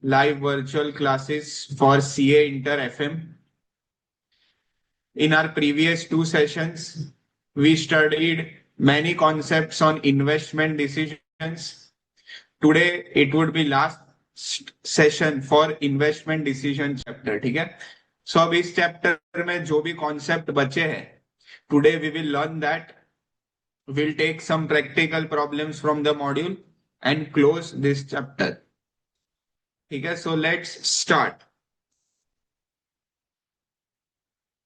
live virtual classes for CA Inter FM. In our previous two sessions, we studied many concepts on investment decisions. Today, it would be last session for investment decision chapter. ठीक है? So अब इस chapter में जो भी concept बचे हैं, today we will learn that. We'll take some practical problems from the module and close this chapter. ठीक है? So let's start.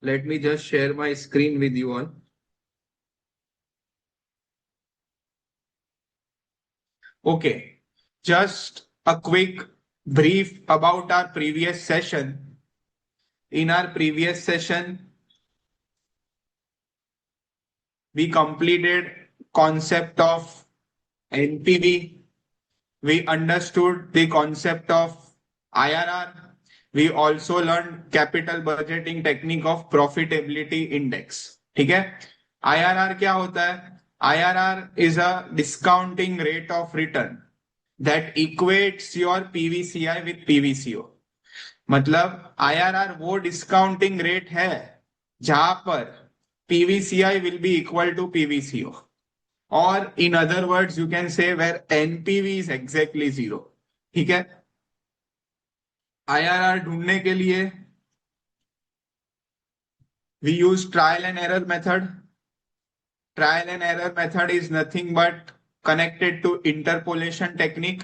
Let me just share my screen with you all. Okay, just a quick brief about our previous session. In our previous session, we completed concept of NPV. We understood the concept of IRR. We also learned capital budgeting technique of profitability index. ठीक है? IRR क्या होता है? IRR is a discounting rate of return that equates your PVCI with PVCO. मतलब IRR वो discounting rate है जहां पर PVCI will be equal to PVCO. Or in other words, you can say where NPV is exactly zero. ठीक है? IRR ढूंढने के लिए we use trial and error method. Trial and error method is nothing but connected to interpolation technique.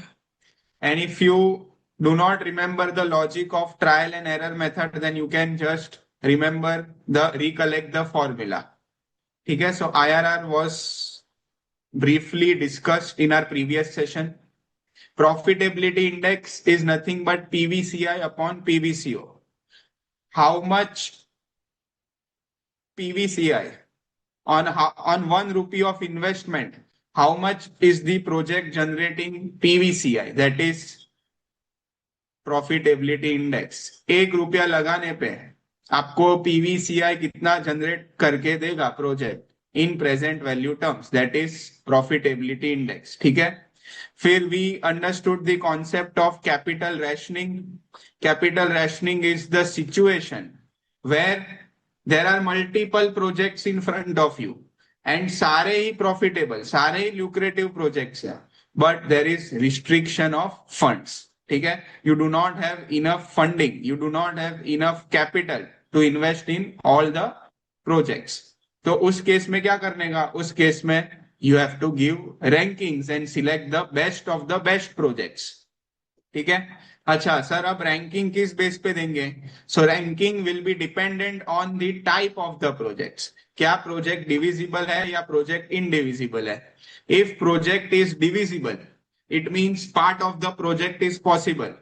And if you do not remember the logic of trial and error method, then you can just recollect the formula. Okay, so IRR was briefly discussed in our previous session. Profitability index is nothing but PVCI upon PVCO. How much PVCI on 1 rupee of investment? How much is the project generating PVCI? That is profitability index. 1 रुपया लगाने पे आपको PVCI कितना generate करके देगा project in present value terms, that is profitability index. ठीक है? फिर we understood the concept of capital rationing. Capital rationing is the situation where there are multiple projects in front of you and सारे ही profitable, सारे ही lucrative projects हैं, but there is restriction of funds. ठीक है? You do not have enough funding, you do not have enough capital to invest in all the projects. तो उस case में क्या करने का? उस केस में you have to give rankings and select the best of the best projects. ठीक है? अच्छा सर, अब रैंकिंग किस बेस पे देंगे? सो ranking will be dependent on the type of the projects. क्या प्रोजेक्ट डिविजिबल है या प्रोजेक्ट इनडिविजिबल है? If project is divisible, it means part of the project is possible.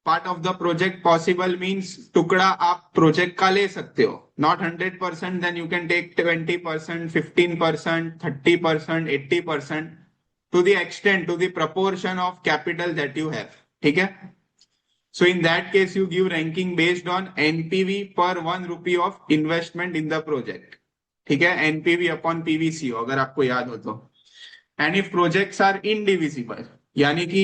Part of the project possible means टुकड़ा आप project का ले सकते हो. Not 100%, then you can take 20%, 15%, 30%, 80% to the extent, to the proportion of capital that you have. ठीक है? So in that case, you give ranking based on NPV per 1 rupee of investment in the project. ठीक है? NPV upon PVCO अगर आपको याद हो तो. And if projects are indivisible, यानी कि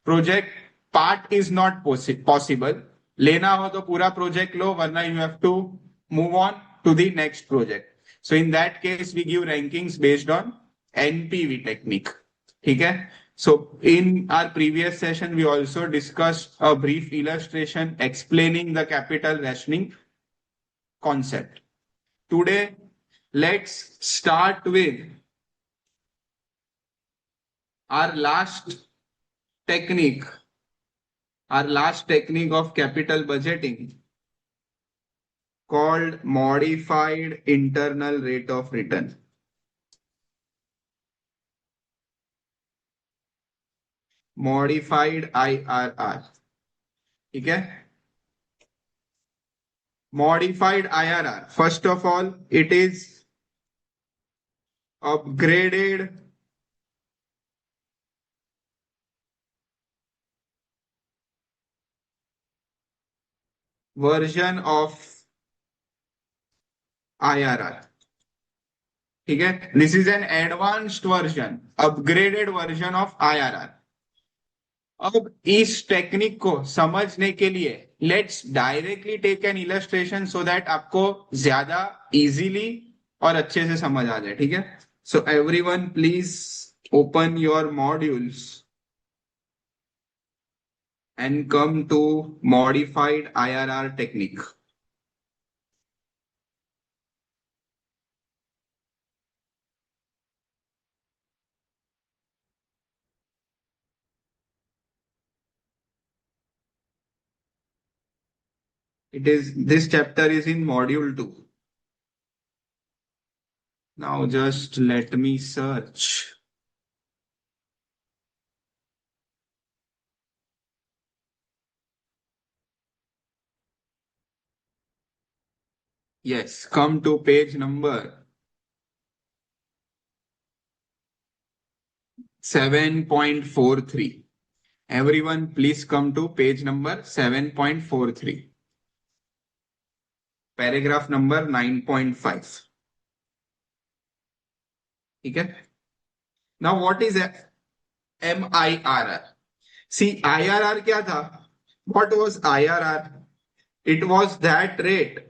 project part is not possible, लेना हो तो पूरा प्रोजेक्ट लो, वरना you have to move on to the next project. So in that case we give rankings based on NPV technique. ठीक है? So in our previous session we also discussed a brief illustration explaining the capital rationing concept. Today, let's start with our last technique of capital budgeting called modified internal rate of return. Modified IRR. ठीक है? Modified IRR, first of all, it is upgraded version of IRR. ठीक है? This is an advanced version, upgraded version of IRR. अब इस technique को समझने के लिए let's directly take an illustration so that आपको ज्यादा इजीली और अच्छे से समझ आ जाए, ठीक है। So everyone please open your modules and come to modified IRR technique. This chapter is in module 2. Now just let me search. Yes, come to page number 7.43. Everyone please come to page number 7.43. Paragraph number 9.5. ठीक है? Now what is MIRR? See, IRR क्या था? What was IRR? It was that rate.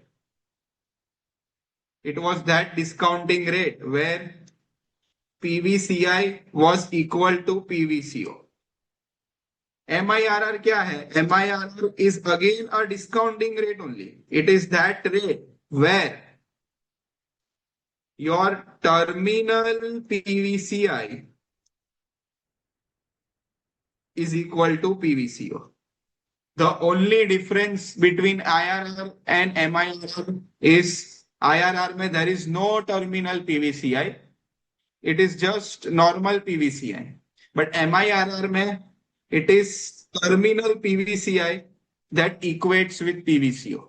It was that discounting rate where PVCI was equal to PVCO. MIRR क्या है? MIRR is again a discounting rate only. It is that rate where your terminal PVCI is equal to PVCO. The only difference between IRR and MIRR is IRR में there is no terminal PVCI. It is just normal PVCI. But MIRR में it is terminal PVCI that equates with PVCO.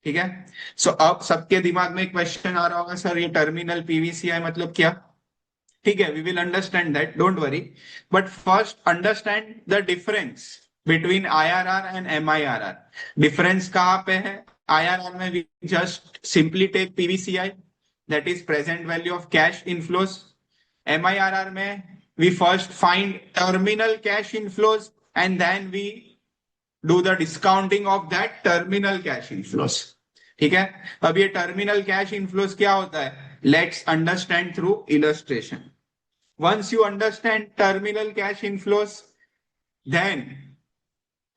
ठीक है। सो अब सबके दिमाग में एक question आ रहा होगा, सर ये टर्मिनल पीवीसीआई मतलब क्या? ठीक है, we will understand that, don't worry. But first understand the difference between IRR and MIRR. Difference कहाँ पे है? आईआरआर में we just simply take PVCI, that is present value of cash inflows. MIRR में we first find terminal cash inflows and then we do the discounting of that terminal cash inflows. ठीक है। अब ये terminal cash inflows क्या होता है? Let's understand through illustration. Once you understand terminal cash inflows, then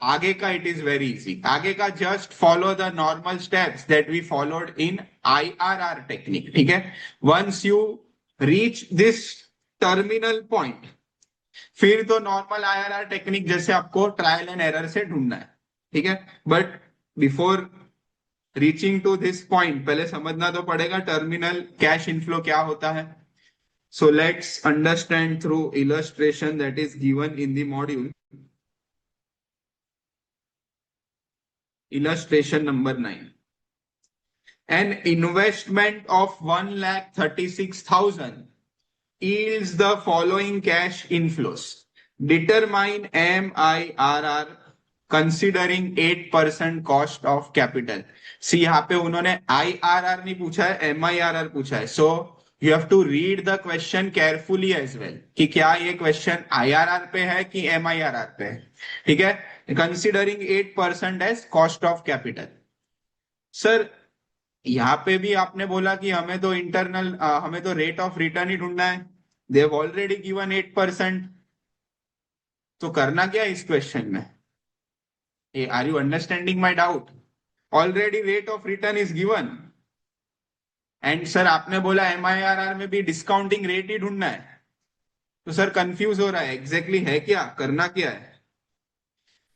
आगे का it is very easy. आगे का just follow the normal steps that we followed in IRR technique. ठीक है। Once you reach this terminal point, फिर तो normal IRR technique जैसे आपको ट्रायल एंड एरर से ढूंढना है। ठीक है। But before reaching to this point पहले समझना तो पड़ेगा टर्मिनल कैश इनफ्लो क्या होता है। So let's understand through illustration that is given in the module. Illustration number 9. An investment of 1,36,000 yields the following cash inflows. Determine MIRR considering 8% cost of capital. सी यहाँ पे उन्होंने IRR नहीं पूछा है, MIRR पूछा है। So you have to read the question carefully as well कि क्या ये क्वेश्चन IRR पे है कि MIRR पे है। ठीक है। Considering 8% as cost of capital. Sir यहाँ पे भी आपने बोला कि हमें तो इंटरनल हमें तो रेट ऑफ रिटर्न ही ढूंढना है। They have already given 8%। तो करना क्या है इस क्वेश्चन में? Are you understanding my doubt? Already rate of return is given and sir आपने बोला एमआईआरआर में भी डिस्काउंटिंग रेट ही ढूंढना है। तो सर कंफ्यूज हो रहा है, एग्जैक्टली है क्या, करना क्या है?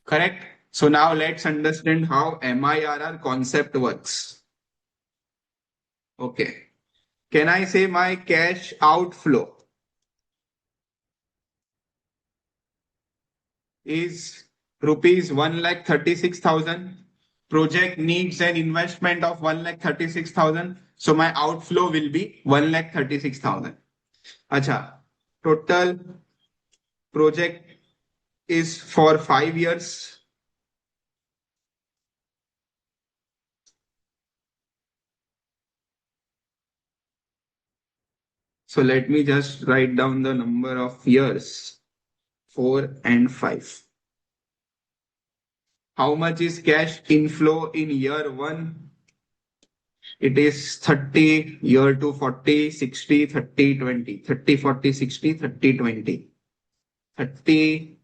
Correct. So now let's understand how MIRR concept works. Okay, can I say my cash outflow is rupees 1,36,000. Project needs an investment of 1,36,000. So my outflow will be 1,36,000. अच्छा, total project is for 5 years. So let me just write down the number of years, 4 and 5. How much is cash inflow in year 1? It is 30, year 2 40, 60, 30, 20. 30, 40, 60, 30, 20. 30,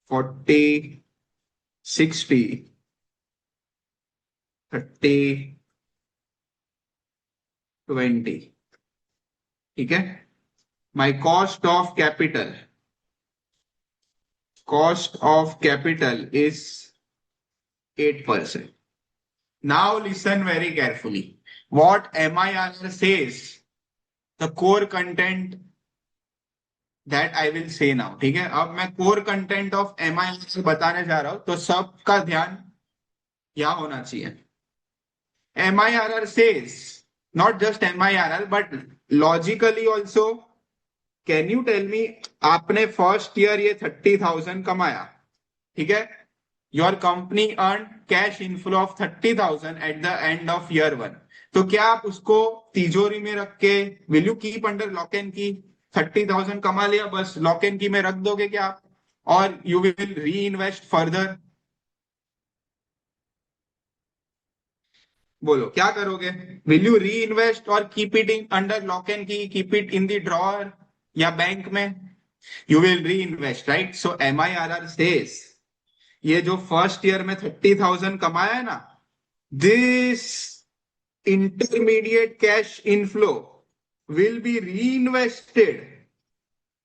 40, 60, 30, 20. ठीक है. My cost of capital is 8%. Now listen very carefully. What MIRR says, the core content that I will say now. ठीक है. अब मैं core content of MIRR बताने जा रहा हूं, तो सबका ध्यान यहाँ होना चाहिए. MIRR says, not just MIRR, but logically also, can you tell me, आपने फर्स्ट ईयर ये 30,000 कमाया, ठीक है. Your company earn cash inflow of 30,000 eight the end of year 1. तो क्या आप उसको तिजोरी में रख के, will you keep under lock and की? 30,000 कमा लिया, बस लॉक एंड की में रख दोगे क्या आप? और you will reinvest further? बोलो क्या करोगे? विल यू री इन्वेस्ट और keep it in under lock and key, keep it in the drawer या बैंक में? You will reinvest, right? So MIRR says, ये जो फर्स्ट ईयर में 30,000 कमाया है ना, this intermediate cash inflow will be reinvested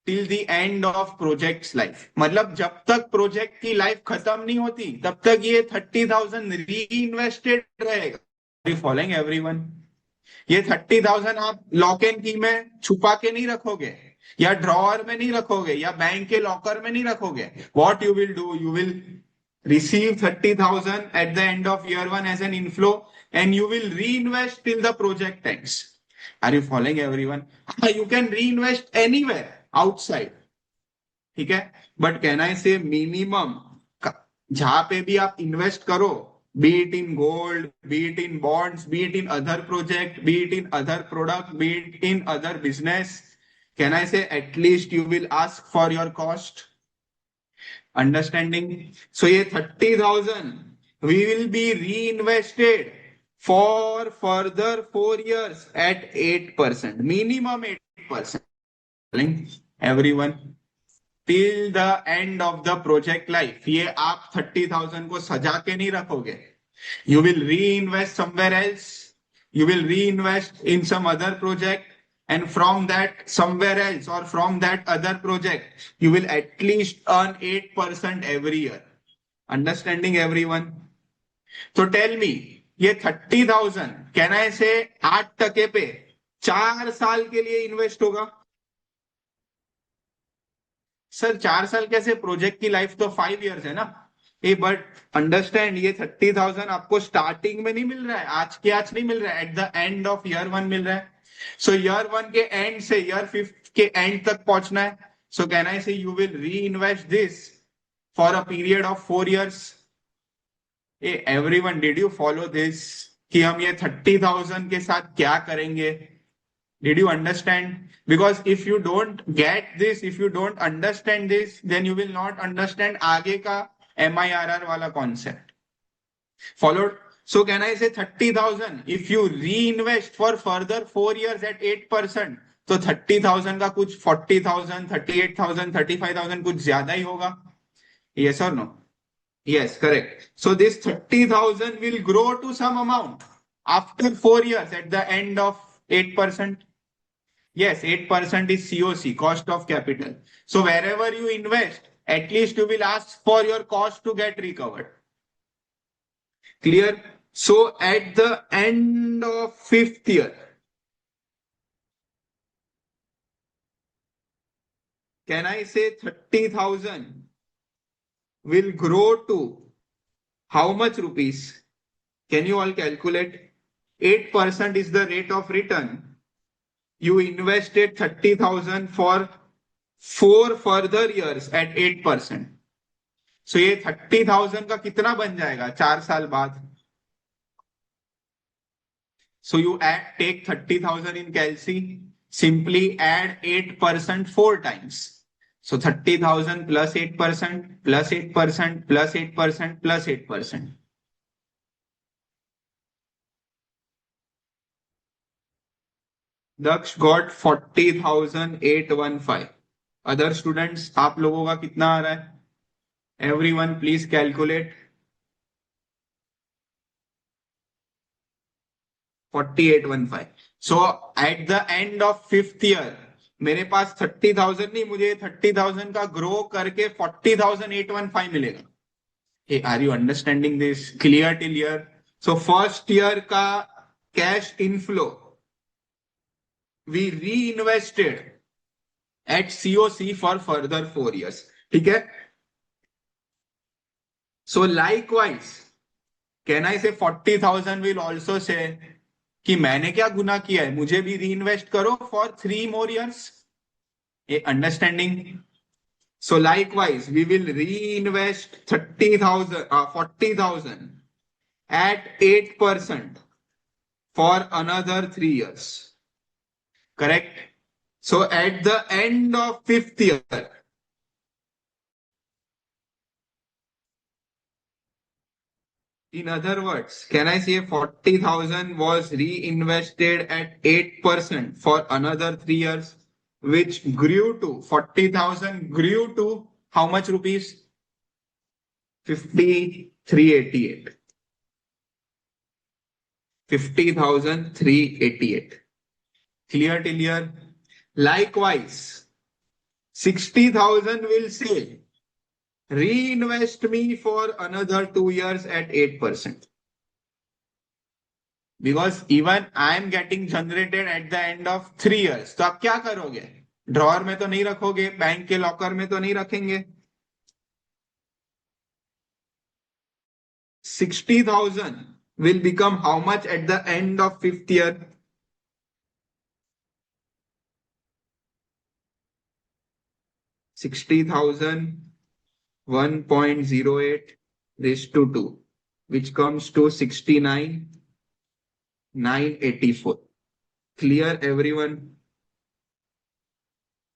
till the end of project life. मतलब जब तक प्रोजेक्ट की लाइफ खत्म नहीं होती, तब तक ये 30,000 री इन्वेस्टेड रहेगा. Following everyone? ये 30,000 आप लॉक एंड की में छुपा के नहीं रखोगे, या ड्रॉअर में नहीं रखोगे, या बैंक के लॉकर में नहीं रखोगे. What you will do, you will receive 30,000 at the end of year 1 as an inflow, and you will reinvest till the project ends. Are you following everyone? You can reinvest anywhere outside, ठीक है. But can I से minimum जहां पे भी आप invest करो, be it in gold, be it in bonds, be it in other project, be it in other product, be it in other business, can I say at least you will ask for your cost? Understanding? So ये 30,000 we will be reinvested for further 4 years at 8%, minimum 8%. Everyone, till the end of the project life. ये आप 30,000 को सजा के नहीं रखोगे. You will reinvest somewhere else. You will reinvest in some other project, and from that somewhere else or from that other project, you will at least earn 8% every year. Understanding everyone? So tell me, ये 30,000 can I से 8% पे 4 साल के लिए invest होगा? Sir 4 साल कैसे? Project की लाइफ तो 5 इयर्स है ना. ए बट अंडरस्टैंड, ये 30,000 आपको स्टार्टिंग में नहीं मिल रहा है, आज के आज नहीं मिल रहा है, at the end of year 1 मिल रहा है. सो ईयर 1 के एंड से ईयर 5 के एंड तक पहुंचना है. सो कैन आई से यू विल री invest this for a period of 4 years. Everyone, did you follow this? कि हम ये 30,000 के साथ क्या करेंगे? Did you understand? Because if you don't get this, if you don't understand this, then you will not understand आगे का MIRR वाला concept. Followed? So can I say 30,000? If you reinvest for further 4 years at 8%, तो 30,000 का कुछ 40,000, 38,000, 35,000 कुछ ज्यादा ही होगा. Yes or no? Yes, correct. So this 30,000 will grow to some amount after 4 years at the end of 8%. Yes, 8% is COC, cost of capital. So wherever you invest, at least you will ask for your cost to get recovered. Clear? So at the end of 5th year, can I say 30,000 will grow to how much rupees? Can you all calculate? 8% is the rate of return. You invested 30,000 for 4 further years at 8%. So ये 30,000 का कितना बन जाएगा 4 साल बाद? So you take 30,000 in Calci, simply add 8% 4 times. So 30,000 plus 8% plus 8% plus 8% plus 8%. Daksha got 40,815. Other students आप लोगों का कितना आ रहा है? Everyone please calculate. 4815. So eight the end of fifth year मेरे पास 30,000 नहीं, मुझे 30,000 का ग्रो करके 40,815 मिलेगा. Are you understanding this? Clear till year? So first year का cash inflow we reinvested at COC for further 4 years. ठीक है. सो likewise can I से 40,000 विल ऑल्सो से कि मैंने क्या गुना किया है, मुझे भी री इन्वेस्ट करो फॉर 3 more years. ये understanding? So likewise we will reinvest 40,000 at 8% for another 3 years. Correct? So at the end of fifth year, in other words, can I say 40,000 was reinvested at 8% for another 3 years, which grew to 40,000 grew to how much rupees? 50,388. 50,388. Clear till here? Likewise, 60,000 will say reinvest me for another 2 years at 8%. Because even I am getting generated at the end of 3 years. तो आप क्या करोगे? Drawer में तो नहीं रखोगे, bank के locker में तो नहीं रखेंगे. 60,000 will become how much at the end of fifth year? 60,000 1.08 raised to 2, which comes to 69,984. Clear everyone?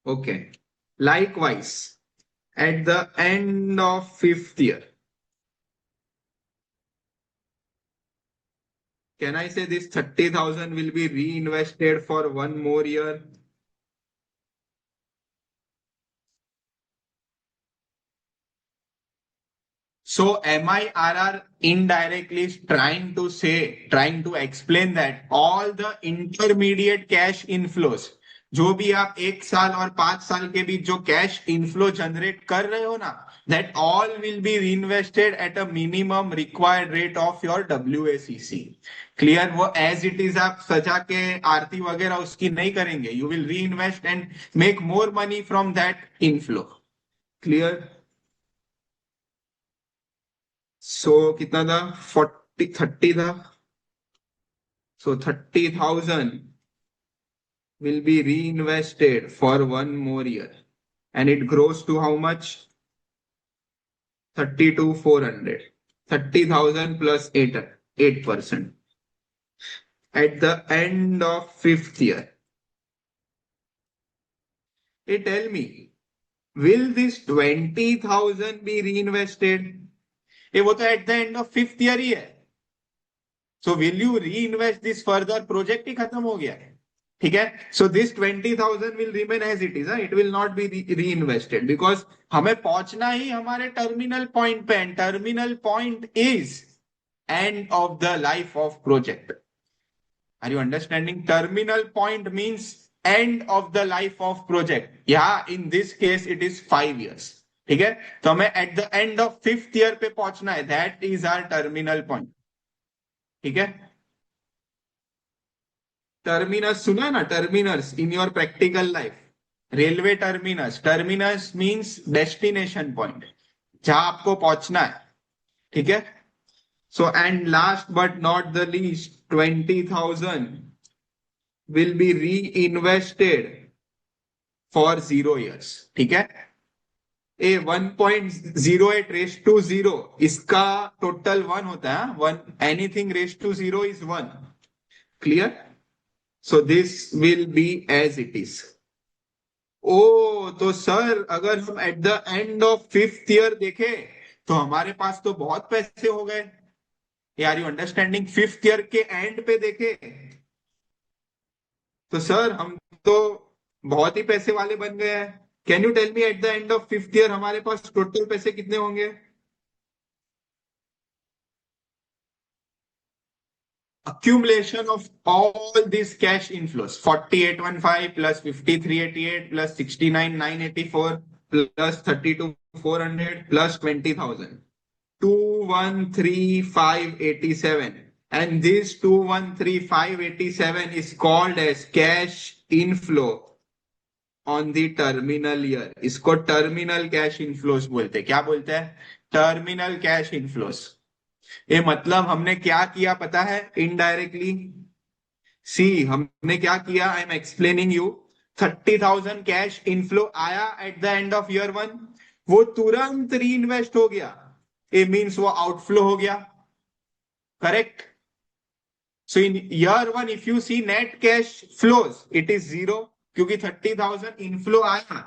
Okay. Likewise, at the end of fifth year, can I say this 30,000 will be reinvested for 1 more year? So MIRR indirectly is trying to explain that all the intermediate cash inflows, जो भी आप 1 साल और 5 साल के बीच जो cash inflow generate कर रहे हो ना, that all will be reinvested at a minimum required rate of your WACC. Clear? वो एज इट इज आप सजा के आरती वगैरह उसकी नहीं करेंगे. You will reinvest and make more money from that inflow. Clear? So कितना था? 30 था. सो 30,000 will be reinvested for 1 more year and it grows to how much? 32,400. 30,000 plus 8%. At the end of fifth year, tell me, will this 20,000 be reinvested? वो तो at the end of fifth year ही है. So will you reinvest this further? Project ही खत्म हो गया है. ठीक है. So this 20,000 will remain as it is. It will not be reinvested because हमें पहुंचना ही हमारे टर्मिनल पॉइंट पे. Terminal point is end of the life of project. Are you understanding? Terminal point means end of the life of project. या in this case it is 5 years. ठीक है. तो हमें at the end of fifth year पे पहुंचना है. That is our terminal point. ठीक है. टर्मिनस सुना है ना? Terminus in your practical life. Railway terminus. Terminus means destination point, जहां आपको पहुंचना है. ठीक है. So and last but not the least, 20,000 will be reinvested for 0 years. ठीक है. 1.08 raised to 0 इसका टोटल 1 होता है. 1 anything raised to 0 is 1. Clear? So this will be as it is. ओ तो सर अगर हम eight the end of fifth year देखें तो हमारे पास तो बहुत पैसे हो गए। यार यू अंडरस्टैंडिंग, फिफ्थ ईयर के एंड पे देखे तो सर हम तो बहुत ही पैसे वाले बन गए हैं। Can you tell me at the end of fifth year हमारे पास टोटल पैसे कितने होंगे? Accumulation of all these cash inflows, 4815 plus 5388 plus 69984 plus 32400 plus 20,000, 213587, and this 213587 is called as cash inflow on the terminal year. इसको terminal cash inflows बोलते हैं। क्या बोलते हैं? Terminal cash inflows. ये मतलब हमने क्या किया पता है? इनडायरेक्टली सी हमने क्या किया, I am explaining you. 30,000 cash inflow आया at the end of year one, वो तुरंत री इन्वेस्ट हो गया। ये मीन्स वो आउटफ्लो हो गया। Correct? So in year one if you see net cash flows it is zero, क्योंकि 30,000 इनफ्लो आया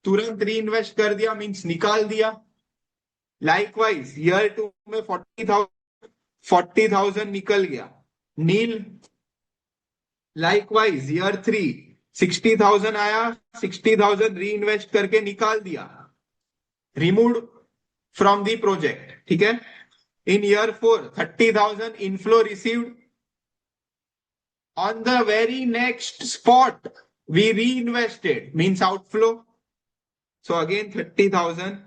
तुरंत री इन्वेस्ट कर दिया, मीन्स निकाल दिया। लाइकवाइज ईयर टू में 40,000 निकल गया, नील। लाइकवाइज ईयर थ्री 60,000 आया, 60,000 री इन्वेस्ट करके निकाल दिया, रिमूव फ्रॉम दी प्रोजेक्ट। ठीक है? In year four 30,000 inflow received, on the very next spot we reinvested, means outflow, so again 30,000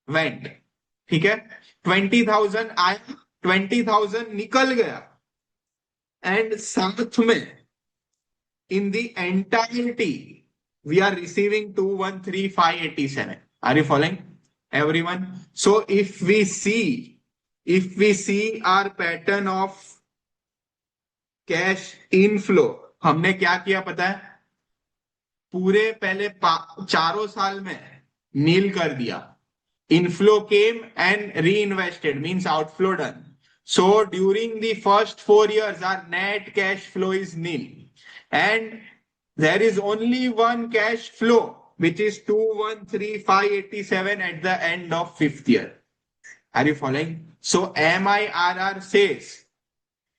went। ठीक है? 20,000 आया, 20,000 निकल गया, एंड साथ में in the entirety we are receiving 213,587। are you following everyone? So if we see our pattern of cash inflow, हमने क्या किया पता है? पूरे पहले चारों साल में नील कर दिया, inflow came and reinvested, means outflow done. So during the first 4 years our net cash flow is nil, and there is only one cash flow which is 213,587 at the end of fifth year। are you following? So MIRR says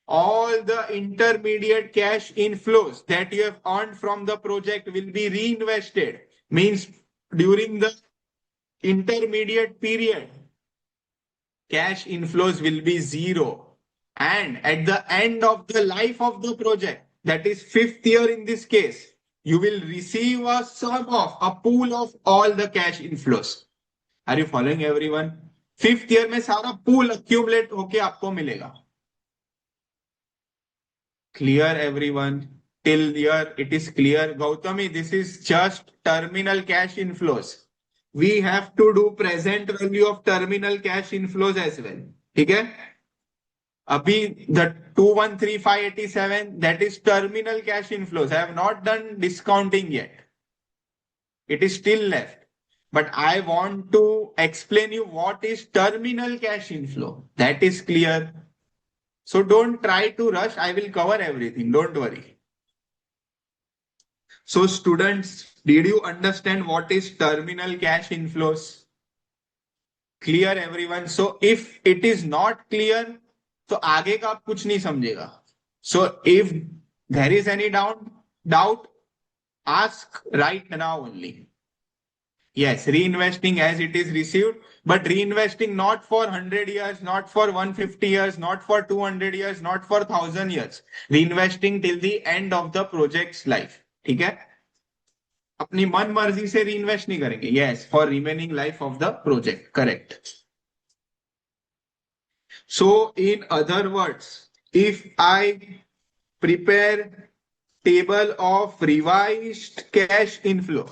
all the intermediate cash inflows that you have earned from the project will be reinvested, means during the intermediate period cash inflows will be zero, and at the end of the life of the project, that is fifth year in this case, you will receive a sum of a pool of all the cash inflows। are you following everyone? Fifth year में सारा pool accumulate होके आपको मिलेगा। Clear everyone? Till here it is clear? Gautami, this is just terminal cash inflows। we have to do present value of terminal cash inflows as well। ठीक है? अभी the 213,587 that is terminal cash inflows, I have not done discounting yet, it is still left, but I want to explain you what is terminal cash inflow, that is clear? So don't try to rush, I will cover everything, don't worry। So students, did you understand what is terminal cash inflows? Clear everyone? So if it is not clear, तो आगे का आप कुछ नहीं समझेगा। So if there is any doubt, ask right now only। Yes, reinvesting as it is received, but reinvesting not for 100 years, not for 150 years, not for 200 years, not for 1,000 years, reinvesting till the end of the project's life। ठीक है? अपनी मन मर्जी से reinvest नहीं करेंगे। Yes, for remaining life of the project. Correct? So in other words, if I prepare table of revised cash inflow,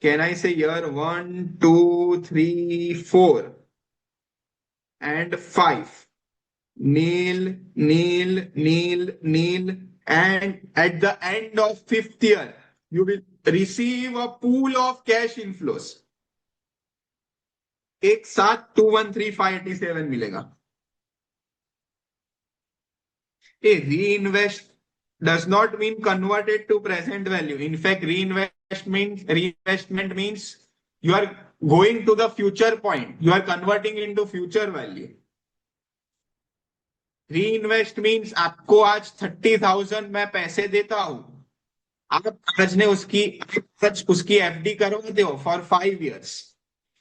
can I से year 1 2 3 4 and 5 nil nil nil nil, and at the end of fifth year you will receive a pool of cash inflows। एक साथ 213,587 मिलेगा। ए reinvest does not mean converted to present value, in fact reinvest reinvestment means you are going to the future point. You are converting into future value. Reinvest means आपको आज 30,000 मैं पैसे देता हूं, आप आज ने उसकी एफडी करवाते हो for 5 years.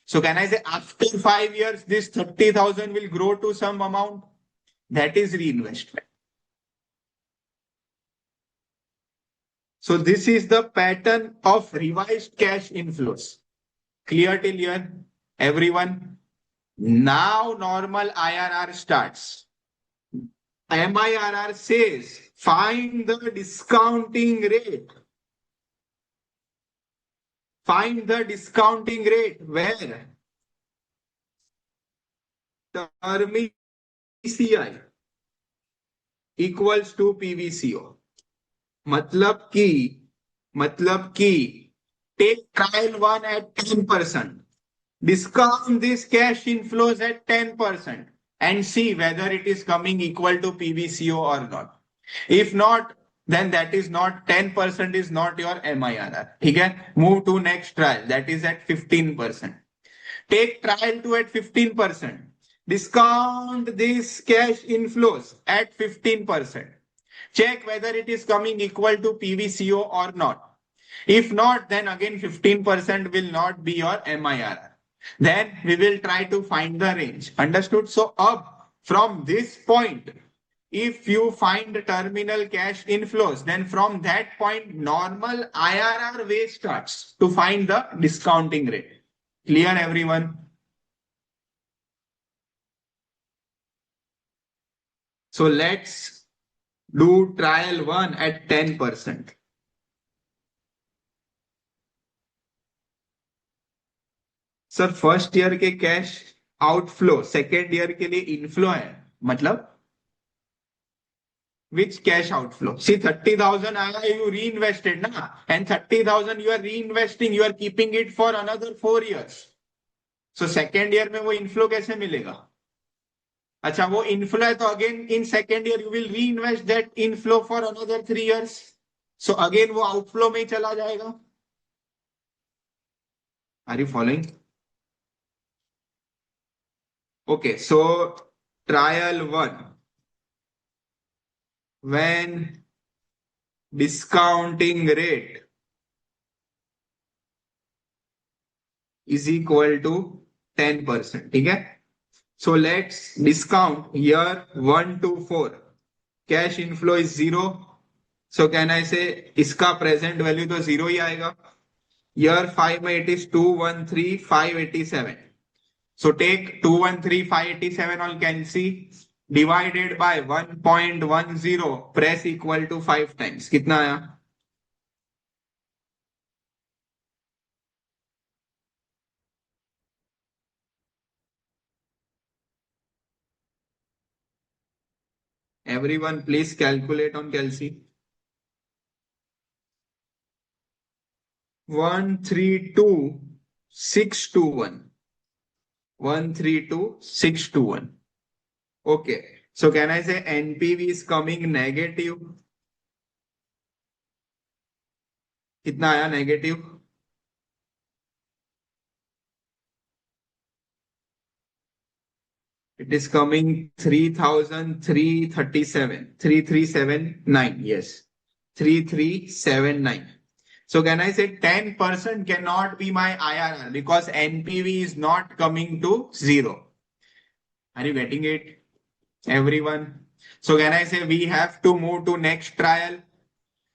So can I say after 5 years this 30,000 will grow to some amount? That is reinvestment. So this is the pattern of revised cash inflows. Clear till here, everyone? Now normal IRR starts. MIRR says find the discounting rate. Find the discounting rate where term ICAI equals to PVCO. मतलब कि take trial 1 at 10%. Discount this cash inflows at 10% and see whether it is coming equal to PVCO or not. If not, then that is not 10% is not your MIRR. ठीक है? Move to next trial, that is at 15%. Take trial 2 at 15%. Discount these cash inflows at 15%. Check whether it is coming equal to PVCO or not. If not, then again 15% will not be your MIRR. Then we will try to find the range. Understood? So up from this point, if you find terminal cash inflows, then from that point, normal IRR way starts to find the discounting rate. Clear, everyone? So let's do trial 1 at 10%. Sir first year के cash outflow second year के लिए inflow है, मतलब which cash outflow? See 30,000 आया, you reinvested ना, and 30,000 you are reinvesting, you are keeping it for another 4 years. So second year में वो inflow कैसे मिलेगा? अच्छा वो inflow है तो again in second year you will reinvest that inflow for another 3 years. So again वो outflow में ही चला जाएगा. Are you following? Okay, so trial 1. When discounting rate is equal to 10%. ठीक है? So let's discount year 1 to 4. Cash inflow is 0. So can I say इसका present value तो 0 ही आएगा. Year 5 में it is 213,587. So take 213,587 all can see divided by 1.10, press equal to 5 times. कितना आया? Everyone please calculate on Calci. 132,621. 132,621. Okay. So can I say NPV is coming negative? कितना आया negative? It is coming 3,337. 3,379. Yes. 3,379. So can I say 10% cannot be my IRR because NPV is not coming to 0. Are you getting it? Everyone? So can I say we have to move to next trial?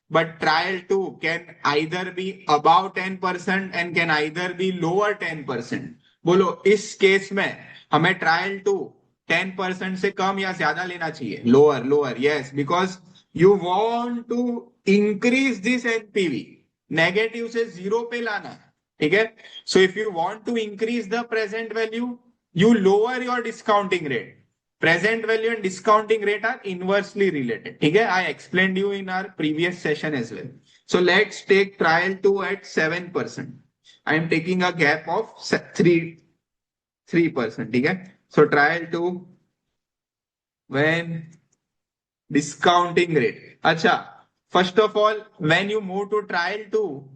But trial 2 can either be above 10% and can either be lower 10%. बोलो इस case में हमें trial 2 10% से कम या ज्यादा लेना चाहिए. Lower yes, because you want to increase this NPV. Negative से 0 पे लाना है. ठीक है? So if you want to increase the present value, you lower your discounting rate. Present value and discounting rate are inversely related. Okay, I explained you in our previous session as well. So let's take trial 2 at 7%. I am taking a gap of 3%. Okay, so trial 2 when discounting rate. Acha, first of all, when you move to trial 2,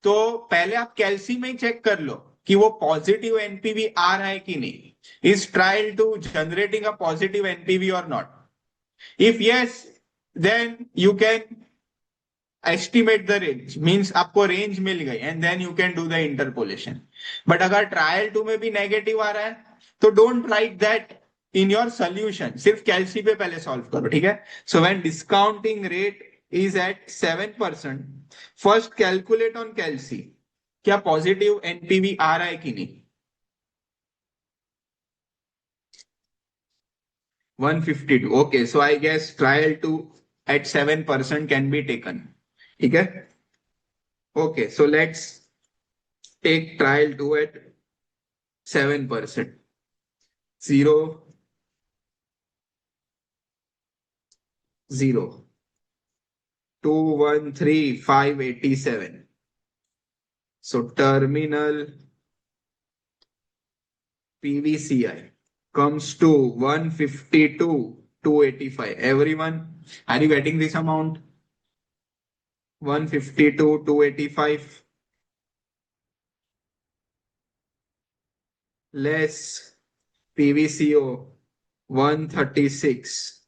तो पहले आप कैल्सी में ही check कर लो कि वो positive NPV आ रहा है कि नहीं. Is trial two generating a positive NPV और not. If yes, then you can estimate the range, means आपको रेंज मिल गई and then you can do the interpolation. But अगर ट्रायल टू में भी नेगेटिव आ रहा है तो don't write that in your solution, सिर्फ कैल्सी पे पहले सॉल्व करो. ठीक है. So when discounting rate is at 7%, first calculate on calci, क्या पॉजिटिव एनपीवी आ रहा है कि नहीं. 152. Okay, so I guess trial two at 7% can be taken. ठीक है. Okay, so let's take trial 2 at 7%. 0, 0, 213,587. So terminal PVCI comes to 152,285. Everyone, are you getting this amount? 152,285 less PVCO 136.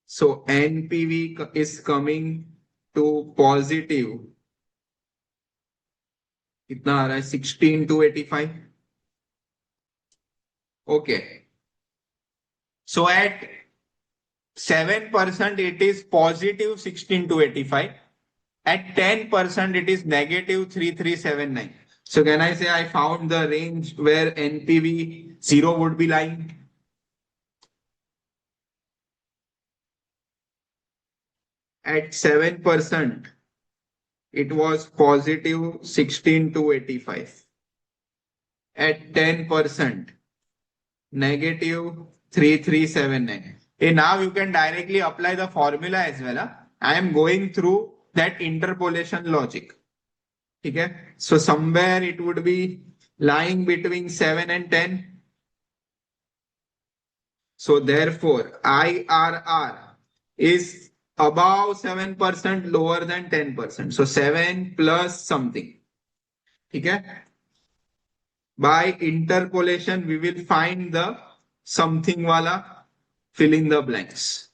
So NPV is coming to positive. कितना आ रहा है? 16,285. Okay. So at 7% it is positive 16,285. At 10% it is negative 3,379. So can I say I found the range where NPV 0 would be lying? At 7% it was positive 16,285. At 10% negative 3,379. Okay, now you can directly apply the formula as well. I am going through that interpolation logic. Okay, so somewhere it would be lying between 7 and 10. So therefore IRR is above 7%, lower than 10%. So 7 plus something. Okay. By interpolation, we will find the something wala, fill in the blanks.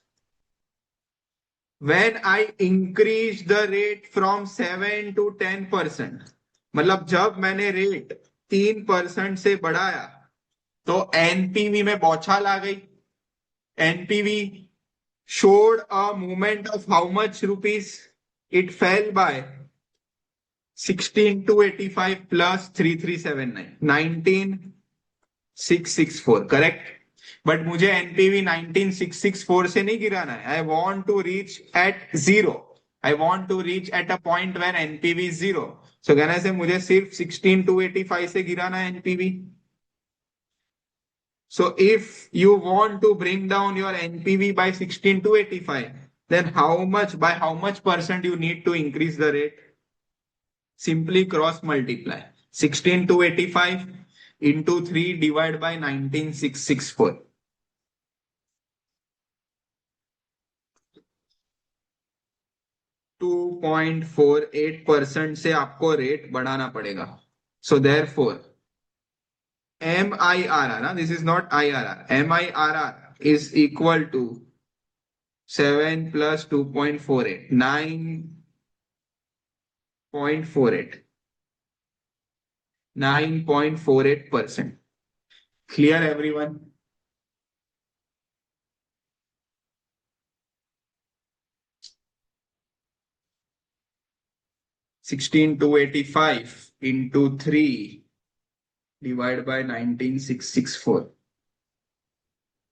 When I increase the rate from 7 to 10%, मतलब जब मैंने rate 3% से बढ़ाया तो NPV में बौछार आ गई. NPV showed a movement of how much rupees? It fell by 16,285 plus 3,379, 19,664. Correct. But मुझे एनपीवी 19,664 से नहीं गिराना है. I want to reach at 0. I want to reach at a point where NPV 0. सो कहने से मुझे सिर्फ 16,285 से गिराना है NPV. So if you want to bring down your NPV by 16,285, then by how much percent you need to increase the rate? Simply cross multiply. 16,285 into 3 divided by 19,664. 2.48% से आपको रेट बढ़ाना पड़ेगा. So therefore MIRR, this is not IRR. MIRR is equal to 7 plus 2.48, 9.48. 9.48%. Clear, everyone? $16,285 into 3 divided by 19,664.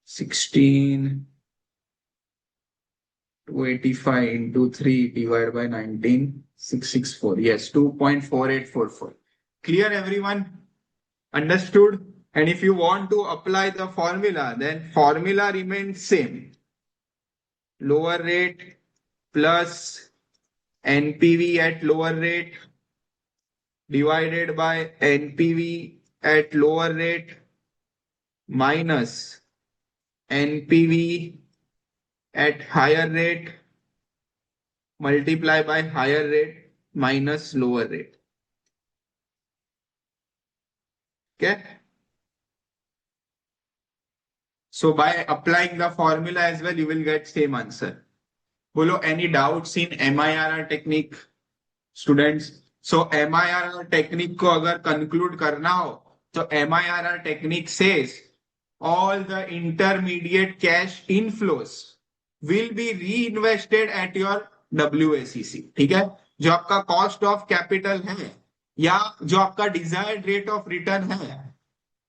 16,285 into 3 divided by 19,664. Yes, 2.4844. Clear, everyone? Understood? And if you want to apply the formula, then formula remains same. Lower rate plus NPV at lower rate divided by NPV at lower rate minus NPV at higher rate multiply by higher rate minus lower rate. Okay. So by applying the formula as well, you will get same answer. Bolo, any doubts in MIRR technique, students? So MIRR technique को अगर conclude करना हो, तो MIRR technique says all the intermediate cash inflows will be reinvested at your WACC. ठीक है? जो आपका cost of capital है या जो आपका desired rate of return है,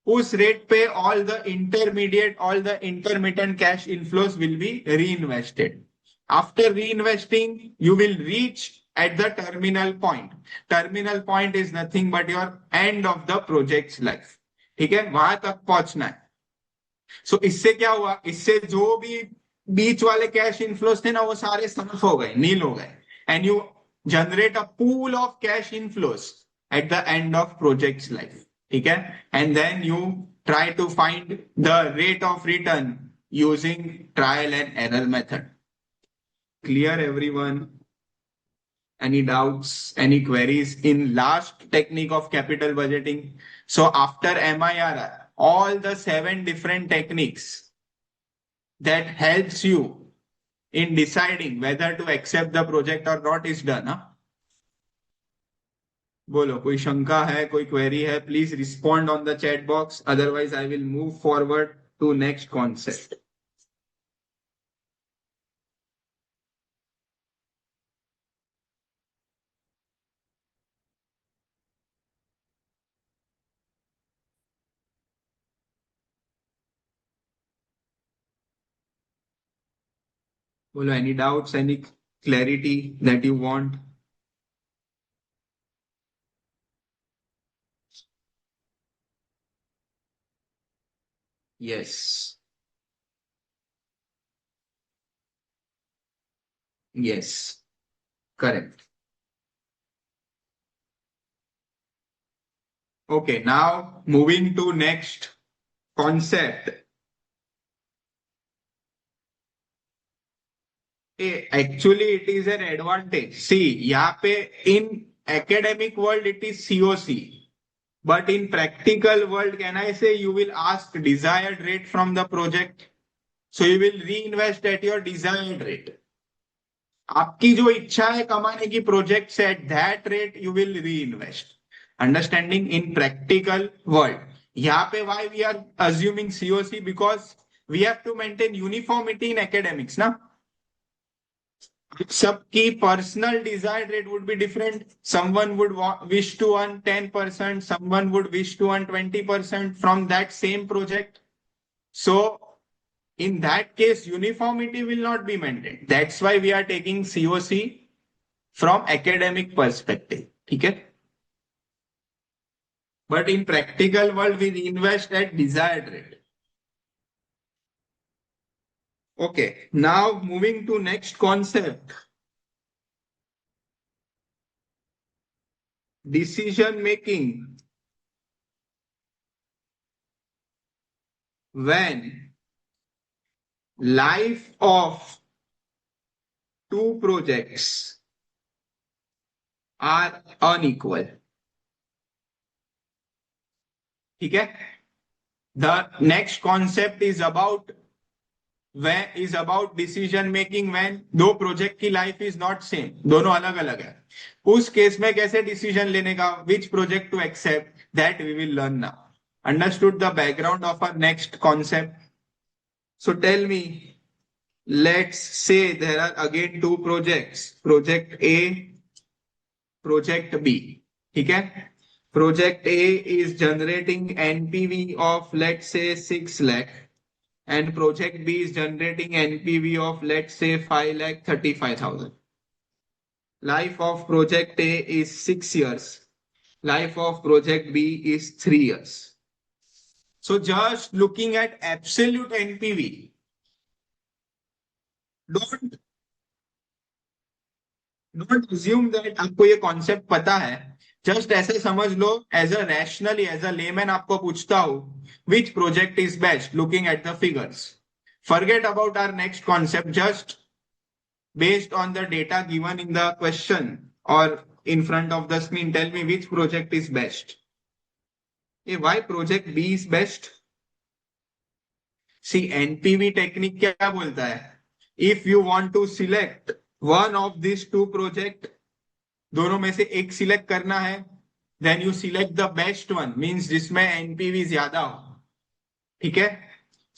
उस रेट पे all the intermittent cash inflows will be reinvested. After reinvesting, you will reach at the terminal point. Terminal point is nothing but your end of the project's life. ठीक है, वहां तक पहुंचना है. सो इससे क्या हुआ, इससे जो भी बीच वाले कैश इनफ्लोस थे ना, वो सारे समाप्त हो गए, नील हो गए. And you generate a pool of cash inflows at the end of projects life. ठीक है, and then you try to find the rate of return using trial and error method. Clear, everyone? Any doubts, any queries in last technique of capital budgeting? So after MIRR, all the 7 different techniques that helps you in deciding whether to accept the project or not is done. Huh? बोलो, कोई शंका है, कोई query है, please respond on the chat box, otherwise I will move forward to next concept. बोलो, any doubts, any clarity that you want? Yes, yes, correct. Okay, now moving to next concept. Actually, it is an advantage. See, यहाँ पे in academic world it is COC, but in practical world, can I say you will ask desired rate from the project? So you will reinvest at your desired rate. आपकी जो इच्छा है कमाने की project से, at that rate you will reinvest. Understanding in practical world. यहाँ पे why we are assuming COC, because we have to maintain uniformity in academics ना. सबकी personal desired rate would be different. Someone would wish to earn 10%, someone would wish to earn 20% from that same project. So in that case, uniformity will not be maintained. That's why we are taking COC from academic perspective. ठीक है? But in practical world, we invest at desired rate. Okay, now moving to next concept. Decision making when life of 2 projects are unequal. ठीक है? The next concept is about decision making when 2 project की life is not same, दोनों अलग अलग है. उस case में कैसे डिसीजन लेने का, which project to accept, that we will learn now. Understood the background of our next concept? So tell me, let's say there are again 2 projects, project A, project B. ठीक है? Project A is generating NPV of let's say 6 lakh, and project B is generating NPV of let's say 5,35,000. Life of project A is 6 years. Life of project B is 3 years. So just looking at absolute NPV, don't assume that आपको ये concept पता है. जस्ट ऐसे समझ लो, as a rationally, as a layman आपको पूछता हूं which project is best looking at the figures. Forget about our next concept, just based on the data given in the question और in front of the screen, tell me which project is best. why project B is best? See, NPV technique क्या बोलता है? If you want to select one of this two project, दोनों में से एक select करना है, then you select the best one, means जिसमें एनपीवी ज्यादा हो. ठीक है.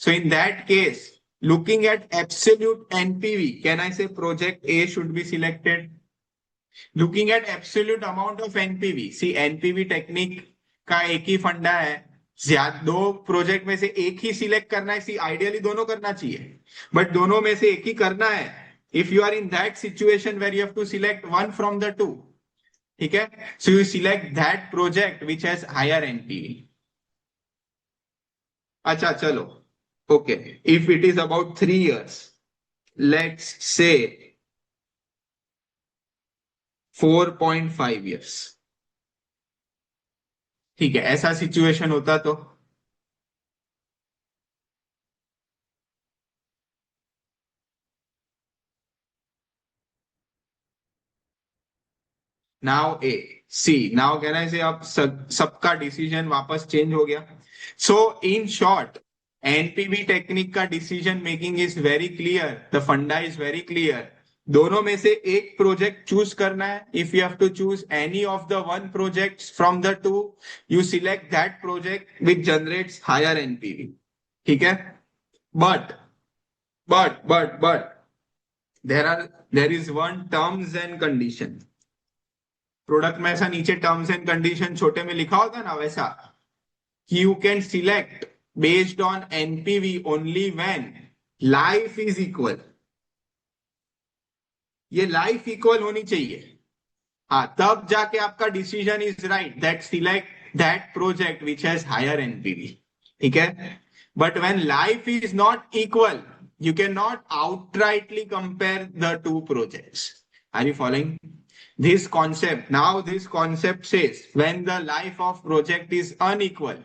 So in that case, looking at absolute NPV, can I say project A should be selected? Looking at absolute amount of NPV, see NPV technique का एक ही फंडा है, ज्यादा दो प्रोजेक्ट में से एक ही सिलेक्ट करना है. सी आइडियली दोनों करना चाहिए, बट दोनों में से एक ही करना है. If you are in that situation where you have to select one from the two, ठीक है, so you select that project which has higher NPV. अच्छा चलो, okay, if it is about 3 years, let's say 4.5 years, ठीक है, ऐसा situation होता तो now a see now can I say अब सबका डिसीजन वापस चेंज हो गया. So in short, NPV technique का decision making is very clear, the funda is very clear. दोनों में से एक प्रोजेक्ट चूज करना है. If you have to choose any of the one project from the two, you select that project which generates higher NPV. ठीक है. But but there is one terms and condition. Product में ऐसा नीचे terms and condition छोटे में लिखा होता ना, वैसा you can select based on NPV only when life is equal. ये लाइफ इक्वल होनी चाहिए, हाँ, तब जाके आपका decision is right that select that project which has higher NPV. ठीक है. But when life is not equal, you cannot outrightly compare the two projects. Are you following this concept? Now this concept says when the life of project is unequal,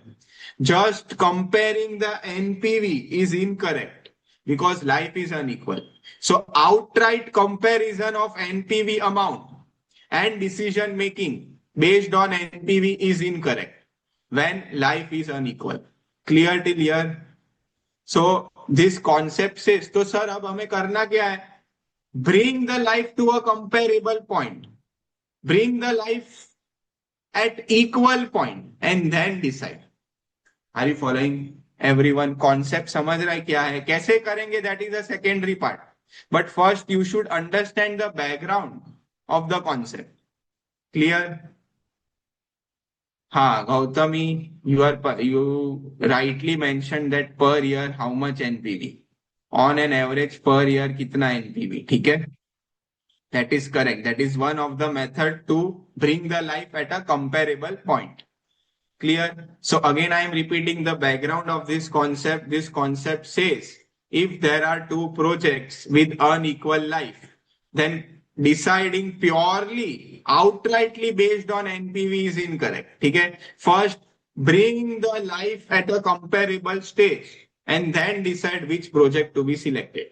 just comparing the NPV is incorrect because life is unequal. So outright comparison of NPV amount and decision making based on NPV is incorrect when life is unequal. Clear till here? So this concept says, तो sir अब हमें करना क्या है? Bring the life to a comparable point, bring the life at equal point and then decide. Are you following everyone? Concept समझ रहा है क्या है, कैसे करेंगे, that is a secondary part. But first you should understand the background of the concept. Clear? हाँ Gautami, you rightly mentioned that per year how much NPV, on an average per year कितना NPV. ठीक है, that is correct. That is one of the method to bring the life at a comparable point. Clear? So again I am repeating the background of this concept. This concept says if there are two projects with unequal life, then deciding purely outrightly based on NPV is incorrect. ठीक है. First bring the life at a comparable stage and then decide which project to be selected.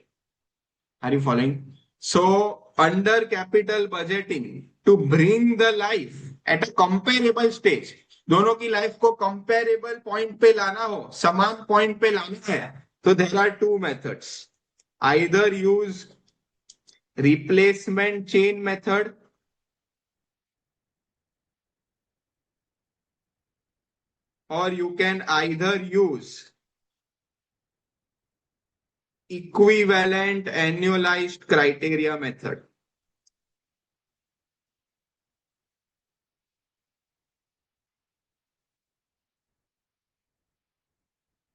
Are you following? So under capital budgeting, to bring the life at a comparable stage, दोनों की life को comparable point पे लाना हो, समान point पे लाना है, तो there are two methods. Either use replacement chain method or you can either use equivalent annualized criteria method.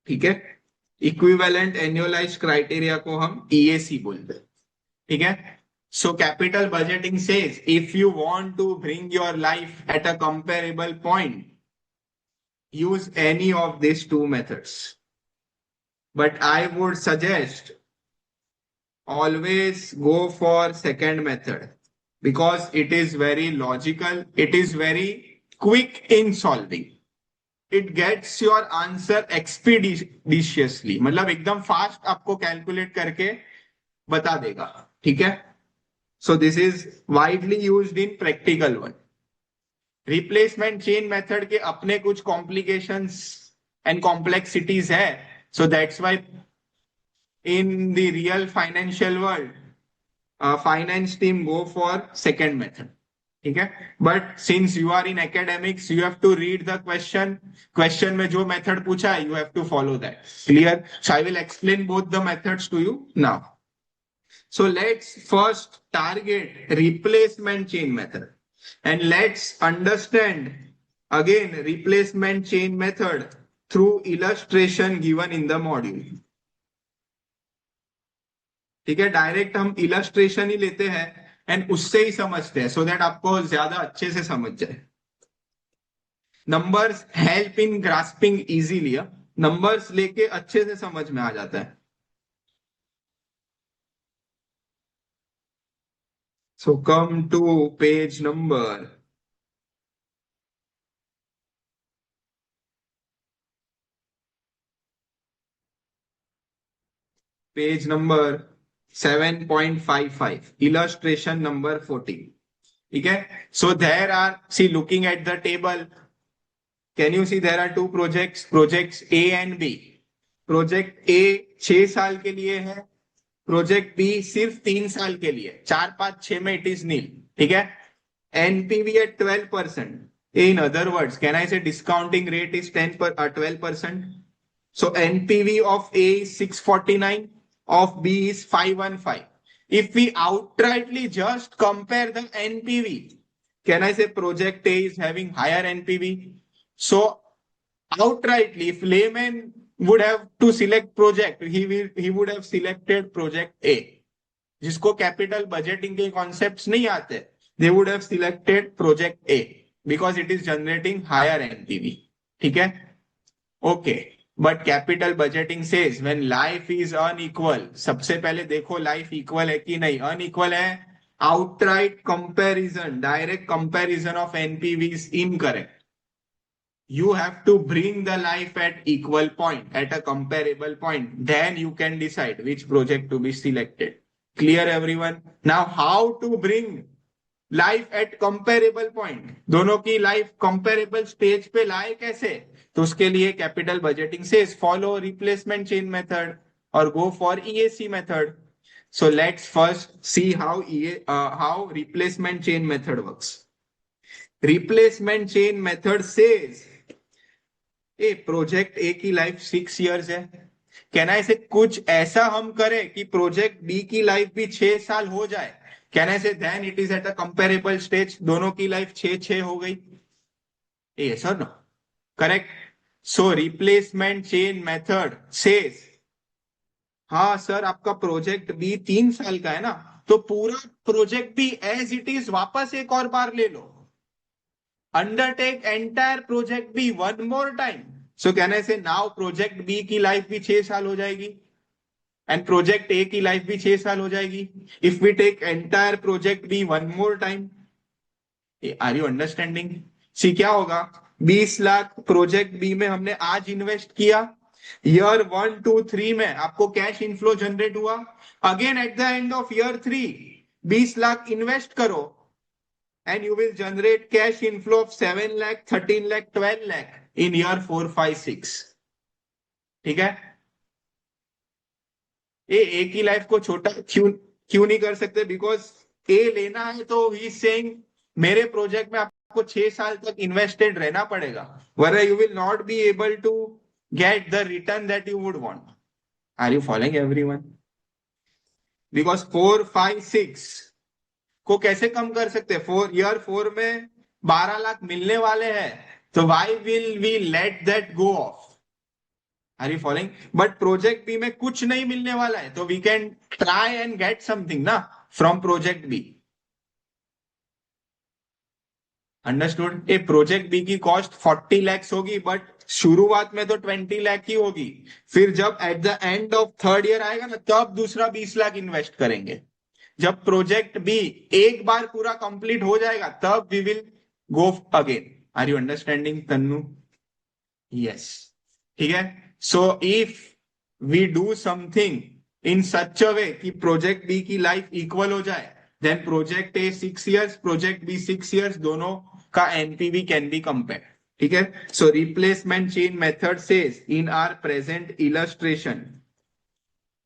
ठीक है. इक्विवेलेंट एन्युअलाइज्ड क्राइटेरिया को हम ईएसी बोलते हैं. ठीक है. So capital budgeting says if you want to bring your life at a comparable point, use any of these two methods. But I would suggest always go for second method because it is very logical, it is very quick in solving. It gets your answer expeditiously, मतलब एकदम fast आपको calculate करके बता देगा. ठीक है. So this is widely used in practical one. Replacement chain method के अपने कुछ कॉम्प्लिकेशंस एंड कॉम्प्लेक्सिटीज है, so that's why in the real financial world finance team go for second method, ठीक है। But since you are in academics you have to read the question, question में जो method पूछा है you have to follow that, clear. So I will explain both the methods to you now. So let's first target replacement chain method and let's understand again replacement chain method through illustration given in the module, ठीक है। Direct हम illustration ही लेते हैं and उससे ही समझते हैं, सो that आपको ज्यादा अच्छे से समझ जाए। Numbers help in grasping easily, numbers लेके अच्छे से समझ में आ जाता है। So come to page number 7.55 illustration number 14, ठीक है। So there are, see looking at the table, can you see there are two projects A and B। Project A 6 साल के लिए है, प्रोजेक्ट बी सिर्फ 3 साल के लिए, 4 5 6 में इट इज नील, ठीक है। NPV at 12%, in other words can I say discounting rate is 12%। So NPV of A is 649, of B is 515. If we outrightly just compare the NPV, can I say project A is having higher NPV? So outrightly, if layman would have to select project, he would have selected project A. जिसको capital budgeting के concepts नहीं आते, they would have selected project A because it is generating higher NPV, ठीक है। Okay. But capital budgeting says when life is unequal, सबसे पहले देखो life equal है कि नहीं, अनइक्वल है, outright comparison, direct comparison of NPV is incorrect. You have to bring the life at equal point, at a comparable point, then you can decide which project to be selected. Clear everyone? Now how to bring life at comparable point, दोनों की life comparable stage पे लाए कैसे, तो उसके लिए capital budgeting से follow replacement chain method और go for EAC method. So let's first see how replacement chain method works. Replacement chain method says a project A की लाइफ 6 इयर्स है, कैन आई से कुछ ऐसा हम करें कि project B की life भी 6 साल हो जाए, can I say then it is at a comparable stage, दोनों की लाइफ 6 हो गई, यस और no, correct. So replacement chain method says हाँ सर आपका प्रोजेक्ट बी 3 साल का है ना, तो पूरा प्रोजेक्ट भी एज इट इज वापस एक और बार ले लो, undertake entire project B one more time. So can I say now project B की लाइफ भी 6 साल हो जाएगी एंड प्रोजेक्ट ए की लाइफ भी 6 साल हो जाएगी। If we take entire project B one more time, are you understanding? See क्या होगा, 20 लाख प्रोजेक्ट बी में हमने आज इन्वेस्ट किया, ईयर 1 2 3 में आपको कैश इनफ्लो जनरेट हुआ, again eight the end of year 3 20 lakh invest करो and you will generate cash inflow of 7 lakh, 13 lakh, 12 lakh in year 4, 5, 6, ठीक है। ए की लाइफ को छोटा क्यों नहीं कर सकते, बिकॉज ए लेना है तो ही सेइंग मेरे प्रोजेक्ट में आपको 6 साल तक इन्वेस्टेड रहना पड़ेगा, वरना you will not be able to get the return that you would want. Are you following everyone? Because 4, 5, 6 को कैसे कम कर सकते हैं, ईयर 4 में 12 लाख मिलने वाले हैं, तो why will we let that go off? Are you following? But project B में कुछ नहीं मिलने वाला है, तो we can try and get something ना from project B, understood. A project B की कॉस्ट 40 लैक्स होगी, बट शुरुआत में तो 20 लाख ही होगी, फिर जब eight the end of 3rd year आएगा ना तब दूसरा 20 लाख इन्वेस्ट करेंगे। जब प्रोजेक्ट बी एक बार पूरा कंप्लीट हो जाएगा तब we will go again. Are you understanding Tannu? Yes, ठीक है। So if we do something in such a way कि प्रोजेक्ट बी की लाइफ इक्वल हो जाए, then project A 6 years, project B 6 years, दोनों का एनपीवी कैन बी कंपेयर. ठीक है. So replacement chain method says in our present illustration,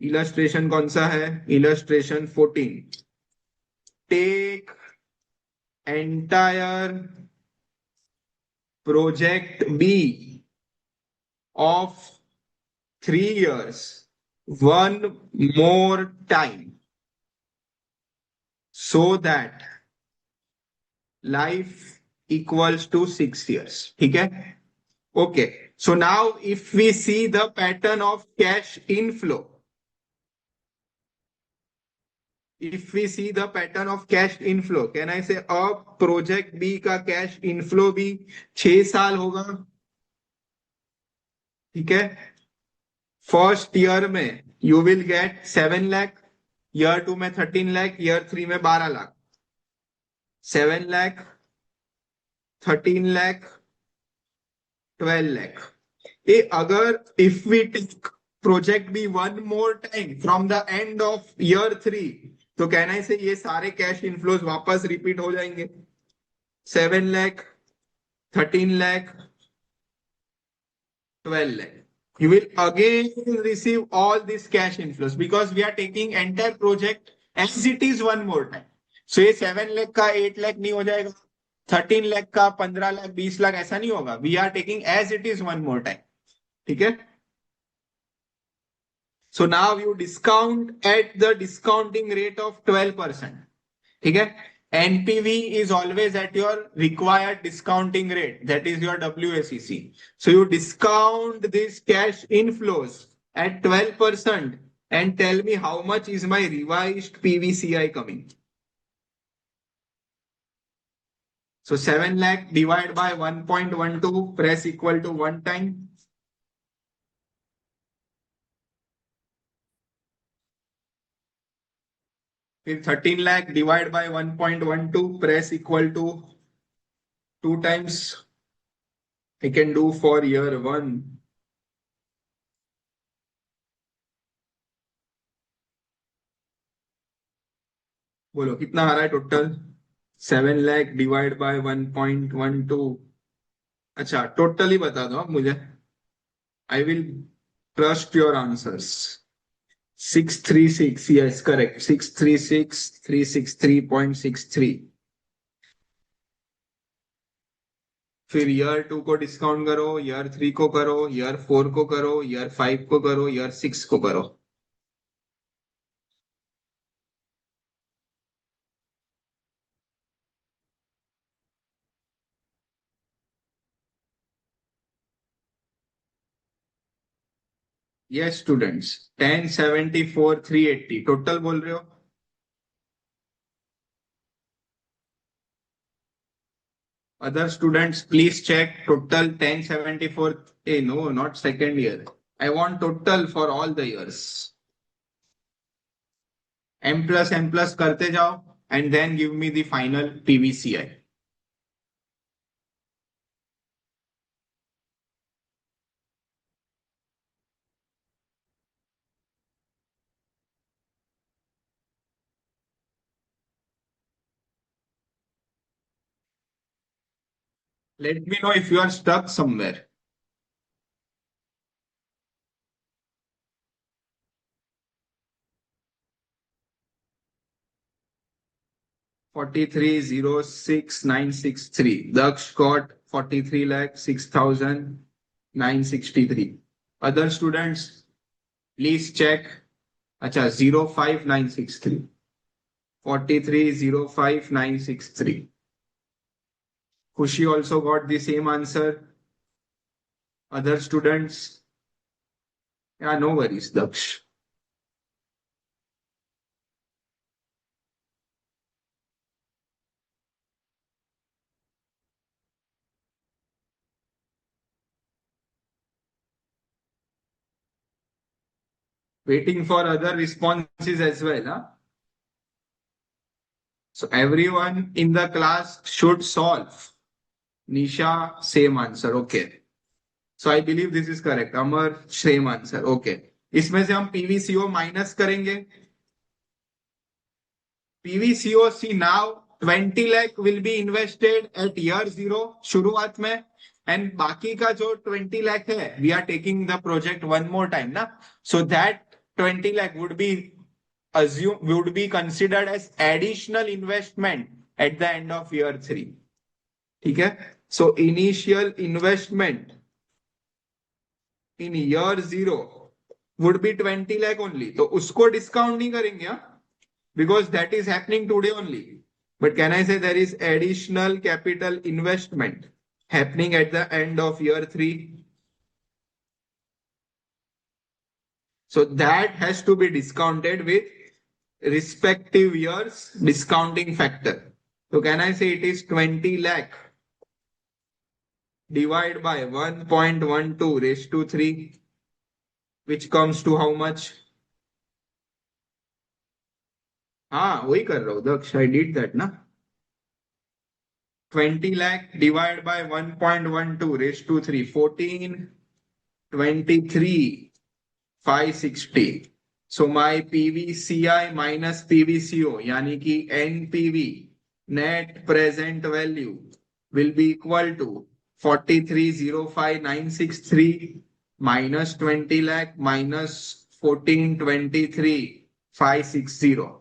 illustration कौन सा है, illustration 14, take entire project B of 3 years one more time so that life equals to 6 years. ठीक है. Okay, so now if we see the pattern of cash inflow, if we see the pattern of cash inflow, can I say अब project B का cash inflow भी 6 साल होगा. ठीक है. First year में you will get 7 lakh, year 2 में 13 lakh, year 3 में 12 लाख. 7 लाख, 13 लाख, 12 लाख. ये अगर if we take project B one more time from the end of year 3, तो कहना है से ये सारे कैश इनफ्लोज वापस रिपीट हो जाएंगे. 7 lakh, 13 lakh, 12 lakh. You will again receive all these cash inflows because we are taking entire project as it is one more time. So ये 7 लाख का 8 लाख नहीं हो जाएगा, 13 लाख का 15 लाख, 20 लाख ऐसा नहीं होगा. We are taking as it is one more time. ठीक है. So now you discount at the discounting rate of 12%. ठीक है. NPV is always at your required discounting rate, that is your WACC. So you discount these cash inflows at 12% and tell me how much is my revised PVCI coming. So 7 lakh divided by 1.12, press equal to 1 time. फिर 13 lakh divide by 1.12, press equal to 2 times. I can do for year 1. बोलो कितना आ रहा है total. 7 lakh divide by 1.12. अच्छा total ही बता दो आप मुझे. I will trust your answers. 636, yes correct, 636,363.63. फिर ईयर 2 को डिस्काउंट करो, ईयर 3 को करो, ईयर 4 को करो, ईयर 5 को करो, ईयर 6 को करो. यस स्टूडेंट्स, 1074,380 टोटल बोल रहे हो. Other students please check total 1074. A no, not second year. I want total for all the years. M plus करते जाओ and then give me the final PVCI. Let me know if you are stuck somewhere. $43,06,963. Daksh got 43,06,963. Other students, please check. Acha 05963. 43,05,963. Kushi also got the same answer. Other students, yeah, no worries, Daksh. Waiting for other responses as well, huh? So everyone in the class should solve. Nisha, same answer. Okay. So I believe this is correct. Amar, same answer. Okay. इसमें से हम PVCO minus करेंगे. PVCO, see now 20 lakh will be invested at year 0 शुरुआत में, and बाकी का जो 20 lakh है we are taking the project one more time ना, so that 20 lakh would be considered as additional investment at the end of year 3. ठीक है, so initial investment in year 0 would be 20 lakh only, तो उसको discount नहीं करेंगे because that is happening today only. But can I say there is additional capital investment happening at the end of year 3? So that has to be discounted with respective years discounting factor. So can I say it is 20 lakh divided by 1.12 raised to 3, which comes to how much? हाँ वही कर रहा हूँ दक्ष, I did that ना. 20 lakh divided by 1.12 raised to 3, 14, 23, 560. So my PVCI minus PVCO यानी कि NPV net present value will be equal to 43,05,963 minus 20 lakh minus 14,23,560.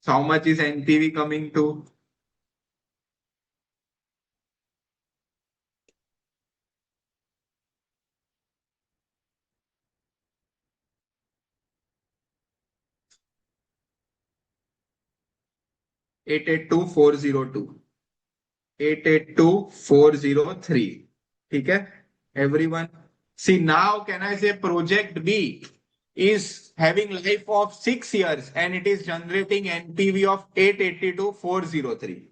So how much is NPV coming to? $882,402. 882,403. ठीक है everyone. See now can I say project B is having life of 6 years and it is generating NPV of 882,403.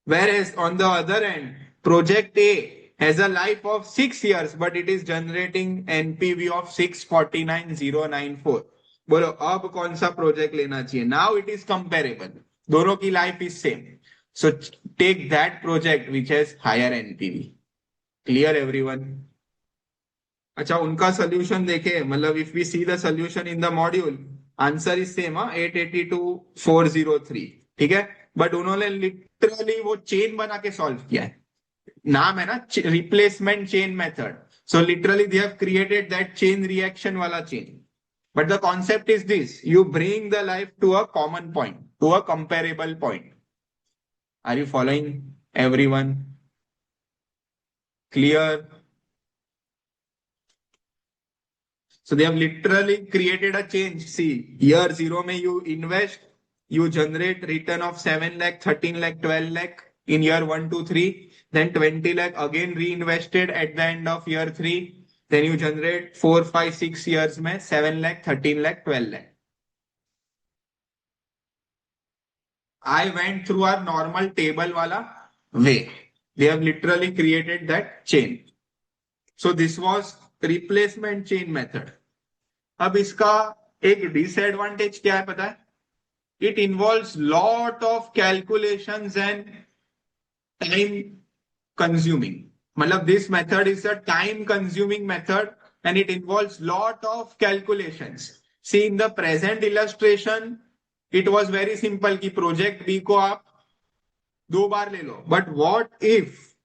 Whereas on the other end, project A has a life of 6 years but it is generating NPV of 649,094. बोलो अब कौन सा project लेना चाहिए? Now it is comparable. दोनों की life is same. So take that project which has higher NPV. Clear everyone? अच्छा उनका सोल्यूशन देखे, मतलब if we see the solution in the module, answer is same 882,403. ठीक है, बट उन्होंने लिटरली वो चेन बना के सॉल्व किया है. नाम है ना replacement chain method. So literally they have created that chain reaction वाला chain. But the concept is this: you bring the life to a common point, to a comparable point. Are you following everyone? Clear? So they have literally created a change. See, year 0 mein you invest, you generate return of 7 lakh, 13 lakh, 12 lakh in year 1 to 3, then 20 lakh again reinvested at the end of year 3. Then you generate 4, 5, 6 years में 7 lakh, 13 lakh, 12 lakh. I went through our normal table wala way. They have literally created that chain. So this was replacement chain method. अब इसका एक disadvantage क्या है पता है? It involves lot of calculations and time consuming. मतलब this method is a time consuming method and it involves lot of calculations. See in the present illustration it was very simple कि project B को आप 2 बार ले लो. But what if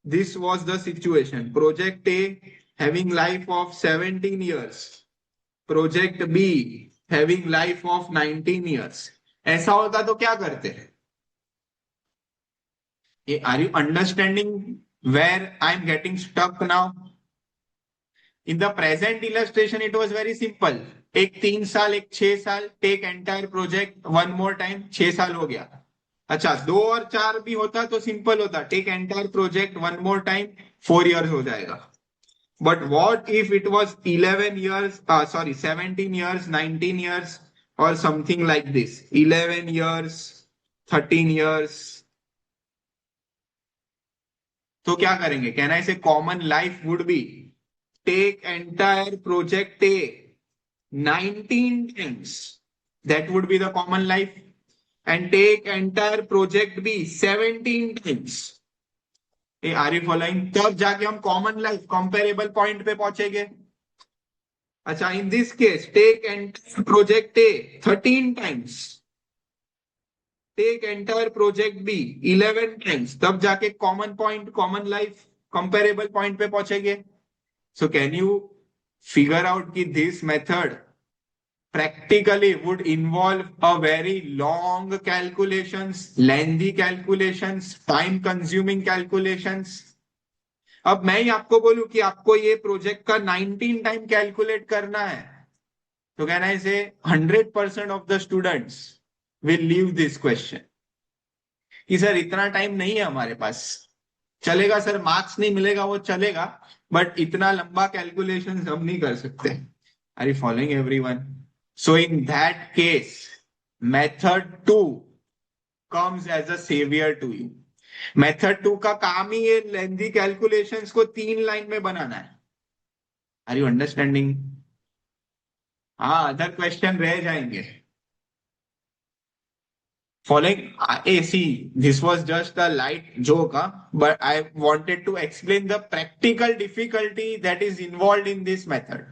this was the situation? Project A having life of 17 years, project B having life of 19 years. ऐसा होता तो क्या करते हैं? Are you understanding where I'm getting stuck now? In the present illustration, it was very simple. एक 3 साल, एक 6 साल, take entire project one more time, 6 साल हो गया. अच्छा 2 और 4 भी होता तो सिंपल होता, take entire project one more time, 4 years हो जाएगा. But what if it was 11 years, 17 years, 19 years or something like this, 11 years, 13 years. तो क्या करेंगे? Can I say common life would be take entire project A 19 times. That would be the common life. And take entire project B 17 times. A R you following? तब जाके हम common life comparable point पे पहुंचेंगे. अच्छा, in this case take and project A 13 times, take entire project B 11 times, तब जाके common point, common life comparable point पे पहुंचेंगे. So can you figure out कि this method practically would involve a very long calculations, lengthy calculations, time consuming calculations. अब मैं ही आपको बोलूं कि आपको ये प्रोजेक्ट का 19 टाइम कैलकुलेट करना है, तो कैन आई से 100% of the students will leave this question कि सर इतना टाइम नहीं है हमारे पास. चलेगा सर, मार्क्स नहीं मिलेगा वो चलेगा, बट इतना लंबा कैलकुलेशन हम नहीं कर सकते. Are you following everyone? So in that case method 2 comes as a saviour to you. Method 2 का काम ही ये लेंथी कैलकुलेशंस को 3 लाइन में बनाना है. Are you understanding? हाँ, अदर क्वेश्चन रह जाएंगे. Following, see, this was just a light joke, huh? But I wanted to explain the practical difficulty that is involved in this method.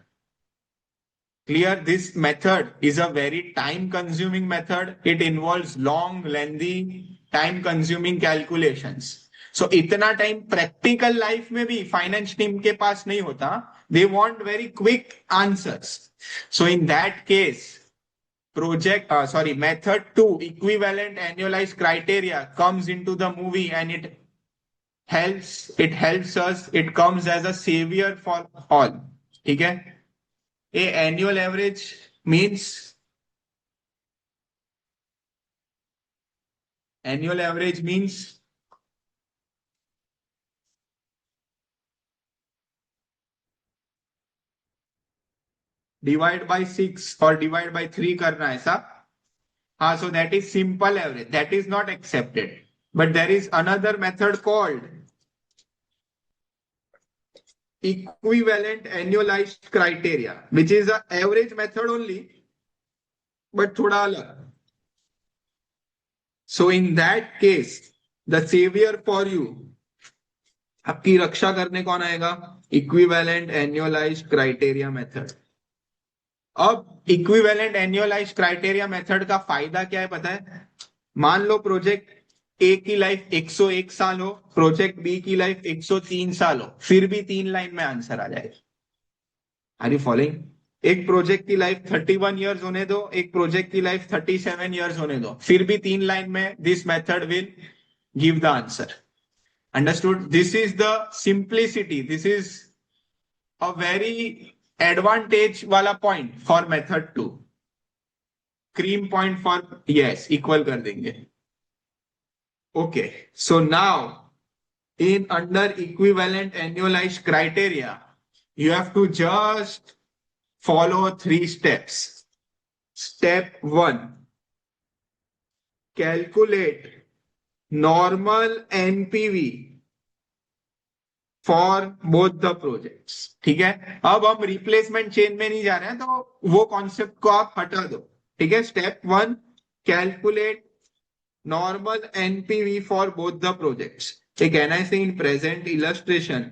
Clear? This method is a very time-consuming method. It involves long, lengthy, time-consuming calculations. So इतना time practical life में भी finance team के पास नहीं होता. They want very quick answers. So in that case, method 2, equivalent annualized criteria comes into the movie, and it helps us, it comes as a savior for all. ठीक है? A annual average means divide by 6 और divide by 3 करना है ऐसा. हाँ, so that is simple average. That is not accepted. But there is another method called equivalent annualized criteria, which is a average method only, but थोड़ा अलग. So in that case, the savior for you, आपकी रक्षा करने कौन आएगा? Equivalent annualised criteria method. अब equivalent annualised criteria method का फायदा क्या है पता है? मान लो प्रोजेक्ट ए की लाइफ 101 साल हो, प्रोजेक्ट बी की लाइफ 103 साल हो, फिर भी 3 लाइन में आंसर आ जाएगा. Are you following? एक प्रोजेक्ट की लाइफ 31 ईयर्स होने दो, एक प्रोजेक्ट की लाइफ 37 ईयर्स होने दो, फिर भी 3 लाइन में this method will give the answer. Understood? This is the simplicity. This is a very advantage wala point for method 2. Cream point for yes, equal कर देंगे. Okay. So now in under equivalent annualized criteria, you have to just follow 3 steps. Step 1, calculate normal NPV for both the projects. ठीक है? अब हम replacement chain में नहीं जा रहे हैं, तो वो कॉन्सेप्ट को आप हटा दो. ठीक है? Step 1, calculate normal NPV for both the projects. Can I say in present illustration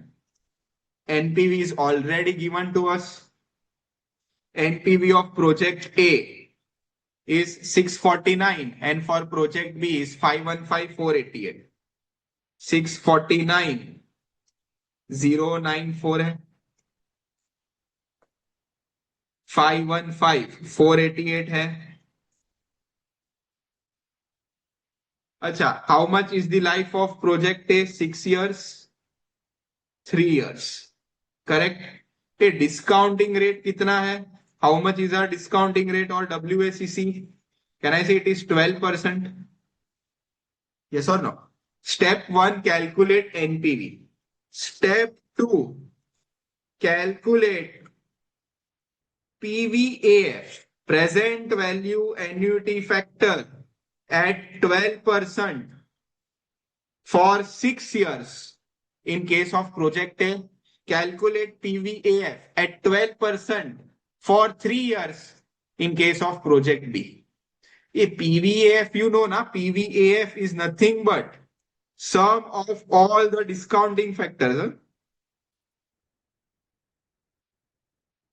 NPV is already given to us. NPV of project A is 649 and for project B is 515488. 649 094 है, 515 488 है. अच्छा, how much is the life of project A? 6 years 3 years. Correct. Discounting rate कितना है? How much is our discounting rate or WACC? Can I say it is 12%? Yes or no? Step 1, calculate NPV. Step 2, calculate PVAF, present value annuity factor, at 12% for 6 years. In case of project A, calculate PVAF at 12% for 3 years in case of project B. A PVAF, you know na, PVAF is nothing but Sum of all the discounting factors.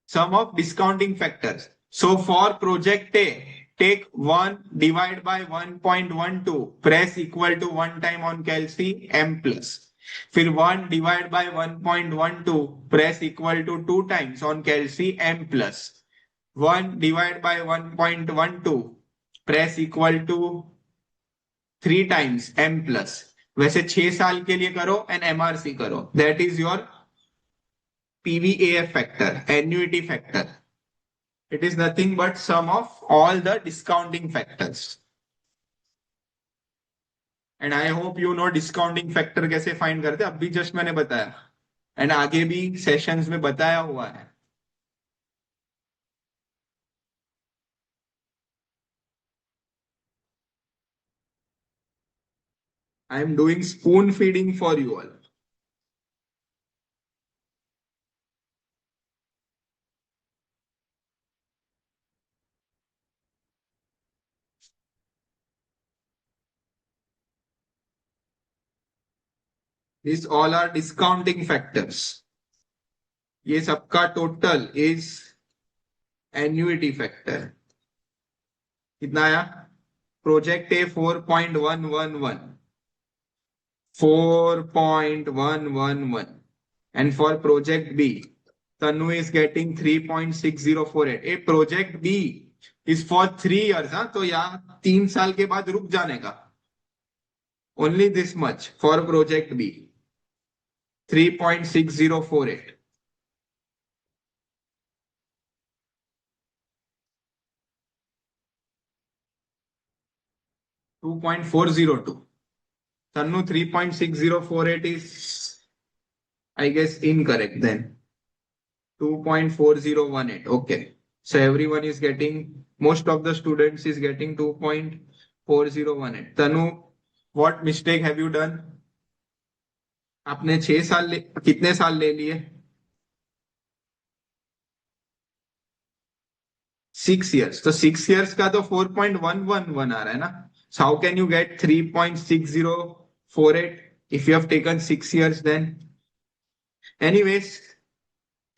Sum of discounting factors. So for project A, take 1 divide by 1.12, press equal to 1 time on cal C, M plus. फिर 1 divide by 1.12, press equal to 2 times on cal C, M plus. 1 divide by 1.12, press equal to 3 times M plus. वैसे 6 साल के लिए करो and MRC करो. That is your PVAF factor, annuity factor. It is nothing but sum of all the discounting factors. And I hope you know discounting factor कैसे find करते हैं. अभी just मैंने बताया. And आगे भी sessions में बताया हुआ है. I am doing spoon feeding for you all. These all are discounting factors. ये सबका total is annuity factor. कितना आया? Project A 4.111. 4.111. And for project B, Tanu is getting 3.6048. A project B is for 3 years. हाँ तो यहाँ 3 साल के बाद रुक जाने का. Only this much for project B. 3.6048. 2.402. Tanu 3.6048 is, I guess, incorrect then. 2.4018. Okay. So everyone is getting, most of the students is getting 2.4018. Tanu, what mistake have you done? आपने 6 साल कितने साल ले लिए? 6 years. तो 6 years का तो 4.111 आ रहा है ना. So how can you get 3.6048 if you have taken 6 years then? Anyways,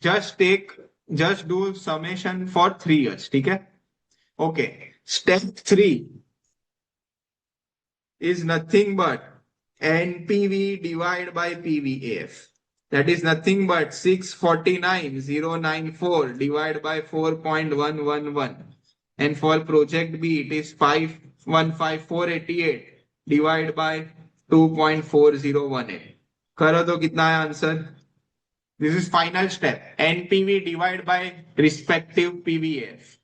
just do summation for 3 years. ठीक है? Okay. Step 3 is nothing but NPV divided by PVAF. That is nothing but 649,094 divided by 4.111. And for project B, it is 515,488 divided by 2.4018. करो तो कितना है answer? This is final step. NPV divided by respective PVAF.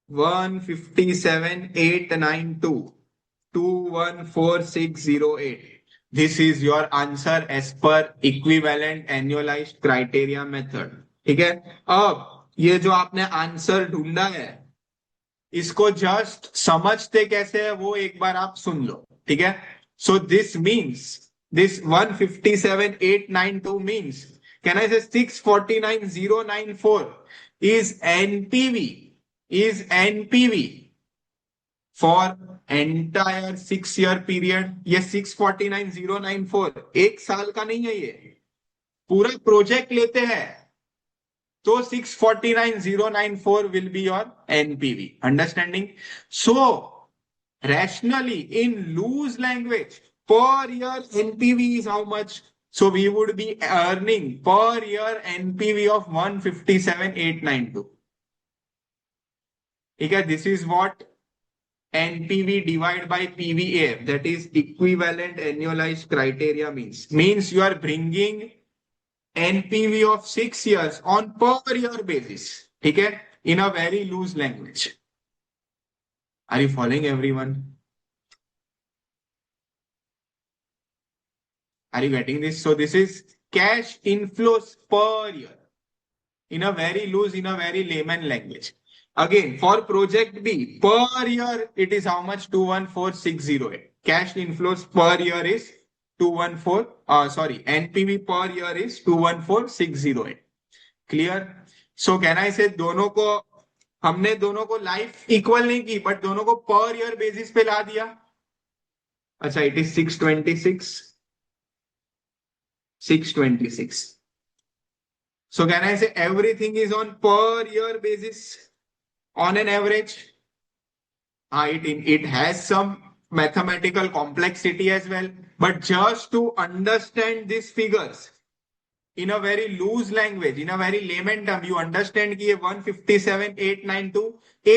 157,892. 214608. This is your answer as per equivalent annualized criteria method. ठीक है. अब ये जो आपने आंसर ढूंढा है इसको जस्ट समझते कैसे है वो एक बार आप सुन लो. ठीक है. So this means this 157,892 means, can I say 649,094 is NPV for entire 6 year period. ये 649,094 एक साल का नहीं है, ये पूरा प्रोजेक्ट लेते हैं तो 649,094 will be your NPV. Understanding? So rationally, in loose language, per year NPV is how much? So we would be earning per year NPV of 157,892. Okay, this is what NPV divided by PVAF, that is equivalent annualized criteria means. Means you are bringing NPV of 6 years on per year basis. Okay, in a very loose language. Are you following, everyone? Are you getting this? So this is cash inflows per year in a very loose, in a very layman language. Again, for project B, per year, it is how much? 214,608. Cash inflows per year is 214, NPV per year is 214,608. Clear? So can I say दोनों को हमने दोनों को life equal नहीं की but दोनों को per year basis पे ला दिया. अच्छा, it is 626. 626. So can I say everything is on per year basis on an average? It has some mathematical complexity as well. But just to understand these figures in a very loose language, in a very layman term, you understand कि ये 157,892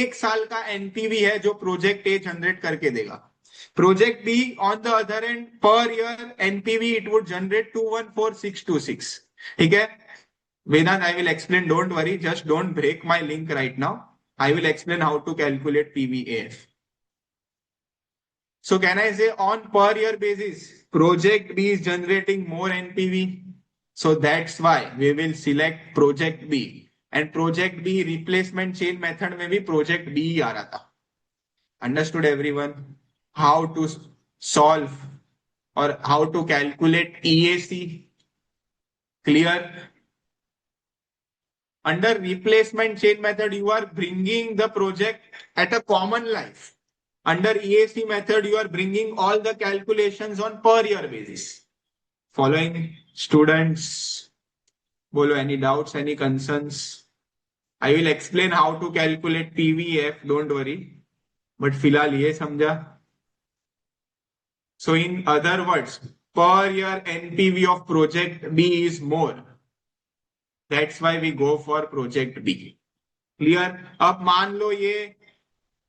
एक साल का NPV है जो project A generate करके देगा. Project be on the other and per year NPV it would generate 214,626. ठीक है. Vedant, I will explain. Don't worry. Just don't break my link right now. I will explain how to calculate PVAF. So can I say on per year basis, project B is generating more NPV. So that's why we will select project B. And project B replacement chain method में भी project B ही आ रहा था. Understood everyone? How to solve or how to calculate EAC? Clear? Under replacement chain method, you are bringing the project at a common life. Under EAC method, you are bringing all the calculations on per year basis. Following students, bolo, any doubts, any concerns? I will explain how to calculate PVF, don't worry. But फिलहाल ये समझा. So in other words, per year NPV of project B is more. That's why we go for project B. Clear. अब मान लो ये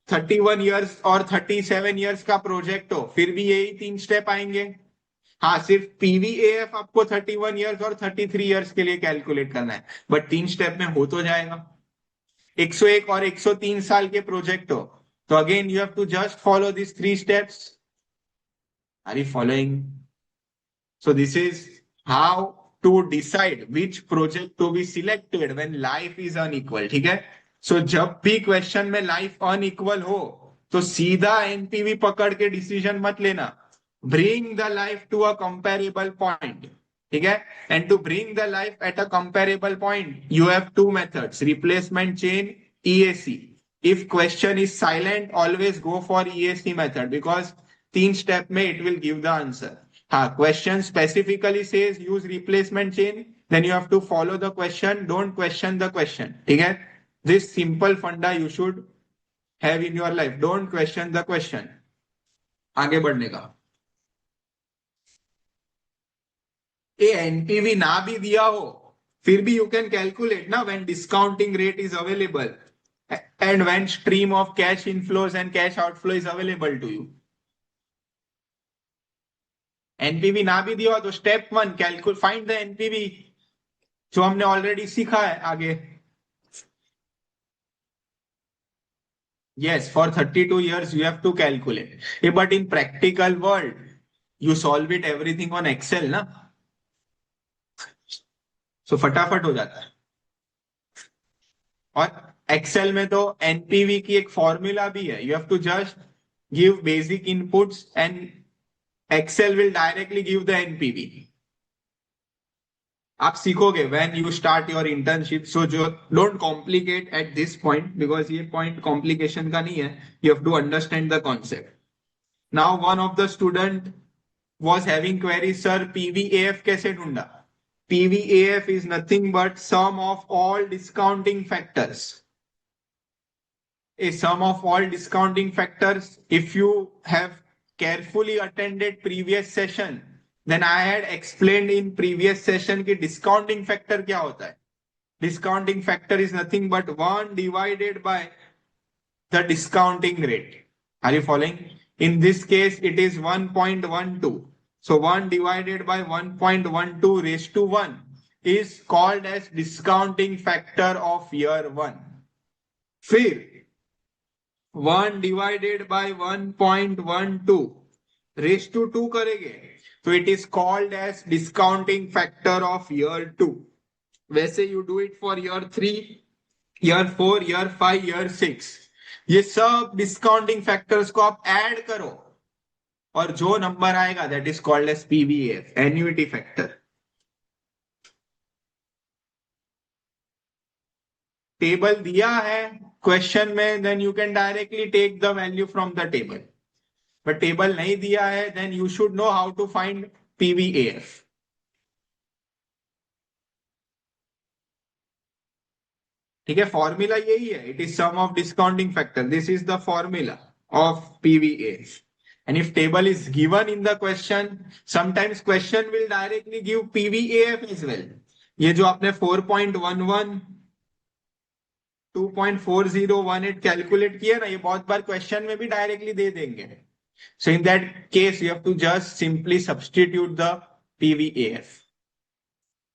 31 years और 37 years का project हो, फिर भी यही 3 स्टेप आएंगे. हाँ, सिर्फ पीवीएएफ आपको 31 इयर्स और 33 इयर्स के लिए कैलकुलेट करना है, बट 3 स्टेप में हो तो जाएगा. 101 और 103 साल के प्रोजेक्ट हो तो again you have to just follow this 3 steps. Are you following? So this is how to decide which project to be selected when life is unequal. ठीक है. So जब भी क्वेश्चन में लाइफ अनइक्वल हो तो सीधा एनपीवी पकड़ के डिसीजन मत लेना. Bring the life to a comparable point. ठीक है. And to bring the life at a comparable point you have 2 methods, replacement chain, EAC. If question is silent always go for EAC method because 3 step में it will give the answer. Question specifically says use replacement chain, then you have to follow the question. Don't question the question. ठीक है. This simple funda you should have in your life. Don't question the question. आगे बढ़ने का. ये NPV ना भी दिया हो फिर भी you can calculate ना when discounting rate is available and when stream of cash inflows and cash outflow is available to you. NPV ना भी दिया तो step 1 calculate find the NPV जो हमने ऑलरेडी सीखा है आगे. Yes, for 32 years you have to calculate. But in practical world, you solve it everything on Excel ना. So फटाफट हो जाता है. और Excel में तो एनपीवी की एक फॉर्मूला भी है. You have to just give basic inputs and Excel will directly give the NPV. आप सीखोगे when you start your internship. So don't complicate at this point because ये point complication का नहीं है. You have to understand the concept. Now one of the student was having query, sir PVAF कैसे ढूंढा? PVAF is nothing but sum of all discounting factors. A sum of all discounting factors. If you have carefully attended previous session, then I had explained in previous session कि discounting factor क्या होता है. Discounting factor is nothing but 1 divided by the discounting rate. Are you following? In this case, it is 1.12. So 1 divided by 1.12 raised to 1 is called as discounting factor of year 1. फिर 1 divided by 1.12 raised to 2 करेंगे तो it is called as discounting factor of year 2. वैसे you do it for year 3, year 4, year 5, year 6. ये सब discounting factors को आप add करो और जो नंबर आएगा that is called as PVAF, annuity factor. Table दिया है क्वेश्चन में then you can directly take the value from the table, but table नहीं दिया है then you should know how to find PVAF. ठीक है, फॉर्मूला यही है, it is sum of discounting factor, this is the formula of PVAF. And if table is given in the question, sometimes question will directly give PVAF as well. ये जो आपने 4.11 2.4018 calculate किया ना, ये बहुत बार क्वेश्चन में भी डायरेक्टली दे देंगे। So in that case you have to just simply substitute the PVAF.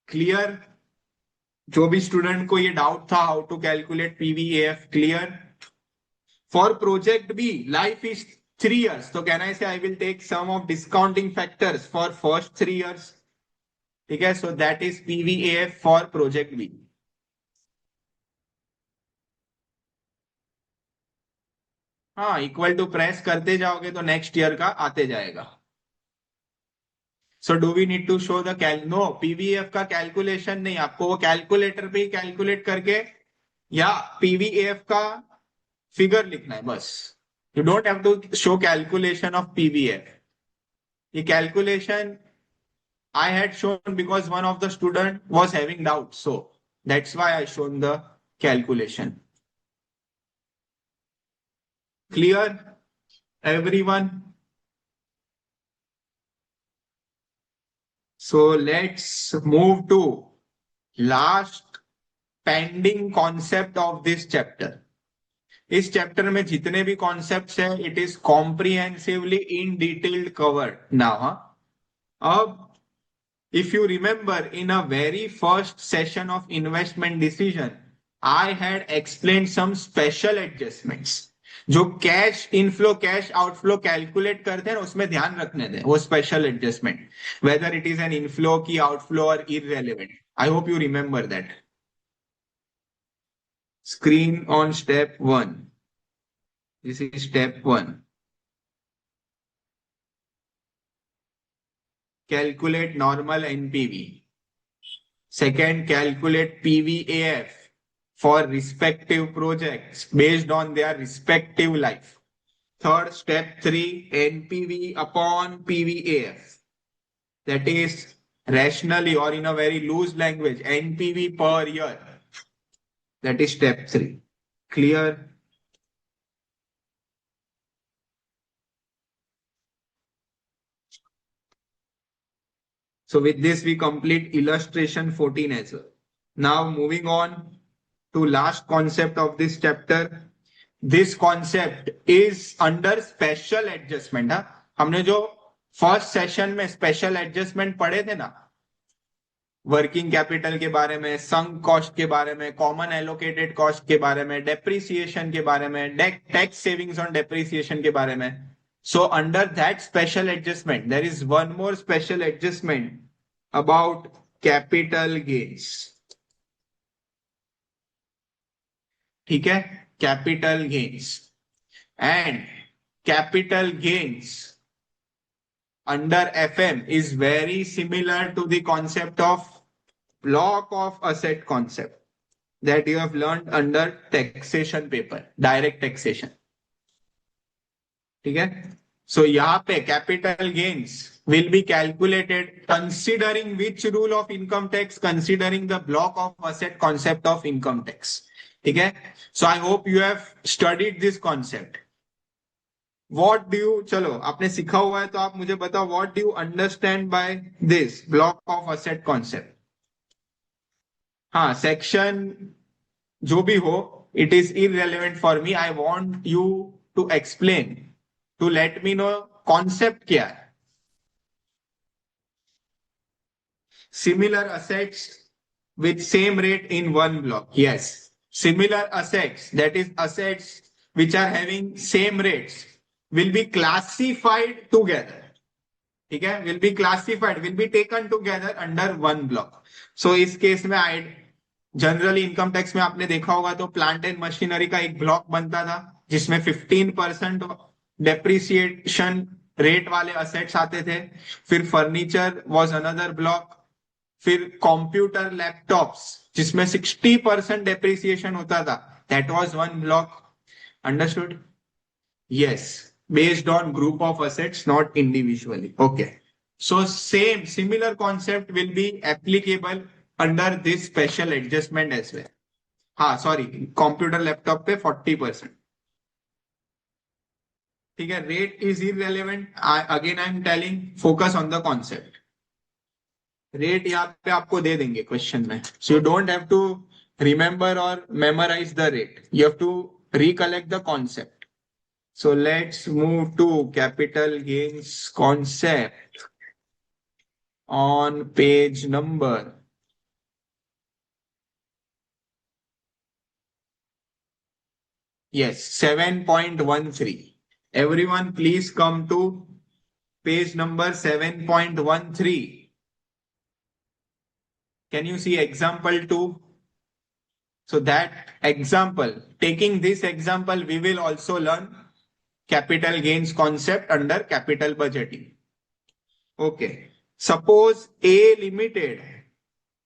Clear? जो भी स्टूडेंट को ये डाउट था how to calculate PVAF, clear? For project B life is 3 years, तो can I say I will take sum of discounting factors for first 3 years। ठीक है, so that is PVAF for project B. हाँ, equal to press करते जाओगे तो next year का आते जाएगा। So do we need to show the no, PVF का कैलकुलेशन नहीं, आपको वो कैलकुलेटर पे ही कैलकुलेट करके या पीवीएफ का फिगर लिखना है बस। You don't have to show calculation of PVF. ये calculation I had shown because one of the student was having doubt, so that's why I shown the calculation. Clear, everyone? So let's move to last pending concept of this chapter. इस chapter में जितने भी concepts हैं, it is comprehensively in detailed covered now. अब if you remember in a very first session of investment decision, I had explained some special adjustments जो cash inflow cash outflow calculate करते हैं उसमें ध्यान रखने दें वो special adjustment, whether it is an inflow की आउटफ्लो और irrelevant. I hope you remember that. Screen on step 1, this is step 1। Calculate normal NPV. Second, calculate PVAF for respective projects based on their respective life. Third, step 3, NPV upon PVAF. That is rationally or in a very loose language, NPV per year. That is step 3. Clear? So with this, we complete illustration 14 as well. Now moving on to last concept of this chapter. This concept is under special adjustment. हमने जो first session में special adjustment पढ़े थे ना, working capital के बारे में, sunk cost के बारे में, कॉमन एलोकेटेड कॉस्ट के बारे में, डेप्रिसिएशन के बारे में, टैक्स सेविंग्स ऑन डेप्रिसिएशन के बारे में। So under that special adjustment, there is one more special adjustment about capital gains. ठीक है, capital gains and capital gains under FM is very similar to the concept of block of asset concept that you have learned under taxation paper, direct taxation. ठीक है, so यहाँ पे capital gains will be calculated considering which rule of income tax, considering the block of asset concept of income tax. ठीक है, so I hope you have studied this concept. What do you, चलो आपने सीखा हुआ है तो आप मुझे बताओ, what do you understand by this block of asset concept? हाँ, सेक्शन जो भी हो, it is irrelevant for me, I want you to explain, to let me know concept क्या है। Similar assets with same rate in one block. Yes, similar assets, that is assets which are having same rates will be classified together. ठीक है, will be classified, will be taken together under one block. So इस case में I generally income tax में आपने देखा होगा तो plant and machinery का एक ब्लॉक बनता था जिसमें 15% डेप्रिसिएशन रेट वाले असेट्स आते थे, फिर फर्नीचर वाज अनदर ब्लॉक, फिर कंप्यूटर लैपटॉप्स जिसमें 60% डेप्रिसिएशन होता था, That was one block. Understood? Yes. Based on group of assets, not individually. Okay. So similar concept will be applicable under this special adjustment as well. हाँ sorry, computer laptop पे 40%. ठीक है, rate is irrelevant. Again I am telling, focus on the concept. Rate यहाँ पे आपको दे देंगे question में, so you don't have to remember और memorise the rate, you have to recollect the concept. So let's move to capital gains concept on page number 7.13. Everyone please come to page number 7.13. Can you see example 2? So that example, taking this example, we will also learn capital gains concept under capital budgeting. Okay. Suppose A Limited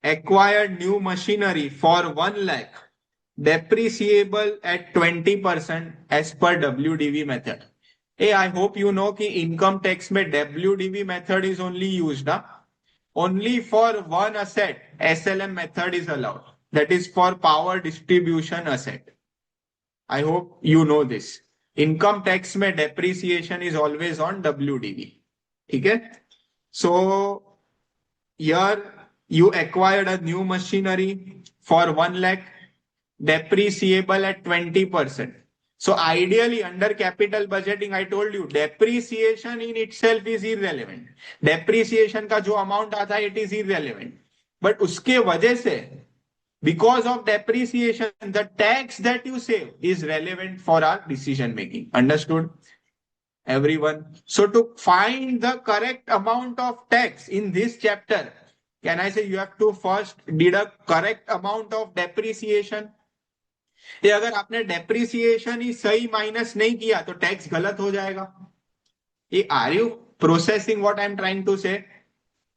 acquired new machinery for 1 lakh, depreciable at 20% as per WDV method. Hey, I hope you know कि income tax में WDV method is only used. Only for one asset, SLM method is allowed. That is for power distribution asset. I hope you know this. Income tax में depreciation is always on WDV. ठीक है? So here you acquired a new machinery for 1 lakh, depreciable at 20%. So ideally under capital budgeting, I told you depreciation in itself is irrelevant. Depreciation का जो amount आता है it is irrelevant. But उसके वजह से because of depreciation, the tax that you save is relevant for our decision making. Understood? Everyone. So to find the correct amount of tax in this chapter, can I say you have to first deduct correct amount of depreciation. ये अगर आपने depreciation ही सही minus नहीं किया तो tax गलत हो जाएगा. ये are you processing what I am trying to say?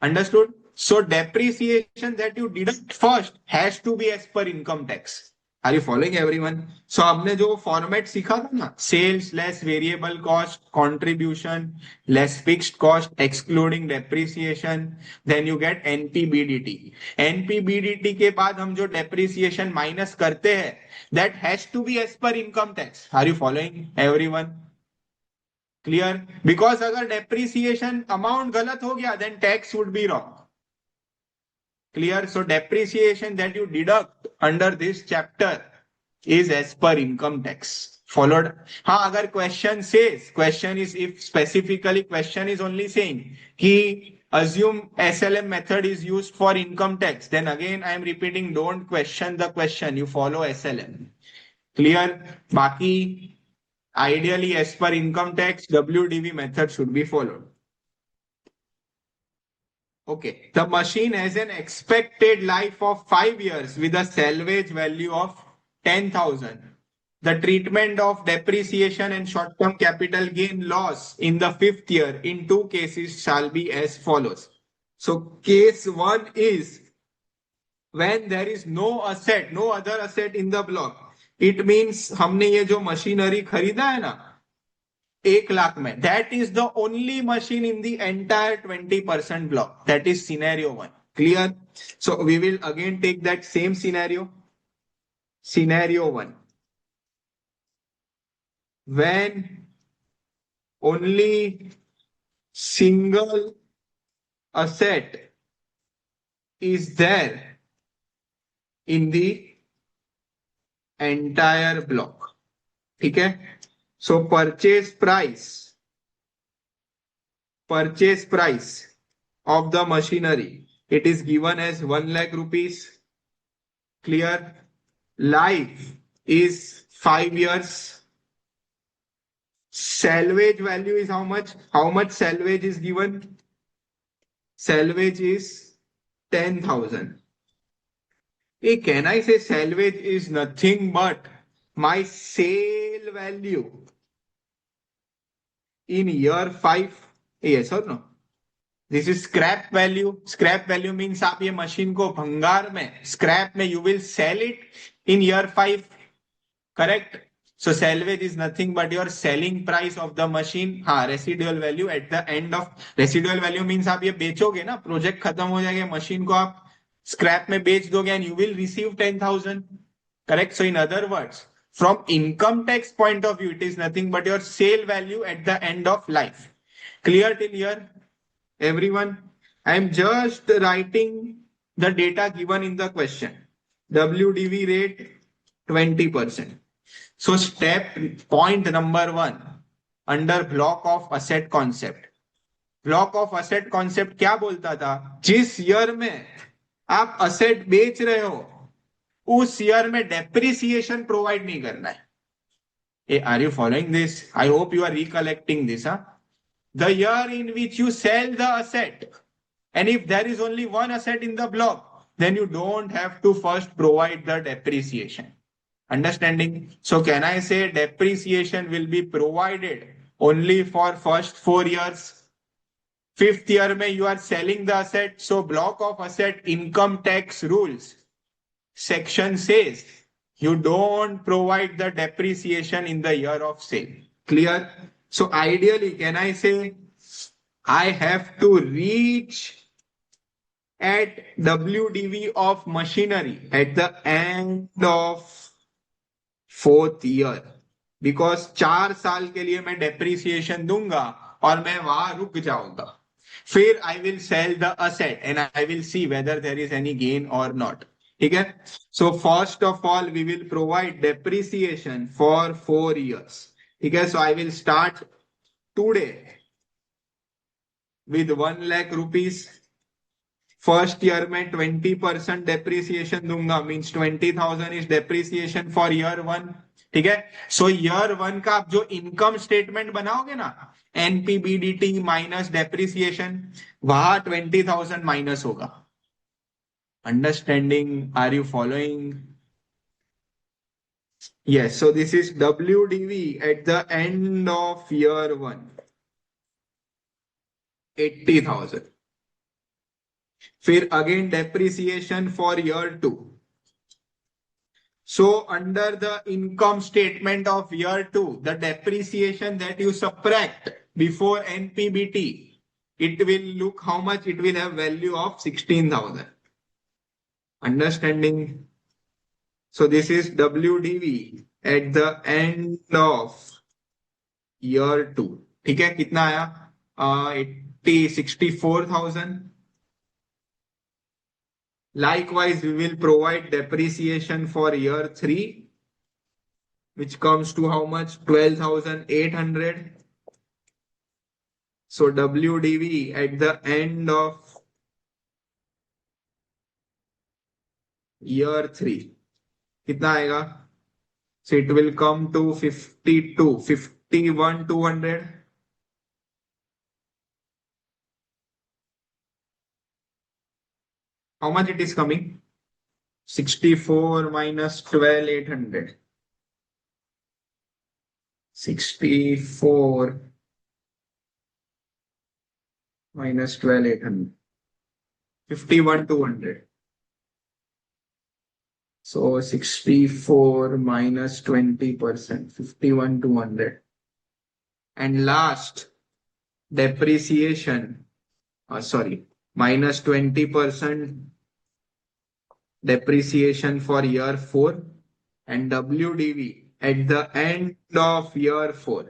Understood? So depreciation that you deduct first has to be as per income tax. Are you following everyone? So हमने जो फॉर्मेट सीखा था ना, sales less variable cost, contribution less fixed cost excluding depreciation, then you get NPBDT. NPBDT के बाद हम जो depreciation minus करते हैं, that has to be as per income tax. Are you following everyone? Clear? Because अगर depreciation amount गलत हो गया, then tax would be wrong. Clear? So depreciation that you deduct under this chapter is as per income tax. Followed? हाँ, अगर question says, question is, if specifically question is only saying कि assume SLM method is used for income tax, then again I am repeating, don't question the question, you follow SLM. Clear? बाकी ideally as per income tax, WDV method should be followed. Okay, the machine has an expected life of 5 years with a salvage value of 10,000. The treatment of depreciation and short-term capital gain loss in the 5th year in 2 cases shall be as follows. So case 1 is when there is no asset, no other asset in the block. It means हमने ये जो machinery खरीदा है ना 1 लाख में, that is the only machine in the entire 20% block. That is scenario 1. Clear? So we will again take that same scenario. Scenario 1. When only single asset is there in the entire block. ठीक है? So purchase price of the machinery, it is given as 1 lakh rupees. Clear? Life is 5 years. Salvage value is how much? How much salvage is given? Salvage is 10,000. Hey, can I say salvage is nothing but my sale value in year 5? Yes or no? This is scrap value. Scrap value means आप ये machine को भंगार में, scrap में you will sell it in year 5. correct? So salvage is nothing but your selling price of the machine. हाँ, residual value at the end of, residual value means आप ये बेचोगे ना, प्रोजेक्ट खत्म हो जाएगा, मशीन को आप स्क्रैप में बेच दोगे and you will receive 10,000. Correct? So in other words, from income tax point of view, it is nothing but your sale value at the end of life. Clear till here, everyone? I am just writing the data given in the question. WDV rate 20%. So step point number 1 under block of asset concept. Block of asset concept क्या बोलता था? जिस year में आप asset बेच रहे हो उस ईयर में डेप्रिसिएशन प्रोवाइड नहीं करना है. Are you following this? I hope you are recollecting this. The year in which you sell the asset, and if there is only one asset in the block, then you don't have to first provide the depreciation. Understanding? So can I say depreciation will be provided only for first 4 years? Fifth year mein you are selling the asset, so block of asset income tax rules section says you don't provide the depreciation in the year of sale. Clear? So ideally, can I say I have to reach at WDV of machinery at the end of 4th year, because 4 साल के लिए मैं depreciation दूंगा और मैं वहां रुक जाऊंगा. फिर I will sell the asset and I will see whether there is any gain or not. ठीक है? So first of all we will provide depreciation for 4 years. ठीक है? So I will start today with 1 lakh rupees. First year में 20% depreciation दूंगा, means 20,000 is depreciation for year 1. ठीक है? सो year 1 का आप जो इनकम स्टेटमेंट बनाओगे ना, एनपीबीडीटी माइनस डेप्रिसिएशन, वहां 20,000 माइनस होगा. Understanding? Are you following? Yes. So this is WDV at the end of year 1, 80,000. फिर again depreciation for year 2. So under the income statement of year 2, the depreciation that you subtract before NPBT, it will look how much? It will have value of 16,000. Understanding? So this is WDV at the end of year 2. ठीक है? कितना आया? 64,000. Likewise, we will provide depreciation for year 3, which comes to how much? 12,800. So WDV at the end of year 3 कितना आएगा? So it will come to 51,200. How much it is coming? 64 minus 12,800. 64 minus 12,800. 51,200. So 64 minus 20%. 51,200. And last, depreciation. Minus 20% depreciation for year 4, and WDV at the end of year 4.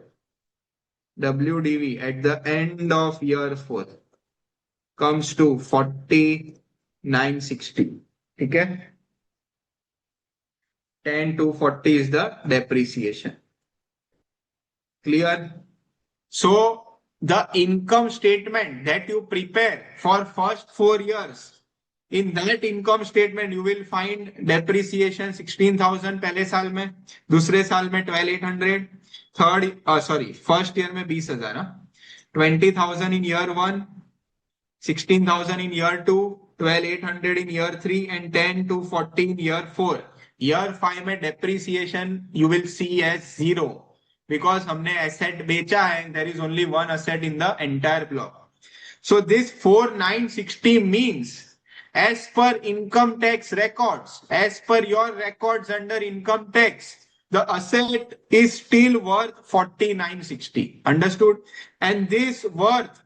WDV at the end of year 4 comes to 49,60. Okay? 10 to 40 is the depreciation. Clear? So the income statement that you prepare for first 4 years, in that income statement you will find depreciation 16,000 पहले साल में, दूसरे साल में 12,800, first year में 20,000, 20,000 in year 1, 16,000 in year 2, 12,800 in year 3, and 10 to 40 in year 4. Year 5 में depreciation you will see as 0. Because हमने asset बेचा है, there is only one asset in the entire block. So this 4,960 means, as per income tax records, as per your records under income tax, the asset is still worth 4960. Understood? And this worth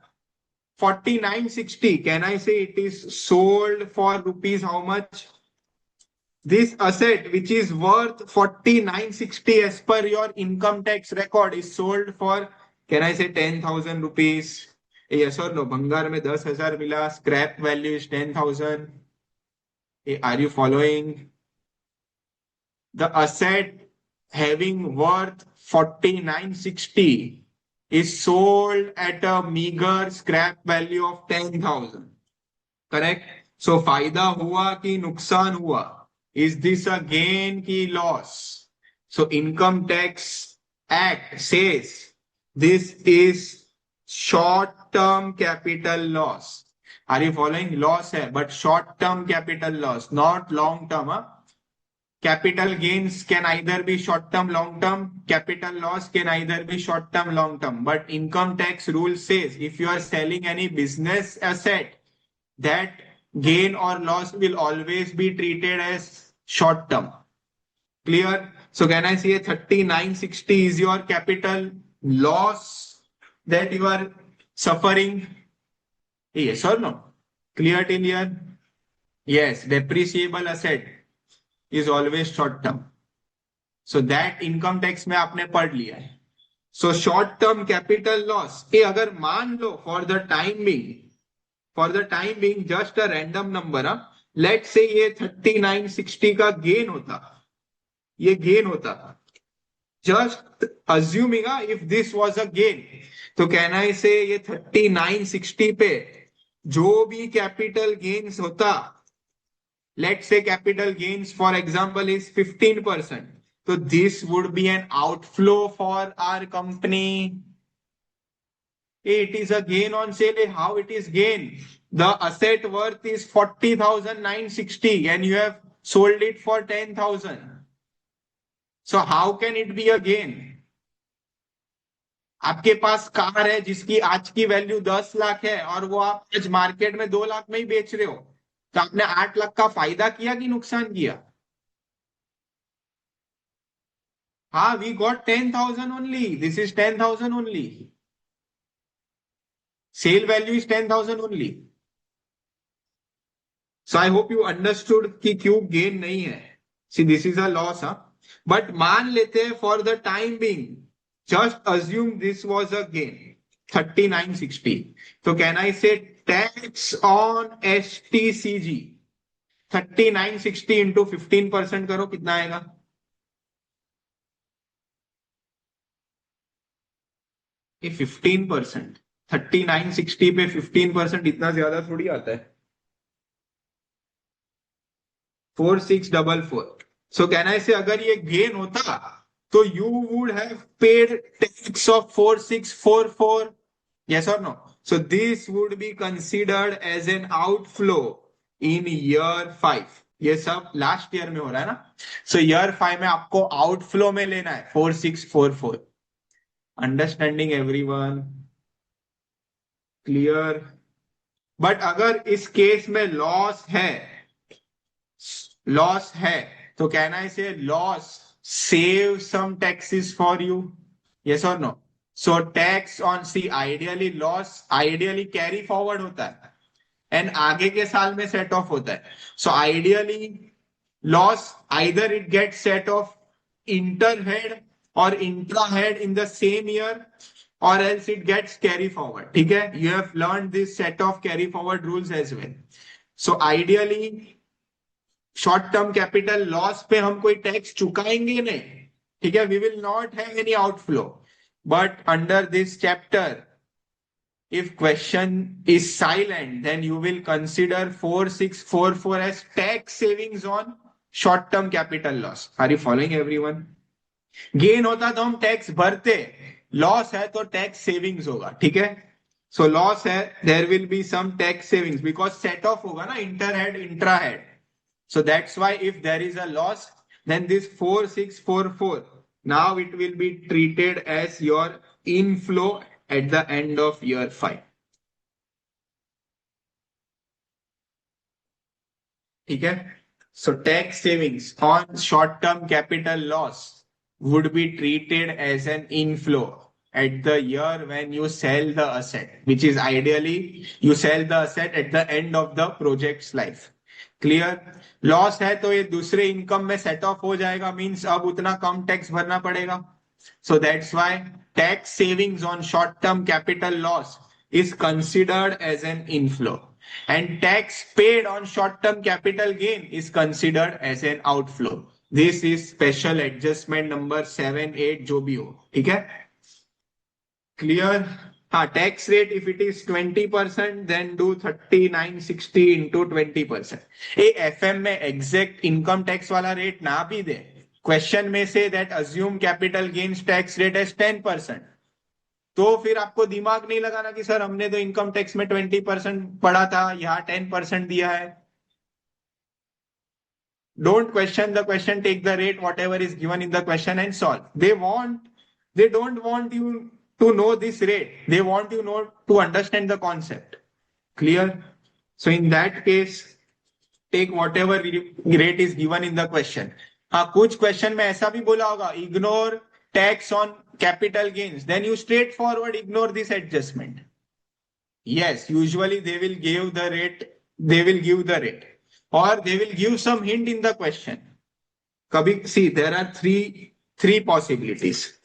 4960, can I say it is sold for rupees how much? This asset which is worth 4960 as per your income tax record is sold for, can I say 10,000 rupees? Yes or no? Bhangar में 10,000 मिला, scrap value is 10,000. Are you following? The asset having worth 4960 is sold at a meager scrap value of 10,000. Correct? So फायदा हुआ कि नुकसान हुआ? Is this a gain ki loss? So Income Tax Act says this is short-term capital loss. Are you following? Loss hai, but short-term capital loss, not long-term. Huh? Capital gains can either be short-term, long-term. Capital loss can either be short-term, long-term. But income tax rule says if you are selling any business asset, that gain or loss will always be treated as short term. Clear? So can I say 3960 is your capital loss that you are suffering? Yes or no? Clear till here? Yes, depreciable asset is always short term. So that income tax में आपने पढ़ लिया है. So short term capital loss, ये अगर मान लो for the time being just a random number, let's say ये 3960 का गेन होता, ये गेन होता, just assuming if this was a gain, तो can I say ये 3960 पे जो भी capital gains होता, let's say capital gains for example is 15%, so this would be an outflow for our company. It is a gain on sale. How it is gain? The asset worth is 40,960 and you have sold it for 10,000. So how can it be a gain? आपके पास car है जिसकी आज की value 10 lakh है और वो आप आज मार्केट में 2 लाख में ही बेच रहे हो, तो आपने 8 लाख का फायदा किया कि नुकसान किया? हाँ, we got 10,000 only. This is 10,000 only. Sale value is 10,000 only. So I hope you understood कि क्यों गेन नहीं है. See, this is a loss, huh? But मान लेते हैं for the time being, just assume this was a gain, 3960. So can I say tax on STCG 3960 into 15% करो, कितना आएगा? ये 15%, 3960 पे 15% इतना ज्यादा थोड़ी आता है. 4644. So can I say अगर ये गेन होता तो you would have paid tax of 4644. Yes or no? So this would be considered as an outflow in year 5. ये सब लास्ट ईयर में हो रहा है ना. So year 5 में आपको आउटफ्लो में लेना है 4644. Understanding everyone? क्लियर? बट अगर इस केस में लॉस है तो can I say loss save some taxes for you? Yes और no? So tax on see ideally loss ideally carry forward होता है एंड आगे के साल में सेट ऑफ होता है. So ideally loss either it get set off inter head or intra head in the same year or else it gets carry forward. ठीक है? You have learned this set of carry forward rules as well. So ideally short term capital loss पे हम कोई tax चुकाएंगे नहीं. ठीक है? We will not have any outflow. But under this chapter if question is silent then you will consider 4644 as tax savings on short term capital loss. Are you following everyone? Gain होता तो हम tax भरते, loss है तो tax savings होगा. ठीक है? So loss है, there will be some tax savings because set off होगा ना inter head intra head. So that's why if there is a loss, then this 4644, now it will be treated as your inflow at the end of year 5. ठीक है? So tax savings on short term capital loss would be treated as an inflow at the year when you sell the asset, which is ideally you sell the asset at the end of the project's life. Clear? Loss है तो ये दूसरे income में set of हो जाएगा, means अब उतना कम tax भरना पड़ेगा. So that's why tax savings on short-term capital loss is considered as an inflow, and tax paid on short-term capital gain is considered as an outflow. This is special adjustment number 7, 8 जो भी हो. ठीक है? Clear? हाँ, tax rate if it is 20% then do 3960 into 20%. A FM में exact income tax वाला rate ना भी दे, क्वेश्चन में से that assume capital gains tax rate as 10%, तो फिर आपको दिमाग नहीं लगाना कि सर हमने तो इनकम टैक्स में 20% पढ़ा था, यहाँ 10% दिया है. Don't question the question, take the rate whatever is given in the question and solve. They don't want you to know this rate, they want you know to understand the concept. Clear? So in that case take whatever rate is given in the question. हाँ, कुछ question में ऐसा भी बोला होगा ignore tax on capital gains, then you straightforward ignore this adjustment. Yes, usually they will give the rate, or they will give some hint in the question. Kabhi, see, there are three possibilities.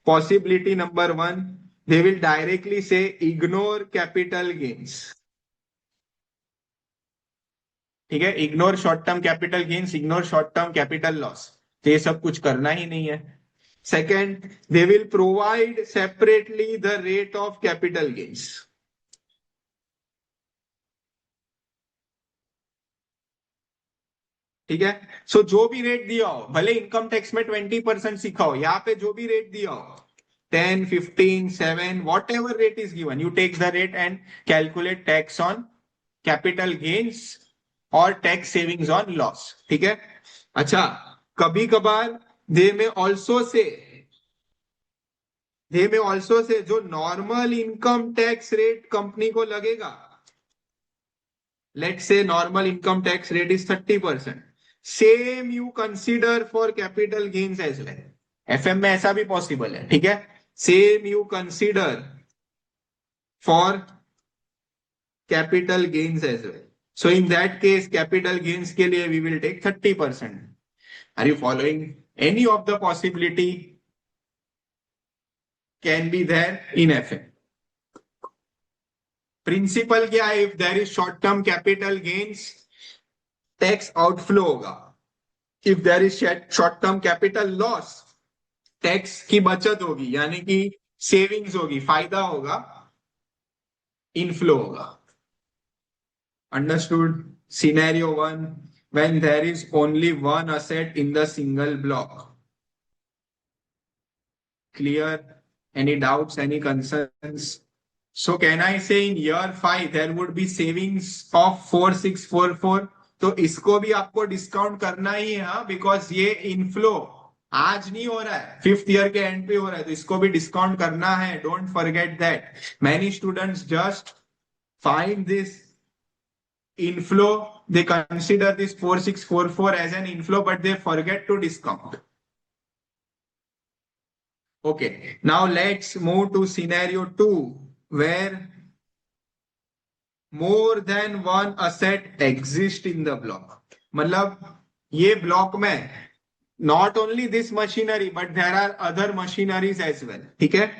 Possibility number 1, they will directly say ignore capital gains. ठीक है, ignore short term capital gains, ignore short term capital loss, तो ये सब कुछ करना ही नहीं है. Second, they will provide separately the rate of capital gains. ठीक है, सो जो भी रेट दिया हो, भले इनकम टैक्स में 20% सीखा हो, यहाँ पे जो भी रेट दिया हो 10, 15, 7, whatever rate is given, you take the rate and calculate tax on capital gains और टैक्स सेविंग्स ऑन लॉस. ठीक है. अच्छा, कभी कभार दे में ऑल्सो से जो normal income tax rate company को लगेगा, let's say normal income tax rate is 30%, same you consider for capital gains as well. FM में ऐसा भी पॉसिबल है. ठीक है, same you consider for capital gains as well. So in that case, capital gains के लिए we will take 30%. Are you following? Any of the possibility can be there in FM. Principle क्या है? If there is short-term capital gains, tax outflow होगा. If there is short-term capital loss, tax की बचत होगी, यानी कि savings होगी, फायदा होगा, inflow होगा. Understood? Scenario 1, when there is only one asset in the single block. Clear? Any doubts, any concerns? So can I say in year 5 there would be savings of 4644? तो इसको भी आपको डिस्काउंट करना ही है, बिकॉज ये inflow आज नहीं हो रहा है, 5th ईयर के एंड पे हो रहा है, तो इसको भी डिस्काउंट करना है. Don't forget that. Many students just find this inflow, they consider this 4644 as an inflow, but they forget to discount. Okay, now let's move to scenario 2, where more than one asset exists in the block. मतलब ये block में not only this machinery but there are other machineries as well. ठीक है,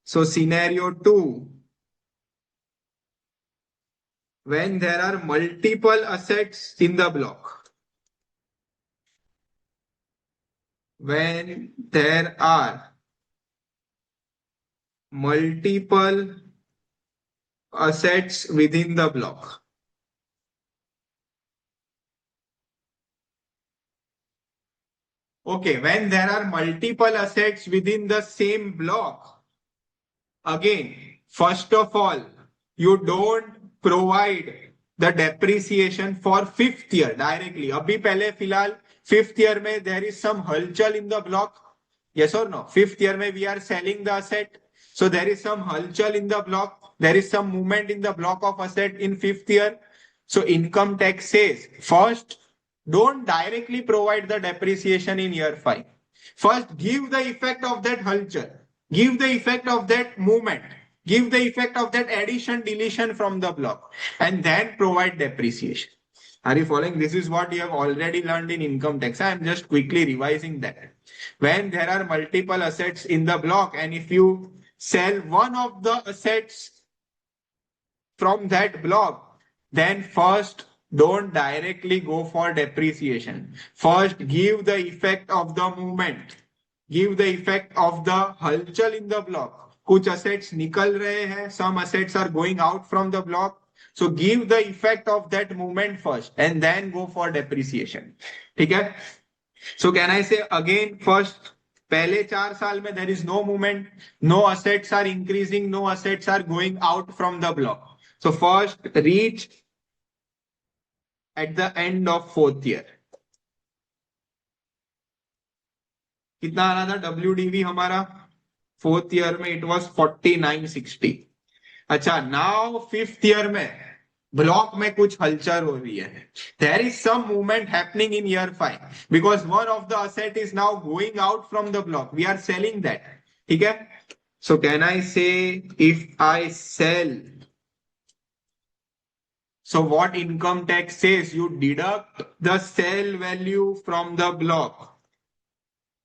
so scenario 2, when there are multiple assets in the block. When there are multiple assets within the block. Okay, when there are multiple assets within the same block, again, first of all, you don't provide the depreciation for 5th year directly. अभी पहले फिलहाल 5th year में there is some हलचल in the block. Yes or no? 5th year में we are selling the asset, so there is some हलचल in the block. There is some movement in the block of asset in 5th year. So income tax says first, don't directly provide the depreciation in year 5. First, give the effect of that halchal, give the effect of that movement, give the effect of that addition, deletion from the block, and then provide depreciation. Are you following? This is what you have already learned in income tax. I am just quickly revising that. When there are multiple assets in the block, and if you sell one of the assets from that block, then first don't directly go for depreciation. First, give the effect of the movement, give the effect of the halchal in the block. कुछ assets निकल रहे हैं, some assets are going out from the block. So give the effect of that movement first and then go for depreciation. ठीक है? So can I say again first, पहले 4 साल में there is no movement, no assets are increasing, no assets are going out from the block. So first reach at the end of 4th year. कितना आ रहा था WDV हमारा 4th year में? It was 4960. अच्छा, now 5th year में block में कुछ हलचल हो रही है. There is some movement happening in year 5 because one of the asset is now going out from the block. We are selling that. ठीक है? So can I say if I sell, so what income tax says, you deduct the sell value from the block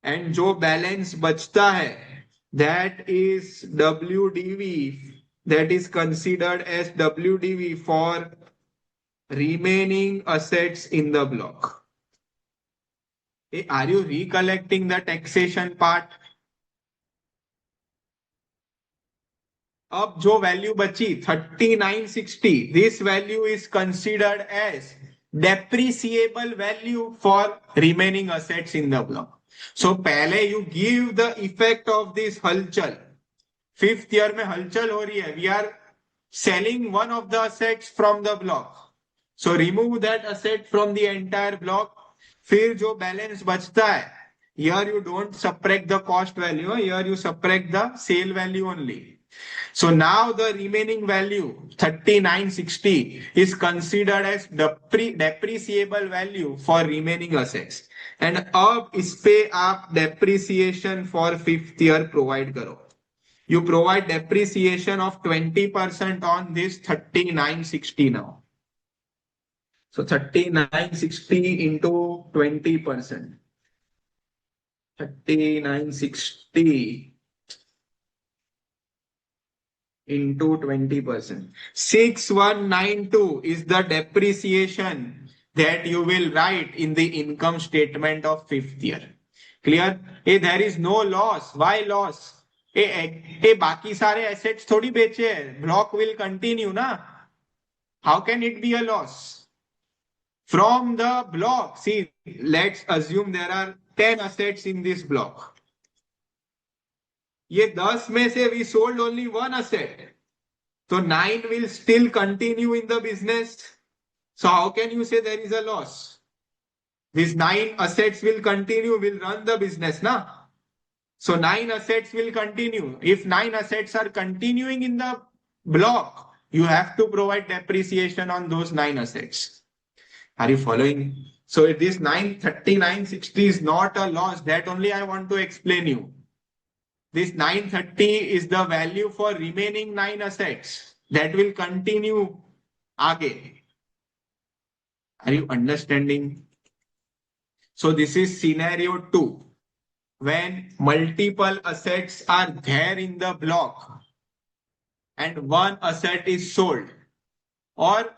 and जो balance बचता है, that is WDV, that is considered as WDV for remaining assets in the block. Are you recollecting the taxation part? अब जो value बची 3960, this value is considered as depreciable value for remaining assets in the block. So पहले you give the effect of this halchal. 5th year में हलचल हो रही है. We are selling one of the assets from the block. So remove that asset from the entire block. फिर जो balance बचता है, here you don't subtract the cost value, here you subtract the sale value only. So now the remaining value 3960 is considered as depreciable value for remaining assets. And अब इस पे आप depreciation for 5th year provide करो. You provide depreciation of 20% on this 3960 now. So 3960 into 20%. 3960 into 20%. 6192 is the depreciation that you will write in the income statement of 5th year. Clear? Hey, there is no loss. Why loss? बाकी सारे assets थोड़ी बेचे हैं. Block will continue ना. How can it be a loss? From the block, see, let's assume there are 10 assets in this block. ये 10 में से we sold only one asset. So 9 will still continue in the business. So how can you say there is a loss? These 9 assets will continue, will run the business, na? So 9 assets will continue. If 9 assets are continuing in the block, you have to provide depreciation on those 9 assets. Are you following? So this 93960 is not a loss. That only I want to explain you. This 930 is the value for remaining 9 assets that will continue आगे. Are you understanding? So this is scenario 2. When multiple assets are there in the block and one asset is sold, or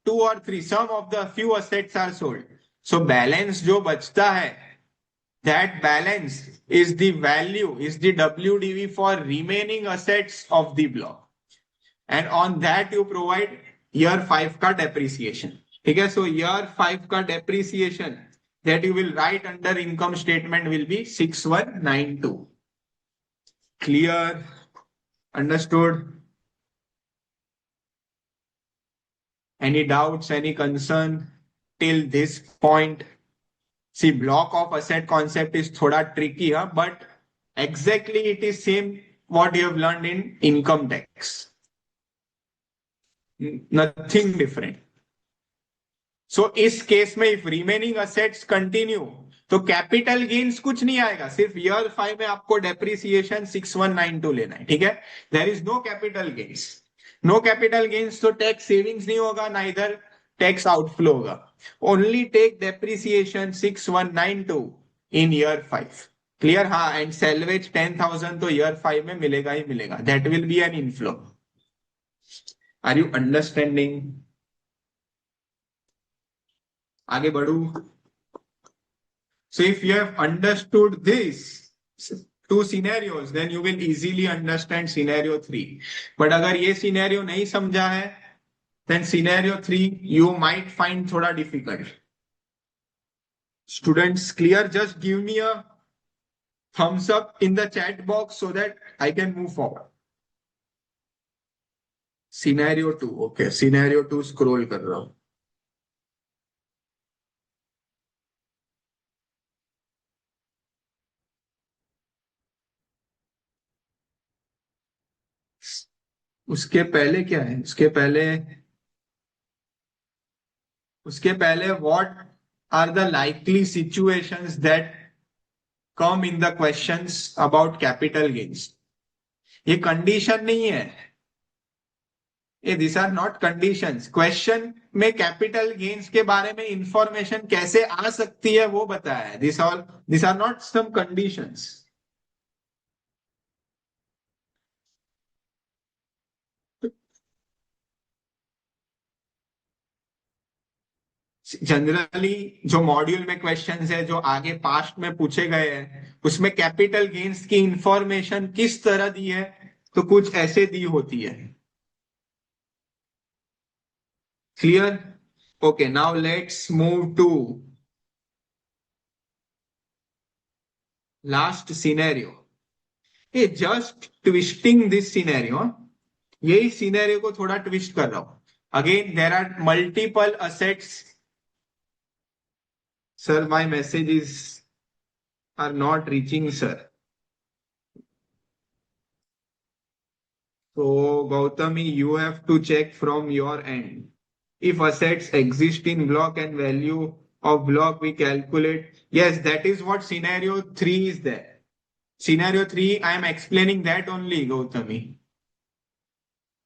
2 or 3, some of the few assets are sold. So balance जो बचता है, that balance is the value, is the WDV for remaining assets of the block. And on that you provide year 5 का depreciation. ठीक है? So year 5 का depreciation that you will write under income statement will be 6192. Clear? Understood? Any doubts, any concern till this point? See, block of asset concept is thoda tricky, huh? But exactly it is same what you have learned in income tax. Nothing different. So इस case में if remaining assets continue, तो capital gains कुछ नहीं आएगा, सिर्फ year 5 में आपको depreciation 6192 लेना है, ठीक है। There is no capital gains, no capital gains, तो टैक्स सेविंग्स नहीं होगा ना इधर टैक्स आउटफ्लो होगा। Only take depreciation 6192 in year 5। Clear? हाँ, एंड सेल्वेज 10,000 तो ईयर 5 में मिलेगा ही मिलेगा, that will be an inflow. Are you understanding? आगे बढ़ू। So if you have understood this two scenarios, then you will easily understand scenario 3. But अगर ये scenario नहीं समझा है, then scenario 3 you might find थोड़ा difficult. Students, clear? Just give me a thumbs up in the chat box so that I can move forward. Scenario 2, okay. Scenario 2 scroll कर रहा हूँ. उसके पहले क्या है? उसके पहले what are the likely situations that come in the questions about capital gains? ये कंडीशन नहीं है, ये this are not conditions. Question में कैपिटल गेन्स के बारे में इंफॉर्मेशन कैसे आ सकती है वो बताया है। This are not some conditions. Generally जो मॉड्यूल में क्वेश्चंस है जो आगे पास्ट में पूछे गए हैं उसमें कैपिटल गेन्स की इंफॉर्मेशन किस तरह दी है, तो कुछ ऐसे दी होती है। Clear? Okay, now let's move to last scenario. ये जस्ट ट्विस्टिंग दिस सिनेरियो, यही सिनेरियो को थोड़ा ट्विस्ट कर रहा हूं। Again there are multiple assets. Sir my messages are not reaching sir. So Gautami, you have to check from your end. If assets exist in block and value of block we calculate. Yes, that is what scenario 3 is there. Scenario 3, I am explaining that only, Gautami.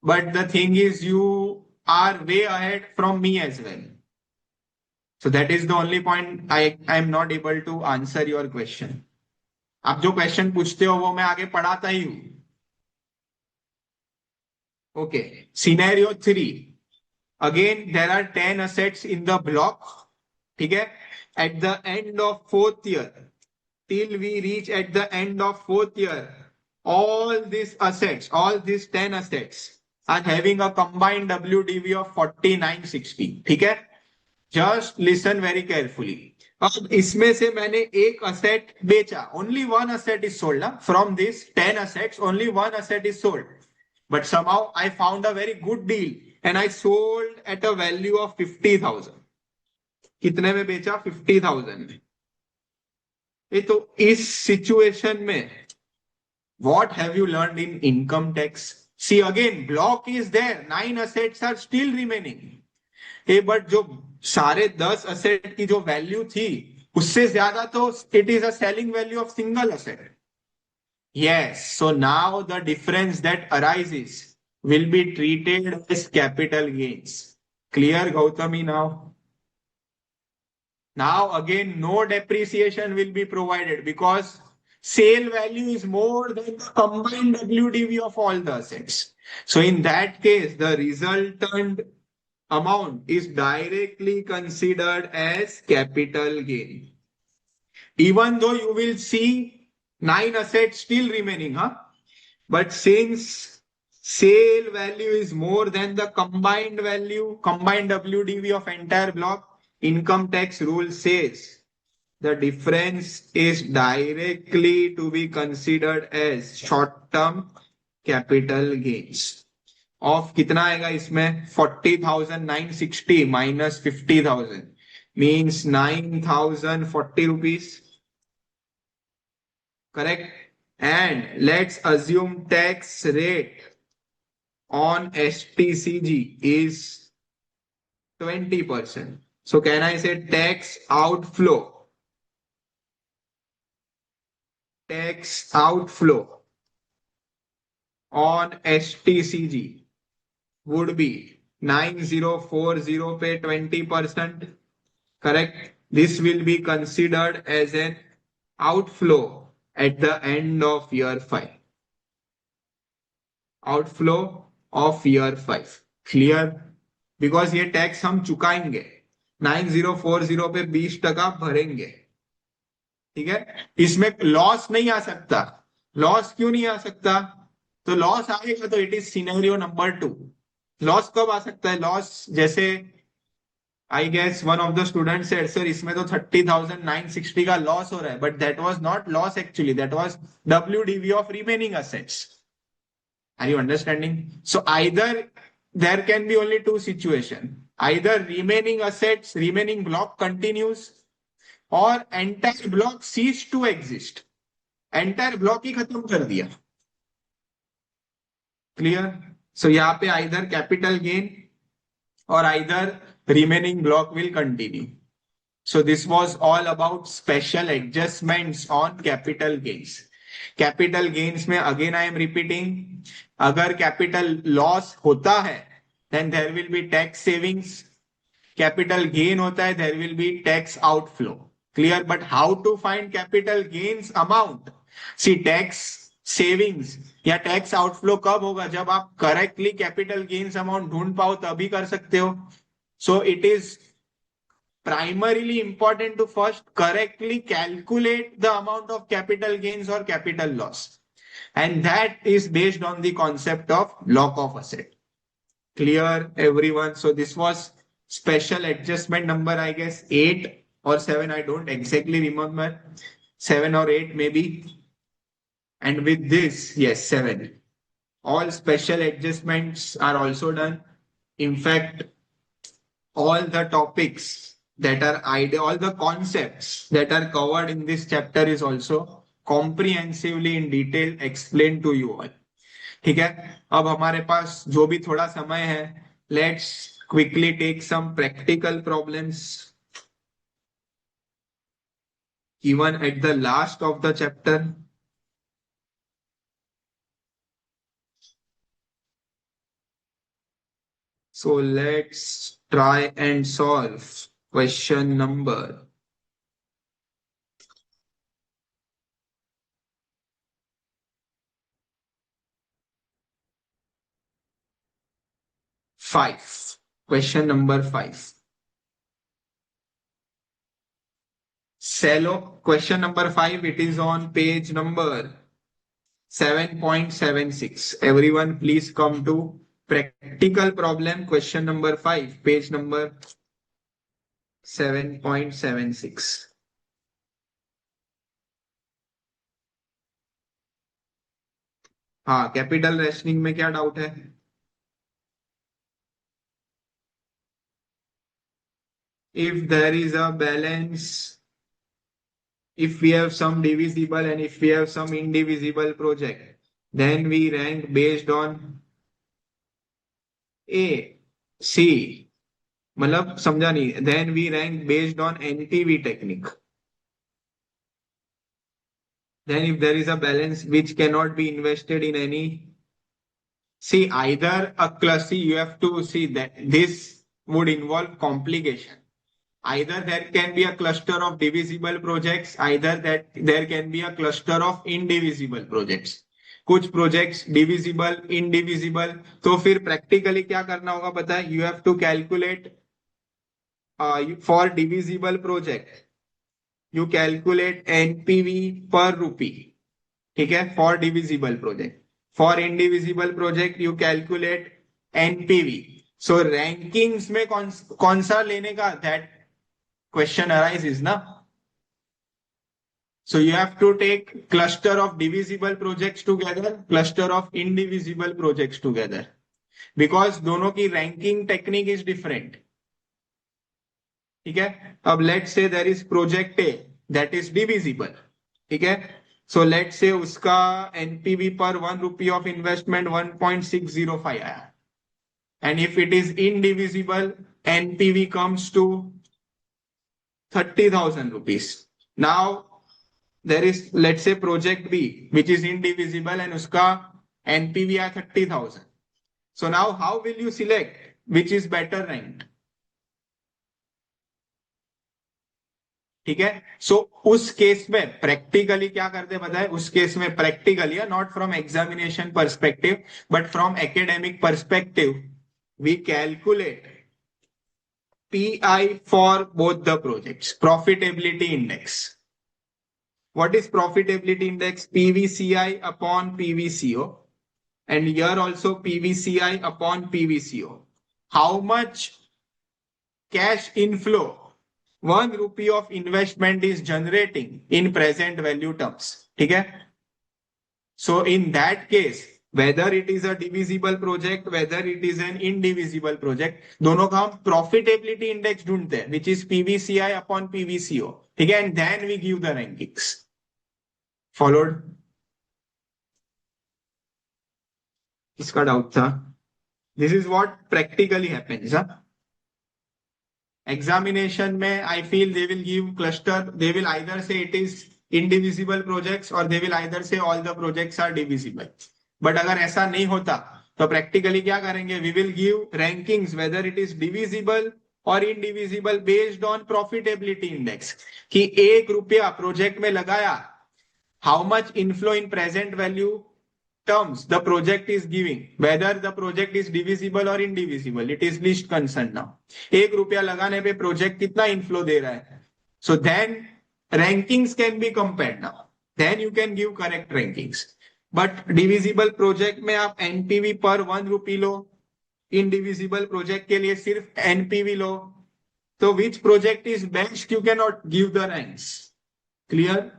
But the thing is, you are way ahead from me as well. So that is the only point I am not able to answer your question. आप जो question पूछते हो वो मैं आगे पढ़ाता ही हूं। Okay, scenario 3, again there are 10 assets in the block, ठीक है। At the end of 4th year, till we reach at the end of 4th year, all these 10 assets are having a combined WDV of 4960, ठीक है। Just listen very carefully. अब इसमें से मैंने एक asset बेचा, only one asset is sold. From this 10 assets only one asset is sold, but somehow I found a very good deal and I sold at a value of 50,000। कितने में बेचा? 50,000 में। ये तो इस सिचुएशन में what have you learned in income tax? See again, block is there, 9 assets are still remaining. But जो सारे 10 असेट की जो वैल्यू थी उससे ज्यादा तो it is a selling value of single asset. Yes, so now the difference that arises will be treated as capital gains. Clear Gautami? Now again no depreciation will be provided because sale value is more than the combined WDV of all the assets. So in that case the resultant amount is directly considered as capital gain. Even though you will see 9 assets still remaining, but since sale value is more than the combined WDV of entire block, income tax rule says the difference is directly to be considered as short-term capital gains. Of कितना आएगा इसमें? 40,960 minus 50,000 means 9,040 rupees, correct. And let's assume tax rate on STCG is 20%. So can I say tax outflow tax outflow on STCG would be 9040 पे 20%. Correct. This will be considered as an outflow at the end of year 5. Outflow of year 5. Clear? Because ये tax हम चुकाएंगे 9040 पे 20% भरेंगे. ठीक है. इसमें loss नहीं आ सकता. लॉस क्यों नहीं आ सकता? तो लॉस आएगा तो it is scenario number 2. Loss कब आ सकता है? लॉस जैसे I guess one of the student said sir इसमें तो 30,960 का लॉस हो रहा है, but that was not loss actually, that was WDV of remaining assets. Are you understanding? So either there can be only two situations. Either remaining assets, remaining block continues, or entire block cease to exist. Entire block ही खत्म कर दिया. Clear? So यहाँ पे either capital gain or either remaining block will continue. So this was all about special adjustments on capital gains. Capital gains में again I am repeating, अगर capital loss होता है then there will be tax savings. Capital gain होता है there will be tax outflow. Clear? But how to find capital gains amount? See tax savings या tax outflow कब होगा? जब आप करेक्टली कैपिटल गेन्स अमाउंट ढूंढ पाओ तभी कर सकते हो. So it is primarily important to first correctly calculate the amount of capital gains or capital loss, and that is based on the concept of block of asset. Clear everyone? So this was special adjustment number I guess 8 or 7, I don't exactly remember, 7 or 8 maybe. And with this, yes, 7, all special adjustments are also done. In fact, all the topics that are all the concepts that are covered in this chapter is also comprehensively in detail explained to you all. ठीक है. अब हमारे पास जो भी थोड़ा समय है, let's quickly take some practical problems given at the last of the chapter. So let's try and solve question number 5. Question number 5. Cello. Question number 5. It is on page number 7.76. Everyone please come to practical problem question number 5, page number 7.76. हाँ, capital rationing में क्या doubt है? If there is a balance, if we have some divisible and if we have some indivisible project, then we rank based on A, C. मतलब समझा नहीं. Then we rank based on NPV technique. Then if there is a balance which cannot be invested in any, see either a class, see you have to see that this would involve complication. Either there can be a cluster of divisible projects, either that there can be a cluster of indivisible projects. कुछ projects divisible indivisible, तो फिर practically क्या करना होगा पता है? You have to calculate for divisible project you calculate NPV per rupee. ठीक है, for divisible project. For indivisible project you calculate NPV. So rankings में कौन सा लेने का? दैट क्वेश्चन अराइजेस ना. So you have to take cluster of divisible projects together, cluster of indivisible projects together, because दोनों की ranking technique is different. ठीक है. अब let's say there is project A that is divisible. ठीक है. So let's say उसका NPV पर 1 rupee of investment 1.605 आया, and if it is indivisible NPV comes to 30,000 rupees. Now there is, let's say, project B, which is indivisible and uska NPV are 30,000. So now how will you select which is better ranked? ठीक है. सो उस case में practically क्या करते बताए, उस case में practically, not from examination perspective but from academic perspective, we calculate PI for both the projects, profitability index. What is profitability index? PVCI upon PVCO, and here also PVCI upon PVCO. How much cash inflow 1 rupee of investment is generating in present value terms. ठीक है. So in that case, whether it is a divisible project, whether it is an indivisible project, दोनों का हम profitability index ढूंढते हैं, which is PVCI upon PVCO. ठीक है. And then we give the rankings. Followed? इसका डाउट था. This is what practically happens. Examination में I feel they will give cluster. They will either say it is indivisible projects or they will either say all the projects are divisible. But अगर ऐसा नहीं होता तो practically क्या करेंगे? We will give rankings whether it is divisible or indivisible based on profitability index. कि 1 रुपया project में लगाया, how much inflow in present value terms the project is giving, whether the project is divisible or indivisible, it is least concern now. 1 रुपया लगाने पे project कितना inflow दे रहा है. So then rankings can be compared now. Then you can give correct rankings. But divisible project में आप NPV पर 1 रुपी लो, indivisible project के लिए सिर्फ NPV लो, तो which project is best you cannot give the ranks. Clear?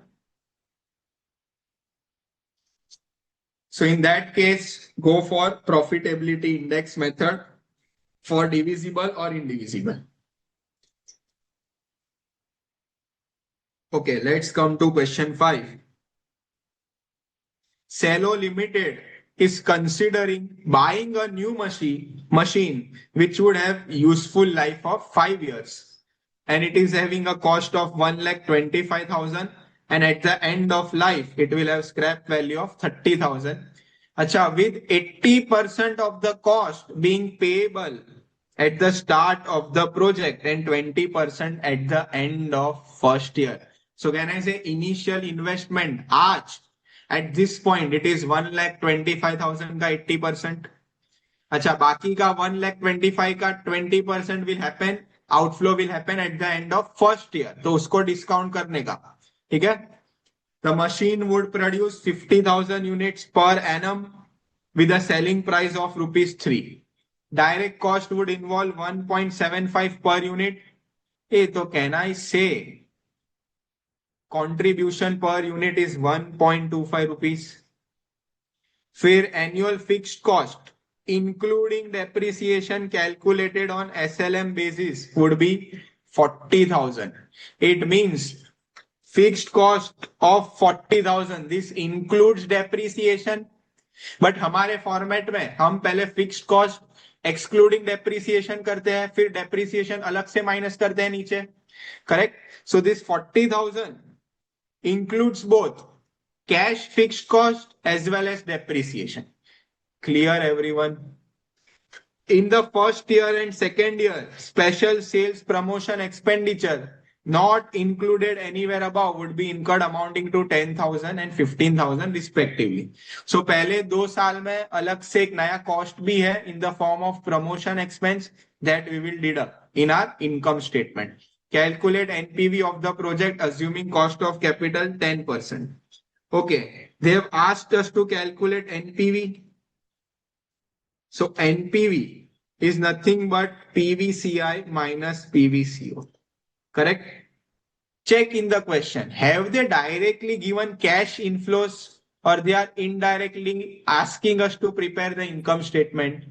So in that case, go for profitability index method for divisible or indivisible. Okay, let's come to question 5. Cello Limited is considering buying a new machine which would have useful life of 5 years, and it is having a cost of 1,25,000, and at the end of life it will have scrap value of 30,000. Acha, with 80% of the cost being payable at the start of the project and 20% at the end of first year. So can I say initial investment आज at this point it is 1,25,000 का 80%. अच्छा, बाकी का 1,25,000 का 20% will happen, outflow will happen at the end of first year. तो उसको discount करने का. ठीक है. The machine would produce 50,000 units per annum with a selling price of ₹3. Direct cost would involve 1.75 per unit. So can I say contribution per unit is 1.25 rupees? फिर annual fixed cost including depreciation calculated on SLM basis would be 40,000. It means fixed cost of 40,000. This includes depreciation. But हमारे format में हम पहले fixed cost excluding depreciation करते हैं, फिर depreciation अलग से माइनस करते हैं नीचे. Correct. So this 40,000 includes both cash fixed cost as well as depreciation. Clear everyone? In the first year and second year, special sales promotion expenditure not included anywhere above would be incurred amounting to 10,000 and 15,000 respectively. So पहले 2 साल में अलग से एक नया cost भी है in the form of promotion expense that we will deduct in our income statement. Calculate NPV of the project assuming cost of capital 10%. Okay, they have asked us to calculate NPV. So NPV is nothing but PVCI minus PVCO. Correct? Check in the question. Have they directly given cash inflows or they are indirectly asking us to prepare the income statement?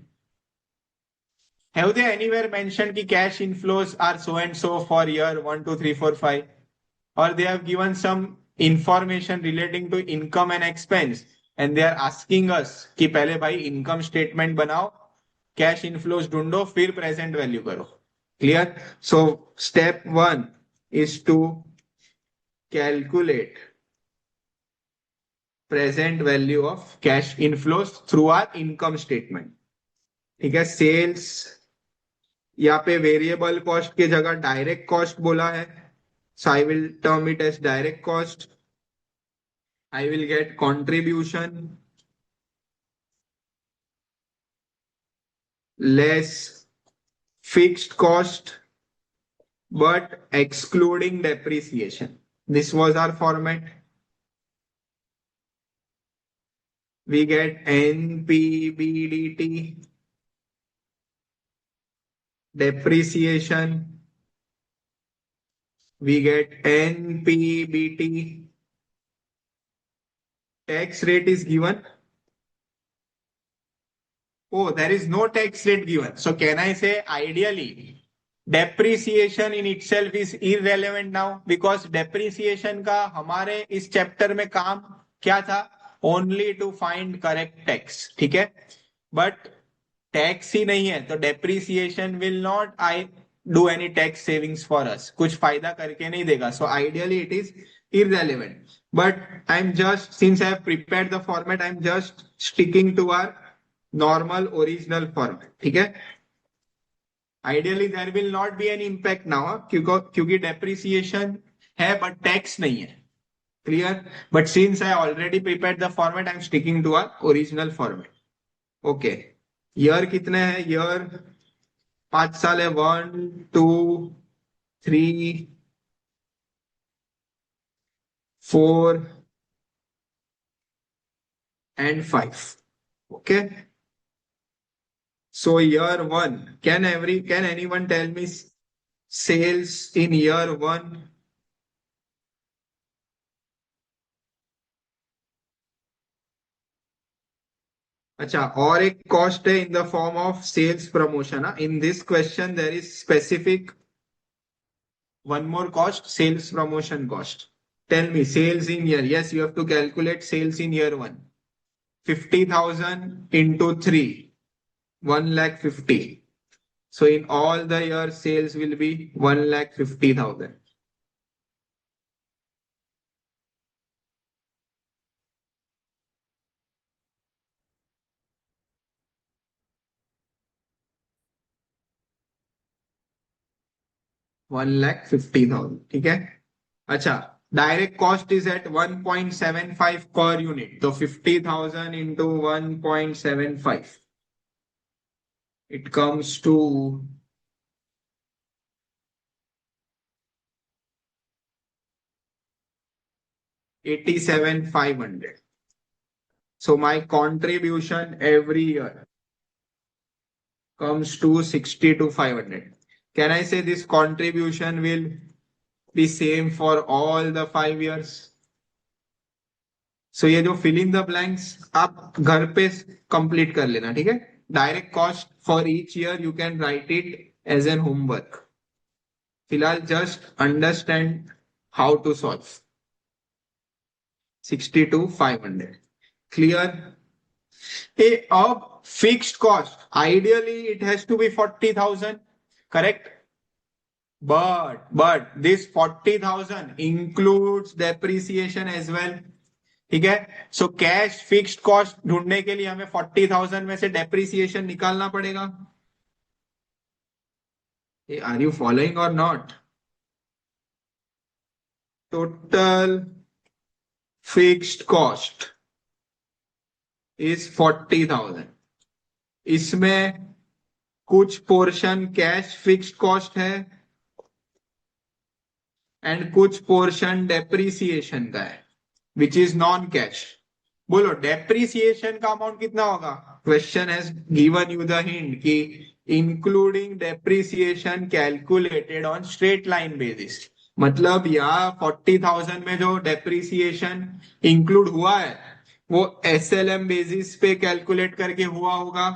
Have they anywhere mentioned कि cash inflows are so and so for year 1, 2, 3, 4, 5? Or they have given some information relating to income and expense and they are asking us कि पहले भाई income statement बनाओ, cash inflows ढूंढो, फिर present value करो. Clear? So step 1 is to calculate present value of cash inflows through our income statement. ठीक है, sales यहाँ पे वेरिएबल कॉस्ट की जगह डायरेक्ट कॉस्ट बोला है, so I will term it as direct cost. I will get contribution less fixed cost but excluding depreciation. This was our format. We get NPBDT, depreciation. We get NPBT. Tax rate is given. Oh, there is no tax rate given. So can I say ideally depreciation in itself is irrelevant now, because depreciation का हमारे इस chapter में काम क्या था? Only to find correct tax. ठीक है, but tax ही नहीं है तो depreciation will not I do any tax savings for us. कुछ फायदा करके नहीं देगा. So ideally it is irrelevant. But I'm just, since I have prepared the format, I'm just sticking to our normal original format. ठीक है, ideally there will not be any impact now, क्योंकि depreciation है but tax नहीं है. Clear? But since I already prepared the format, I am sticking to our original format. Okay, year कितने हैं? Year 5 साल है. 1 2 3 4 and 5. Okay, so year 1, can anyone tell me sales in year 1? अच्छा, और एक cost है in the form of sales promotion. In this question there is specific one more cost, sales promotion cost. Tell me sales in year. Yes, you have to calculate sales in year 1. 50,000 into 3, 1,50,000. So in all the year sales will be 1,50,000. ठीक है. अच्छा, direct cost is eight 1.75 per unit, तो 50,000 into 1.75, it comes to 87,500. So my contribution every year comes to 62,500. Can I say this contribution will be same for all the 5 years? So ये जो fill in the blanks आप घर पे complete कर लेना. ठीक है, direct cost for each year you can write it as an homework. फिलहाल just understand how to solve. 62,500. Clear? अब fixed cost, ideally it has to be 40,000, correct? But this 40,000 includes depreciation as well. ठीक है, so cash fixed cost ढूंढने के लिए हमें 40,000 में से डेप्रिसिएशन निकालना पड़ेगा. Are you following or not? Total fixed cost is 40,000. इसमें कुछ पोर्शन कैश फिक्स्ड कॉस्ट है एंड कुछ पोर्शन डेप्रिसिएशन का है, विच इज नॉन कैश. बोलो डेप्रिसिएशन का अमाउंट कितना होगा? Question has given you the hint कि including depreciation calculated on straight line basis. मतलब यहाँ 40,000 में जो डेप्रिसिएशन इंक्लूड हुआ है वो SLM बेसिस पे कैलकुलेट करके हुआ होगा.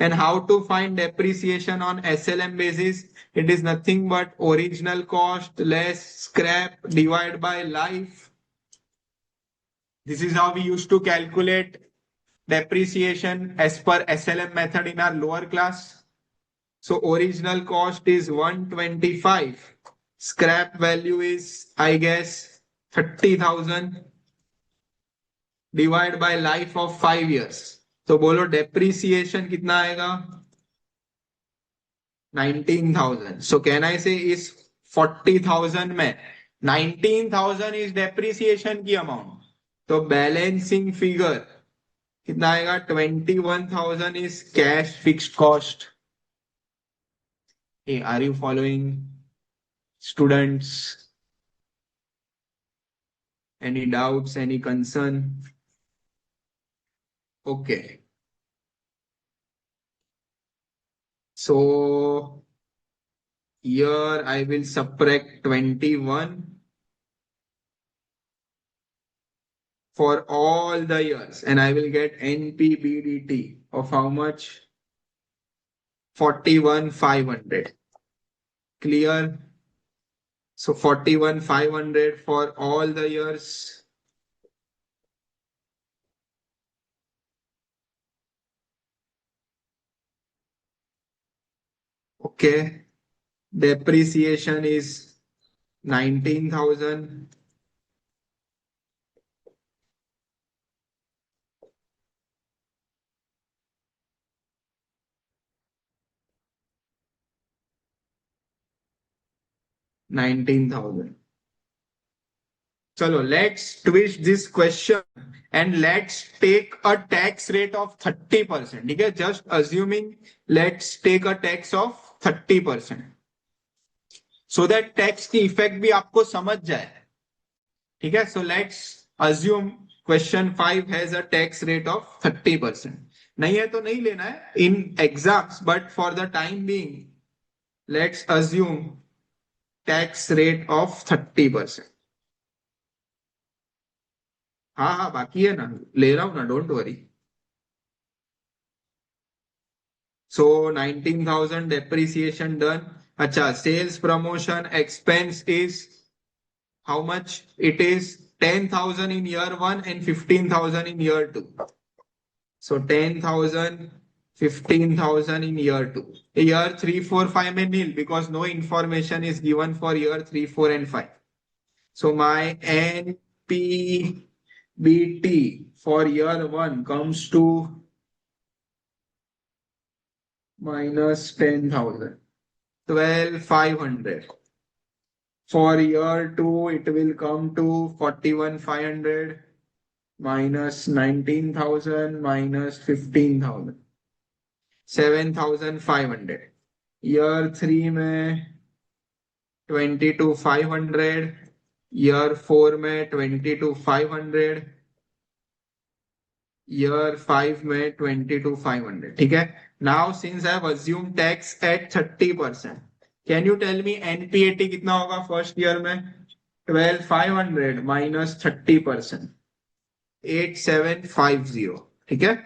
And how to find depreciation on SLM basis? It is nothing but original cost less scrap divided by life. This is how we used to calculate depreciation as per SLM method in our lower class. So original cost is 125. Scrap value is, I guess, 30,000. Divide by life of 5 years. तो बोलो depreciation कितना आएगा? 19,000. सो can I से इस 40,000 में 19,000 is depreciation की amount. तो balancing figure कितना आएगा? 21,000 is cash fixed cost. Are you following students? Any doubts, any concern? Okay. So here I will subtract 21 for all the years and I will get NPBDT of how much? 41,500. Clear? So 41,500 for all the years. Okay. Depreciation is 19,000. Chalo, let's twist this question and let's take a tax rate of 30%. ठीक है? Just assuming let's take a tax of 30% so that tax की effect भी आपको समझ जाए. ठीक है? So let's assume question 5 has a tax rate of 30%. नहीं है तो नहीं लेना है in exams, but for the time being let's assume tax rate of 30%. हाँ हाँ बाकी है ना, ले रहा हूं ना, don't worry. So 19,000 depreciation done. अच्छा, sales promotion expense is how much? It is 10,000 in year 1 and 15,000 in year 2. So 10,000, 15,000 in year 2. Year 3, 4, 5 में nil because no information is given for year 3, 4 and 5. So my NPBT for year 1 comes to minus 10,000, 12,500. For year 2, it will come to 41,500 minus 19,000 minus 15,000, 7,500. Year 3 में 22,500. Year 4 में 22,500. Year 5 में 22,500. ठीक है? Now since I have assumed tax at 30%, can you tell me NPAT कितना होगा first year में? 12,500 minus 30%, 8,750. ठीक है?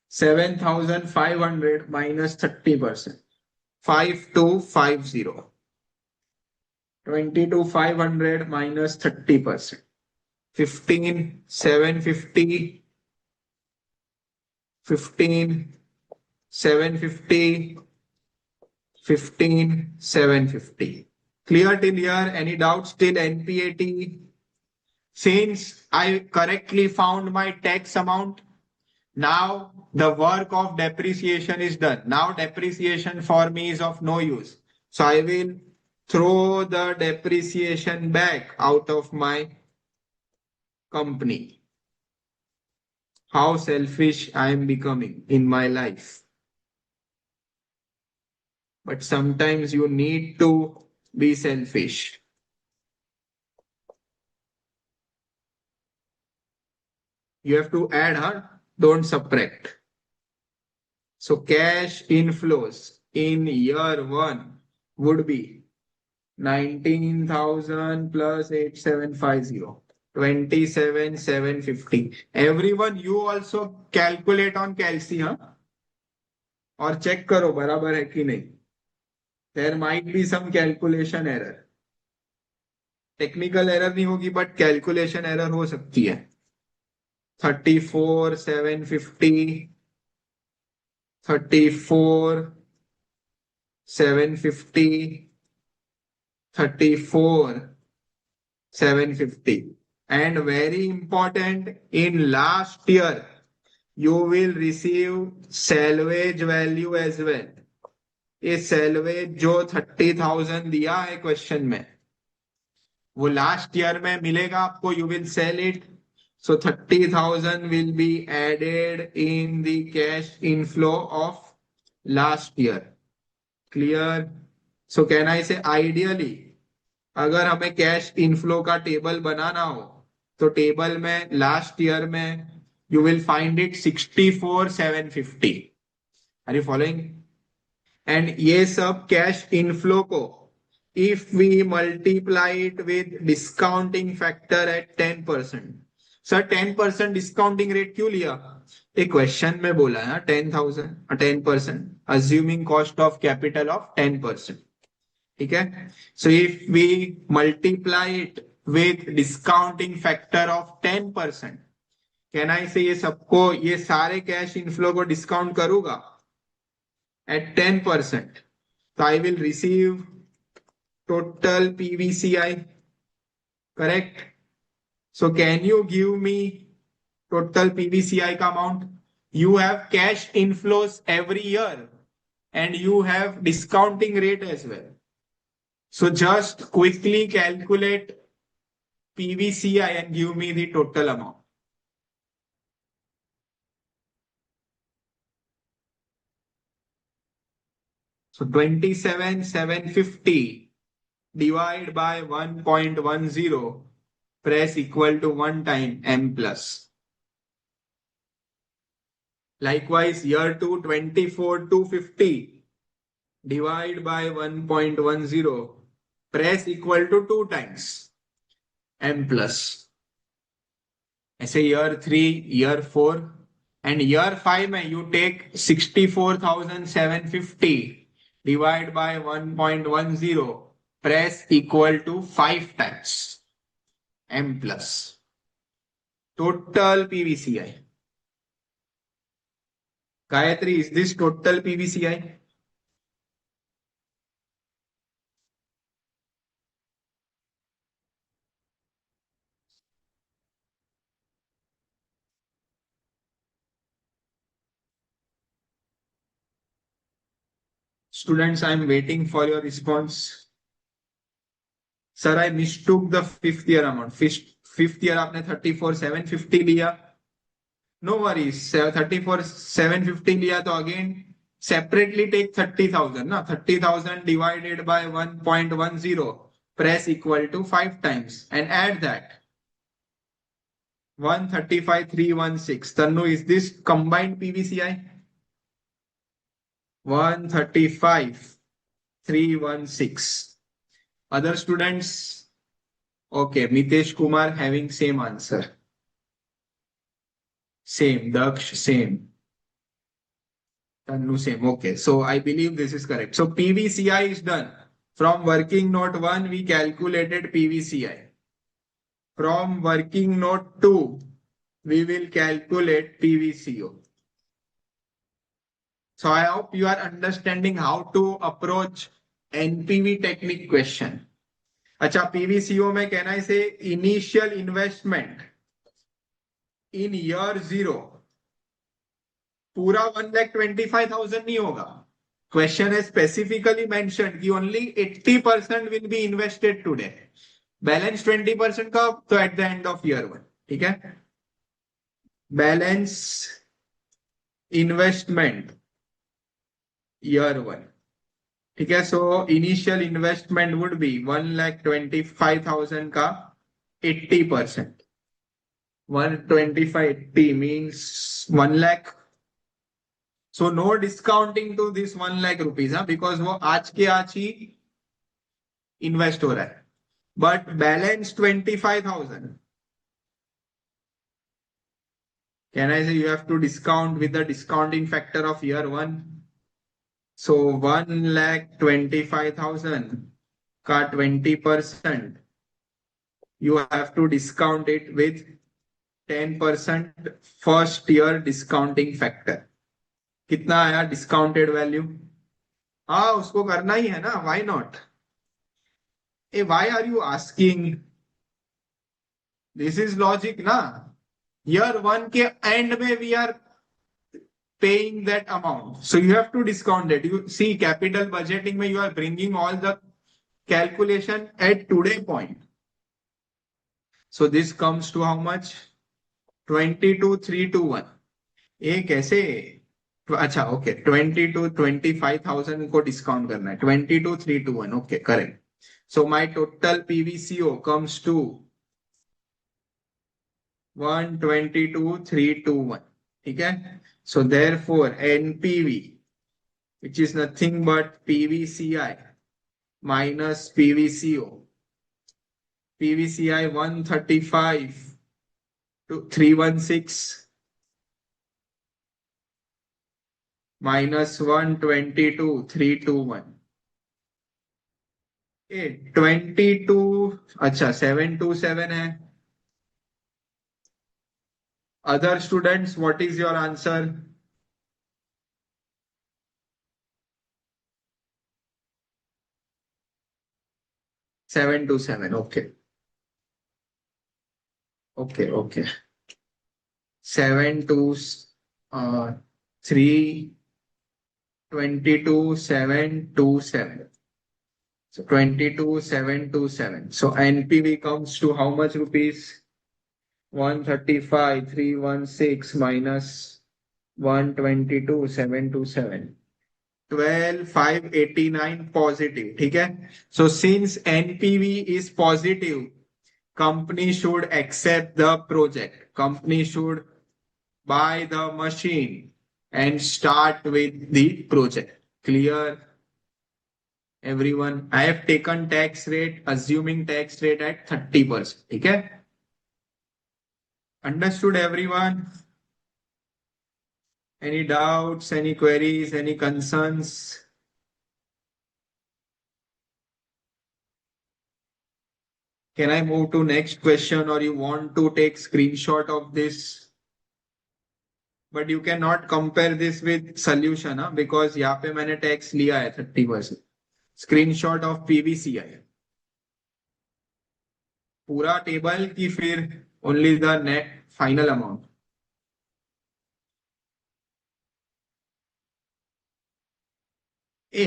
7,500 minus 30%, 5,250. 22,500 minus 30%, 15,750. 15,750. 15,750. Clear till here? Any doubts till NPAT? Since I correctly found my tax amount, now the work of depreciation is done. Now depreciation for me is of no use. So I will throw the depreciation back out of my company. How selfish I am becoming in my life. But sometimes you need to be selfish. You have to add, huh? Don't subtract. So cash inflows in year 1 would be 19,000 plus 8,750. 27,750. Everyone, you also calculate on Calci, huh? और check करो बराबर है कि नहीं. There might be some calculation error. Technical error नहीं होगी but calculation error हो सकती है. 34,750. 34,750. 34,750. And very important, in last year, you will receive salvage value as well. ये salvage जो 30,000 दिया है क्वेश्चन में, वो लास्ट ईयर में मिलेगा आपको. You will sell it. So 30,000 will be added in the cash inflow of last year. Clear? So can I say ideally, अगर हमें कैश इनफ्लो का टेबल बनाना हो तो टेबल में लास्ट ईयर में you will find it 64,750. Are you following? And ये सब कैश इनफ्लो को if we multiply it with discounting factor at 10%. Sir 10% discounting rate क्यों लिया? एक क्वेश्चन में बोला है 10,000 10%, assuming cost of capital of 10%. ठीक है. So if we multiply it with discounting factor of 10%, can I say ये सबको, ये सारे कैश इनफ्लो को डिस्काउंट करूंगा एट 10%, तो I will receive total PVCI. Correct. So can you give me total PVCI का amount? You have cash inflows every year and you have discounting rate as well. So just quickly calculate PVCI and give me the total amount. So 27,750 divide by 1.10, press equal to 1 time M plus. Likewise, year 2, 24,250 divide by 1.10, press equal to 2 times M plus. ऐसे year 3, year 4 and year 5 में you take 64,750 divide by 1.10, press equal to 5 times M plus. Total PVCI. Gayatri, is this total PVCI? Students, I am waiting for your response. Sir, I mistook the fifth year amount. Fifth year आपने 34,750 लिया. No worries. 34,750 लिया तो again separately take 30,000 ना. 30,000 divided by 1.10, press equal to 5 times and add that 135,316. Tanu, is this combined PVCI? 135,316. Other students? Okay, Mitesh Kumar having same answer. Same. Daksh, same. Tanu, same. Okay, so I believe this is correct. So PVCI is done. From working note 1, we calculated PVCI. From working note 2, we will calculate PVCO. So I hope you are understanding how to approach NPV technique question. अच्छा, PVCO में can I say initial investment in year 0 पूरा 1,25,000 नहीं होगा. Question is specifically mentioned कि only 80% will be invested today. Balance 20% का तो at the end of year 1. ठीक है. Balance investment year 1. ठीक है. So initial investment would be 1,25,000 का 80%. 125 means 1 lakh. So no discounting to this 1 lakh rupees, because वो आज के आज ही invest हो रहा है. But balance 25,000. Can I say you have to discount with the discounting factor of year 1? So 1,25,000 का 20%. You have to discount it with 10% first year discounting factor. कितना आया डिस्काउंटेड वैल्यू? हाँ, उसको करना ही है ना. Why not? Uh why are you asking? This is logic ना. ईयर 1 के एंड में we are paying that amount. So you have to discount it. You see, capital budgeting where you are bringing all the calculation at today point. So this comes to how much? 22,321. ये कैसे? अच्छा okay 22,25,000 को discount करना है. 22,321. Okay correct. So my total PVCO comes to 122,321. ठीक है. So therefore NPV, which is nothing but PVCI minus PVCO. PVCI 135 to 316 minus 122 321. 22 अच्छा 727 है. Other students, what is your answer? 727. Okay. Okay. 3 22,727. So 22,727. So NPV comes to how much rupees? 135,316 minus 122,727. 12,589 positive. ठीक है. So since NPV is positive, company should accept the project. Company should buy the machine and start with the project. Clear? Everyone, I have taken tax rate, assuming tax rate at 30%. ठीक है. Understood everyone? Any doubts, any queries, any concerns? Can I move to next question, or you want to take screenshot of this? But you cannot compare this with solution, huh? Because यहाँ पे मैंने tax लिया है 30%. Screenshot of PVCI. पूरा table की फिर only the net final amount.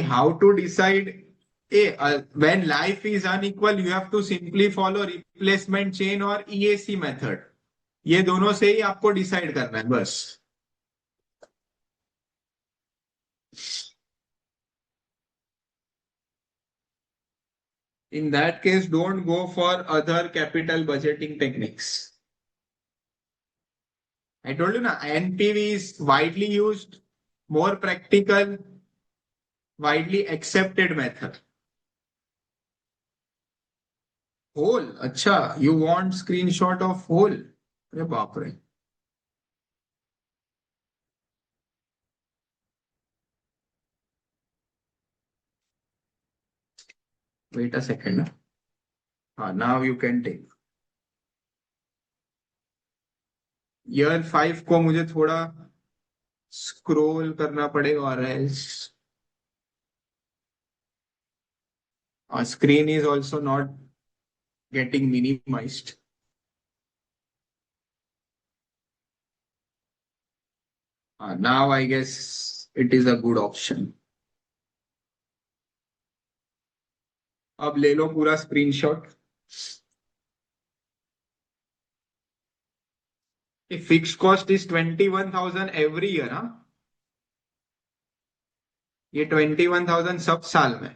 How to decide? When life is unequal, you have to simply follow replacement chain or EAC method. ये दोनों से ही आपको डिसाइड करना है बस. In that case, don't go for other capital budgeting techniques. I told you na, NPV is widely used, more practical, widely accepted method. Whole, अच्छा, you want screenshot of whole? अरे बाप रे. Wait a second. Now you can take. Year 5 को मुझे थोड़ा scroll करना पड़ेगा और screen is also not getting minimized. Now I guess it is a good option. अब ले लो पूरा screenshot. Fix cost is 21,000 every year. ये 21,000 सब साल में.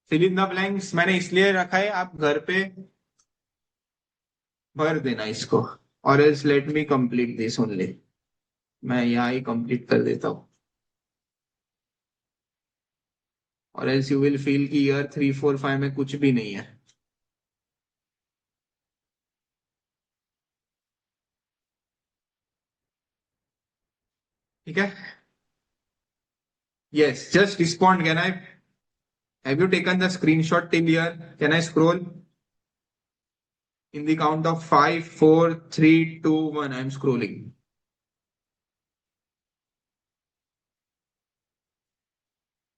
फिल इन द ब्लैंक्स मैंने इसलिए रखा है, आप घर पे भर देना इसको. और else let me complete this only. मैं यहाँ ही कंप्लीट कर देता हूँ. और एल्स यू विल फील कि ईयर 3, 4, 5 में कुछ भी नहीं है. ठीक है. Yes, just respond. Have you taken the screenshot till here? Can I scroll? In the count of 5, 4, 3, 2, 1, I'm scrolling.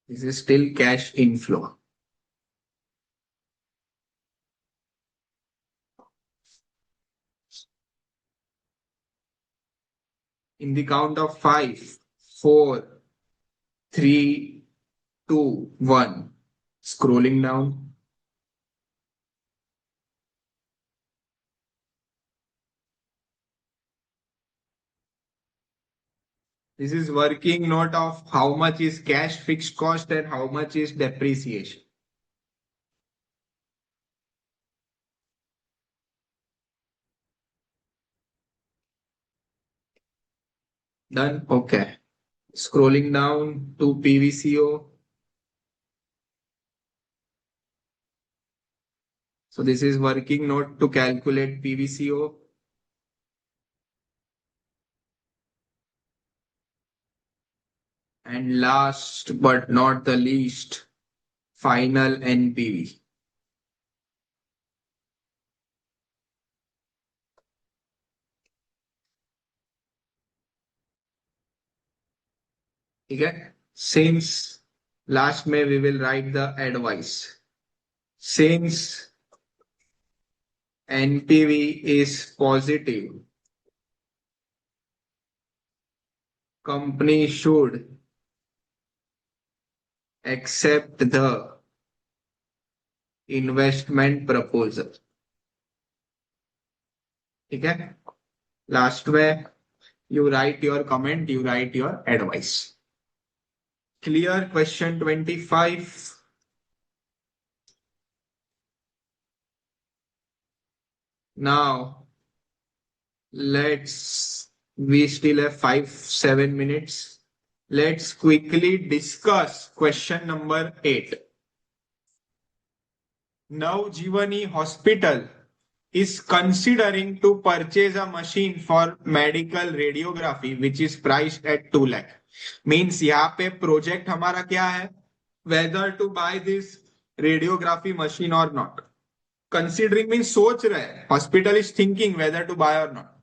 This is still cash inflow. In the count of 5, 4, 3, 2, 1. Scrolling down. This is working note of how much is cash fixed cost and how much is depreciation. Done? Okay. Scrolling down to PVCO. So this is working note to calculate PVCO. And last but not the least, final NPV. Okay? Since last May we will write the advice. Since NPV is positive, company should accept the investment proposal. Okay? Last way, you write your comment, you write your advice. Clear? Question 25. Now, we still have 5-7 minutes. Let's quickly discuss question number 8. Now, Jivani Hospital is considering to purchase a machine for medical radiography which is priced at 2 lakh. Means यहाँ पे project हमारा क्या है? Whether to buy this radiography machine or not. Considering means सोच रहे हैं. Hospital is thinking whether to buy or not.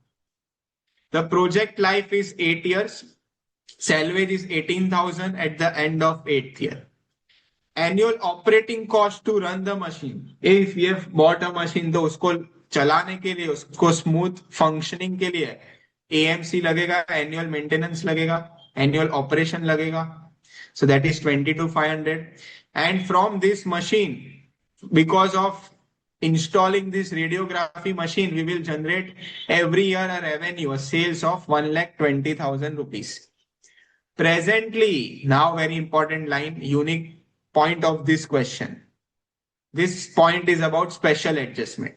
The project life is 8 years. Salvage is 18,000 at the end of 8th year. Annual operating cost to run the machine. If you have bought a machine, तो उसको चलाने के लिए, उसको smooth functioning के लिए AMC लगेगा, annual maintenance लगेगा, annual operation लगेगा. So that is 22,500. And from this machine, because of installing this radiography machine, we will generate every year a revenue, a sales of 1,20,000 rupees. Presently, now very important line, unique point of this question. This point is about special adjustment.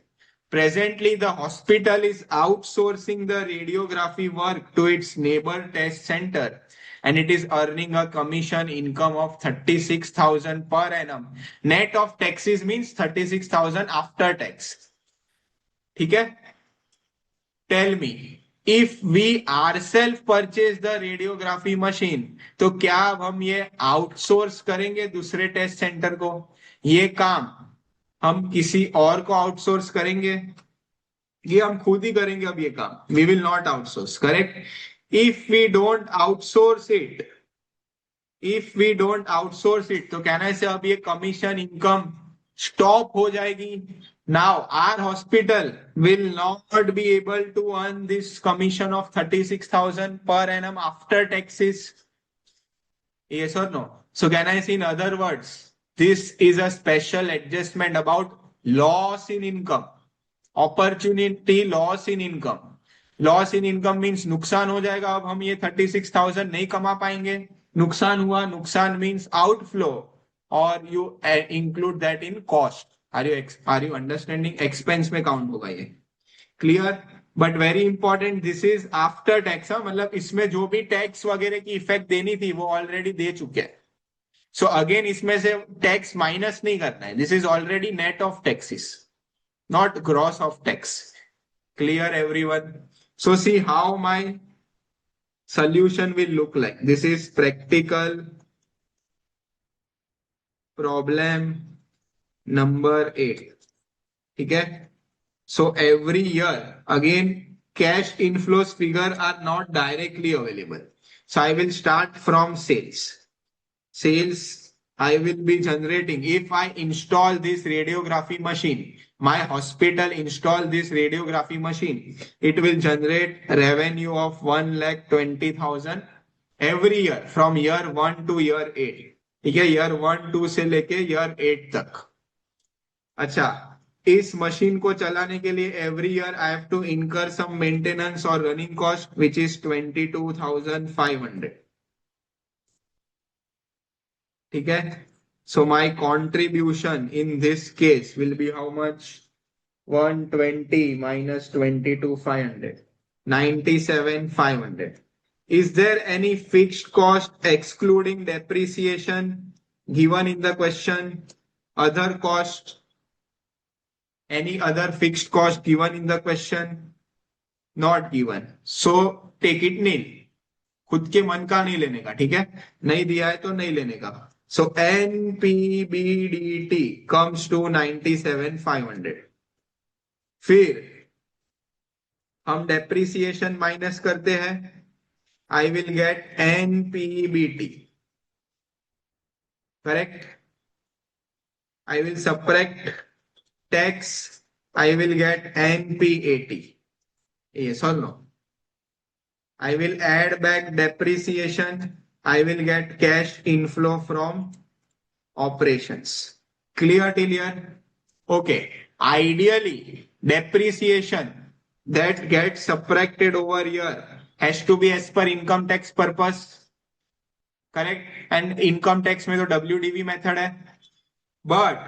Presently, the hospital is outsourcing the radiography work to its neighbor test center and it is earning a commission income of 36,000 per annum. Net of taxes means 36,000 after tax. Okay? Tell me, if we ourselves purchase the radiography machine, तो क्या अब हम ये outsource करेंगे दूसरे test centre को? ये काम हम किसी और को आउटसोर्स करेंगे? ये हम खुद ही करेंगे अब ये काम. We will not outsource, correct? If we don't outsource it, तो कहना है अब ये कमीशन इनकम स्टॉप हो जाएगी. Now our hospital will not be able to earn this commission of 36,000 per annum after taxes. Yes or no? So can I say in other words, this is a special adjustment about loss in income, opportunity loss in income. Loss in income means नुकसान हो जाएगा. अब हम ये 36,000 नहीं कमा पाएंगे. नुकसान हुआ. नुकसान means outflow, or you include that in cost. Are you understanding? Expense में count होगा ये. Clear? But very important, this is after tax. मतलब इसमें जो भी टैक्स वगैरह की इफेक्ट देनी थी वो ऑलरेडी दे चुके हैं. So again इसमें से टैक्स माइनस नहीं करना है. This is already net of taxes, not gross of tax. Clear everyone? So see how my solution will look like. This is practical problem number 8. Okay? So every year, again, cash inflows figure are not directly available. So I will start from sales. Sales I will be generating if I install this radiography machine. my hospital install this radiography machine, it will generate revenue of 1,20,000 every year from year 1 to year 8. ठीक है, year 1-2 से लेके year 8 तक. अच्छा, इस machine को चलाने के लिए every year I have to incur some maintenance और रनिंग कॉस्ट विच इज 22,500. ठीक है, so my contribution in this case will be how much? 120 minus 22,500, 97,500. Is there any fixed cost excluding depreciation given in the question? Other cost? Any other fixed cost given in the question? Not given. So take it nil. खुद के मन का नहीं लेने का. ठीक है, नहीं दिया है तो नहीं लेने का. So NPBDT comes to 97,500. फिर हम डेप्रिसिएशन माइनस करते हैं. I will get NPBT. Correct? I will subtract tax. I will get NPAT. Yes or no? I will add back depreciation. I will get cash inflow from operations. Clear till here? Okay. Ideally, depreciation that gets subtracted over here has to be as per income tax purpose. Correct? And income tax में तो WDV method है. But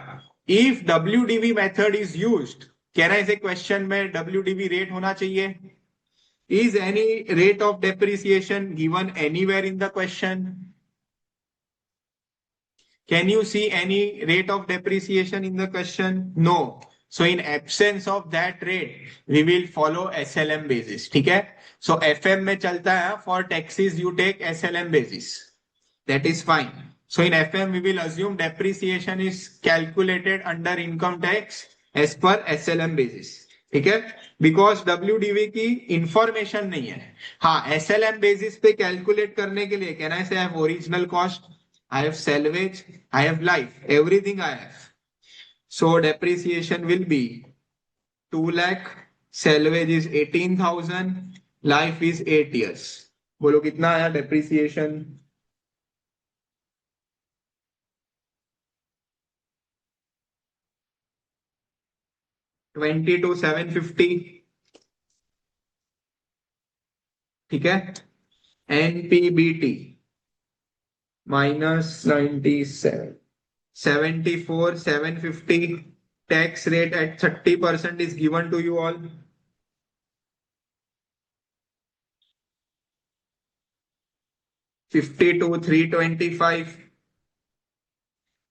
if WDV method is used, can I say question में WDV rate होना चाहिए? Is any rate of depreciation given anywhere in the question? Can you see any rate of depreciation in the question? No. So in absence of that rate, we will follow SLM basis. ठीक है? So FM में चलता है, for taxes you take SLM basis. That is fine. So in FM we will assume depreciation is calculated under income tax as per SLM basis. ठीक है, because WDV की information नहीं है. हाँ, SLM बेसिस पे कैलकुलेट करने के लिए can I say I have original cost, I have salvage, I have life, everything I have. So depreciation will be 2 lakh, salvage is 18,000, life is 8 years. बोलो कितना आया डेप्रिसिएशन? 22,750. ठीक है, NPBT minus 97, 74,750. Tax rate at 30% is given to you all. 52,325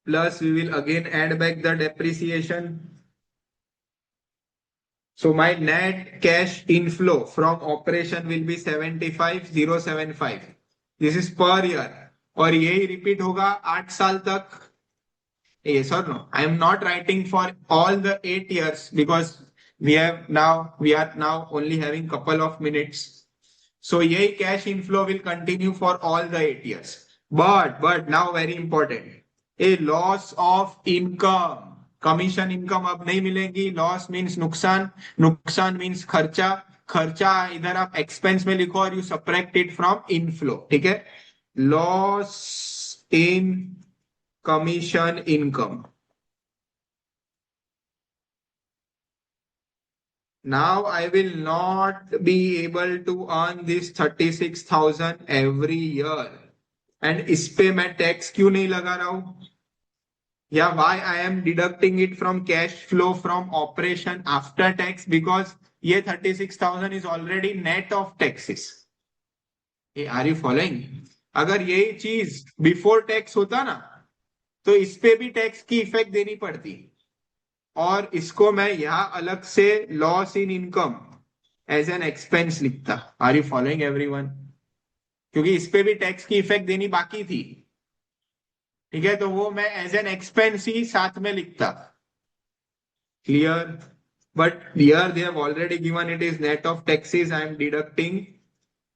plus we will again add back the depreciation. So my net cash inflow from operation will be 75,075. This is per year. और यही repeat होगा 8 साल तक. Yes or no? I am not writing for all the 8 years because we are now only having couple of minutes. So यही cash inflow will continue for all the 8 years. But now very important. A loss of income. Commission income अब नहीं मिलेगी. Loss means नुकसान, नुकसान means खर्चा, खर्चा इधर आप एक्सपेंस में लिखो और you subtract it from inflow. ठीक है, loss in commission income. Now I will not be able to earn this 36,000 every year. And इस पे मैं टैक्स क्यों नहीं लगा रहा हूं? या why I am deducting it from cash flow from operation after tax? Because ये 36,000 is already net of taxes. Are you following? अगर यही चीज बिफोर टैक्स होता ना तो इस पे भी टैक्स की इफेक्ट देनी पड़ती और इसको मैं यहां अलग से loss in income as an expense लिखता. Are you following everyone? क्योंकि इस पे भी टैक्स की इफेक्ट देनी बाकी थी. ठीक है, तो वो मैं एज एन एक्सपेंस ही साथ में लिखता. Clear? But here they have already given it is net of taxes. I am deducting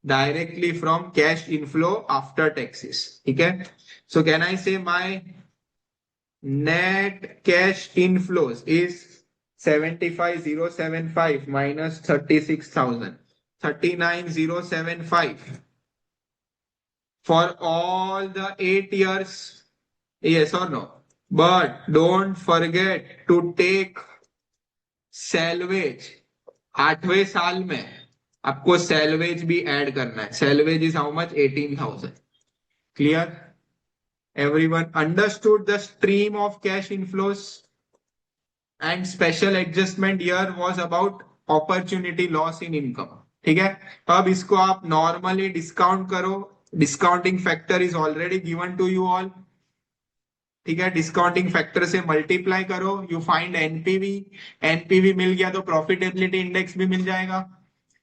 directly from cash inflow after taxes. ठीक है, सो कैन आई से my net cash inflows is 75,075 minus 36,000. 39,075 for all the 8 years. Yes or no? But don't forget to take salvage. 8वें साल में आपको salvage भी add करना है. Salvage is how much? 18,000. Clear? Everyone understood the stream of cash inflows? And special adjustment here was about opportunity loss in income. ठीक है? अब इसको आप नॉर्मली डिस्काउंट करो. Discounting factor is already given to you all. ठीक है? Discounting factor से multiply करो, यू फाइंड एनपीवी. एनपीवी मिल गया तो प्रॉफिटेबिलिटी इंडेक्स भी मिल जाएगा.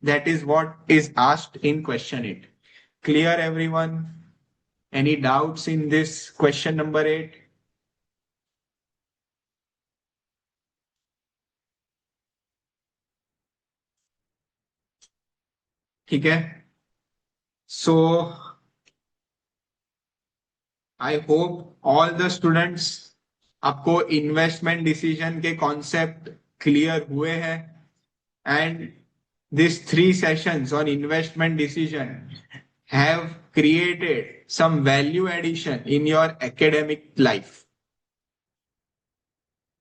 That is what is asked in question 8. Clear everyone? Any doubts in this question number 8? ठीक है. So I hope all the students आपको इन्वेस्टमेंट डिसीजन के कॉन्सेप्ट क्लियर हुए हैं. And these 3 sessions on investment decision have created some value addition in your academic life.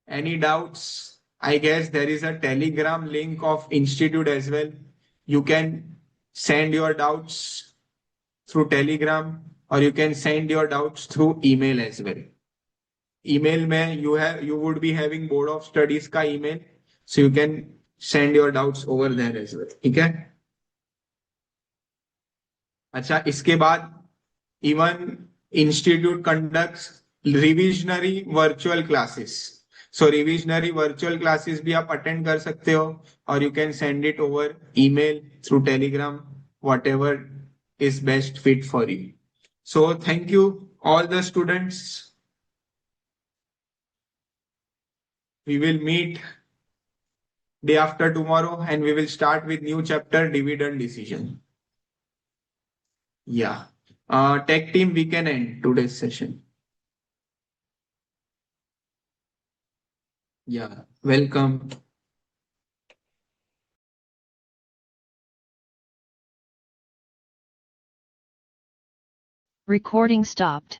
Any doubts? I guess there is a Telegram link of institute as well. You can send your doubts through Telegram, or you can send your doubts through email as well. Email में you would be having board of studies का email, so you can send your doubts over there as well. ठीक है? अच्छा, इसके बाद even institute conducts revisionary virtual classes. So revisionary virtual classes भी आप attend कर सकते हो, और you can send it over email, through Telegram, whatever is best fit for you. So thank you all the students. We will meet day after tomorrow and we will start with new chapter, dividend decision. Yeah. Tech team, we can end today's session. Yeah. Welcome. Recording stopped.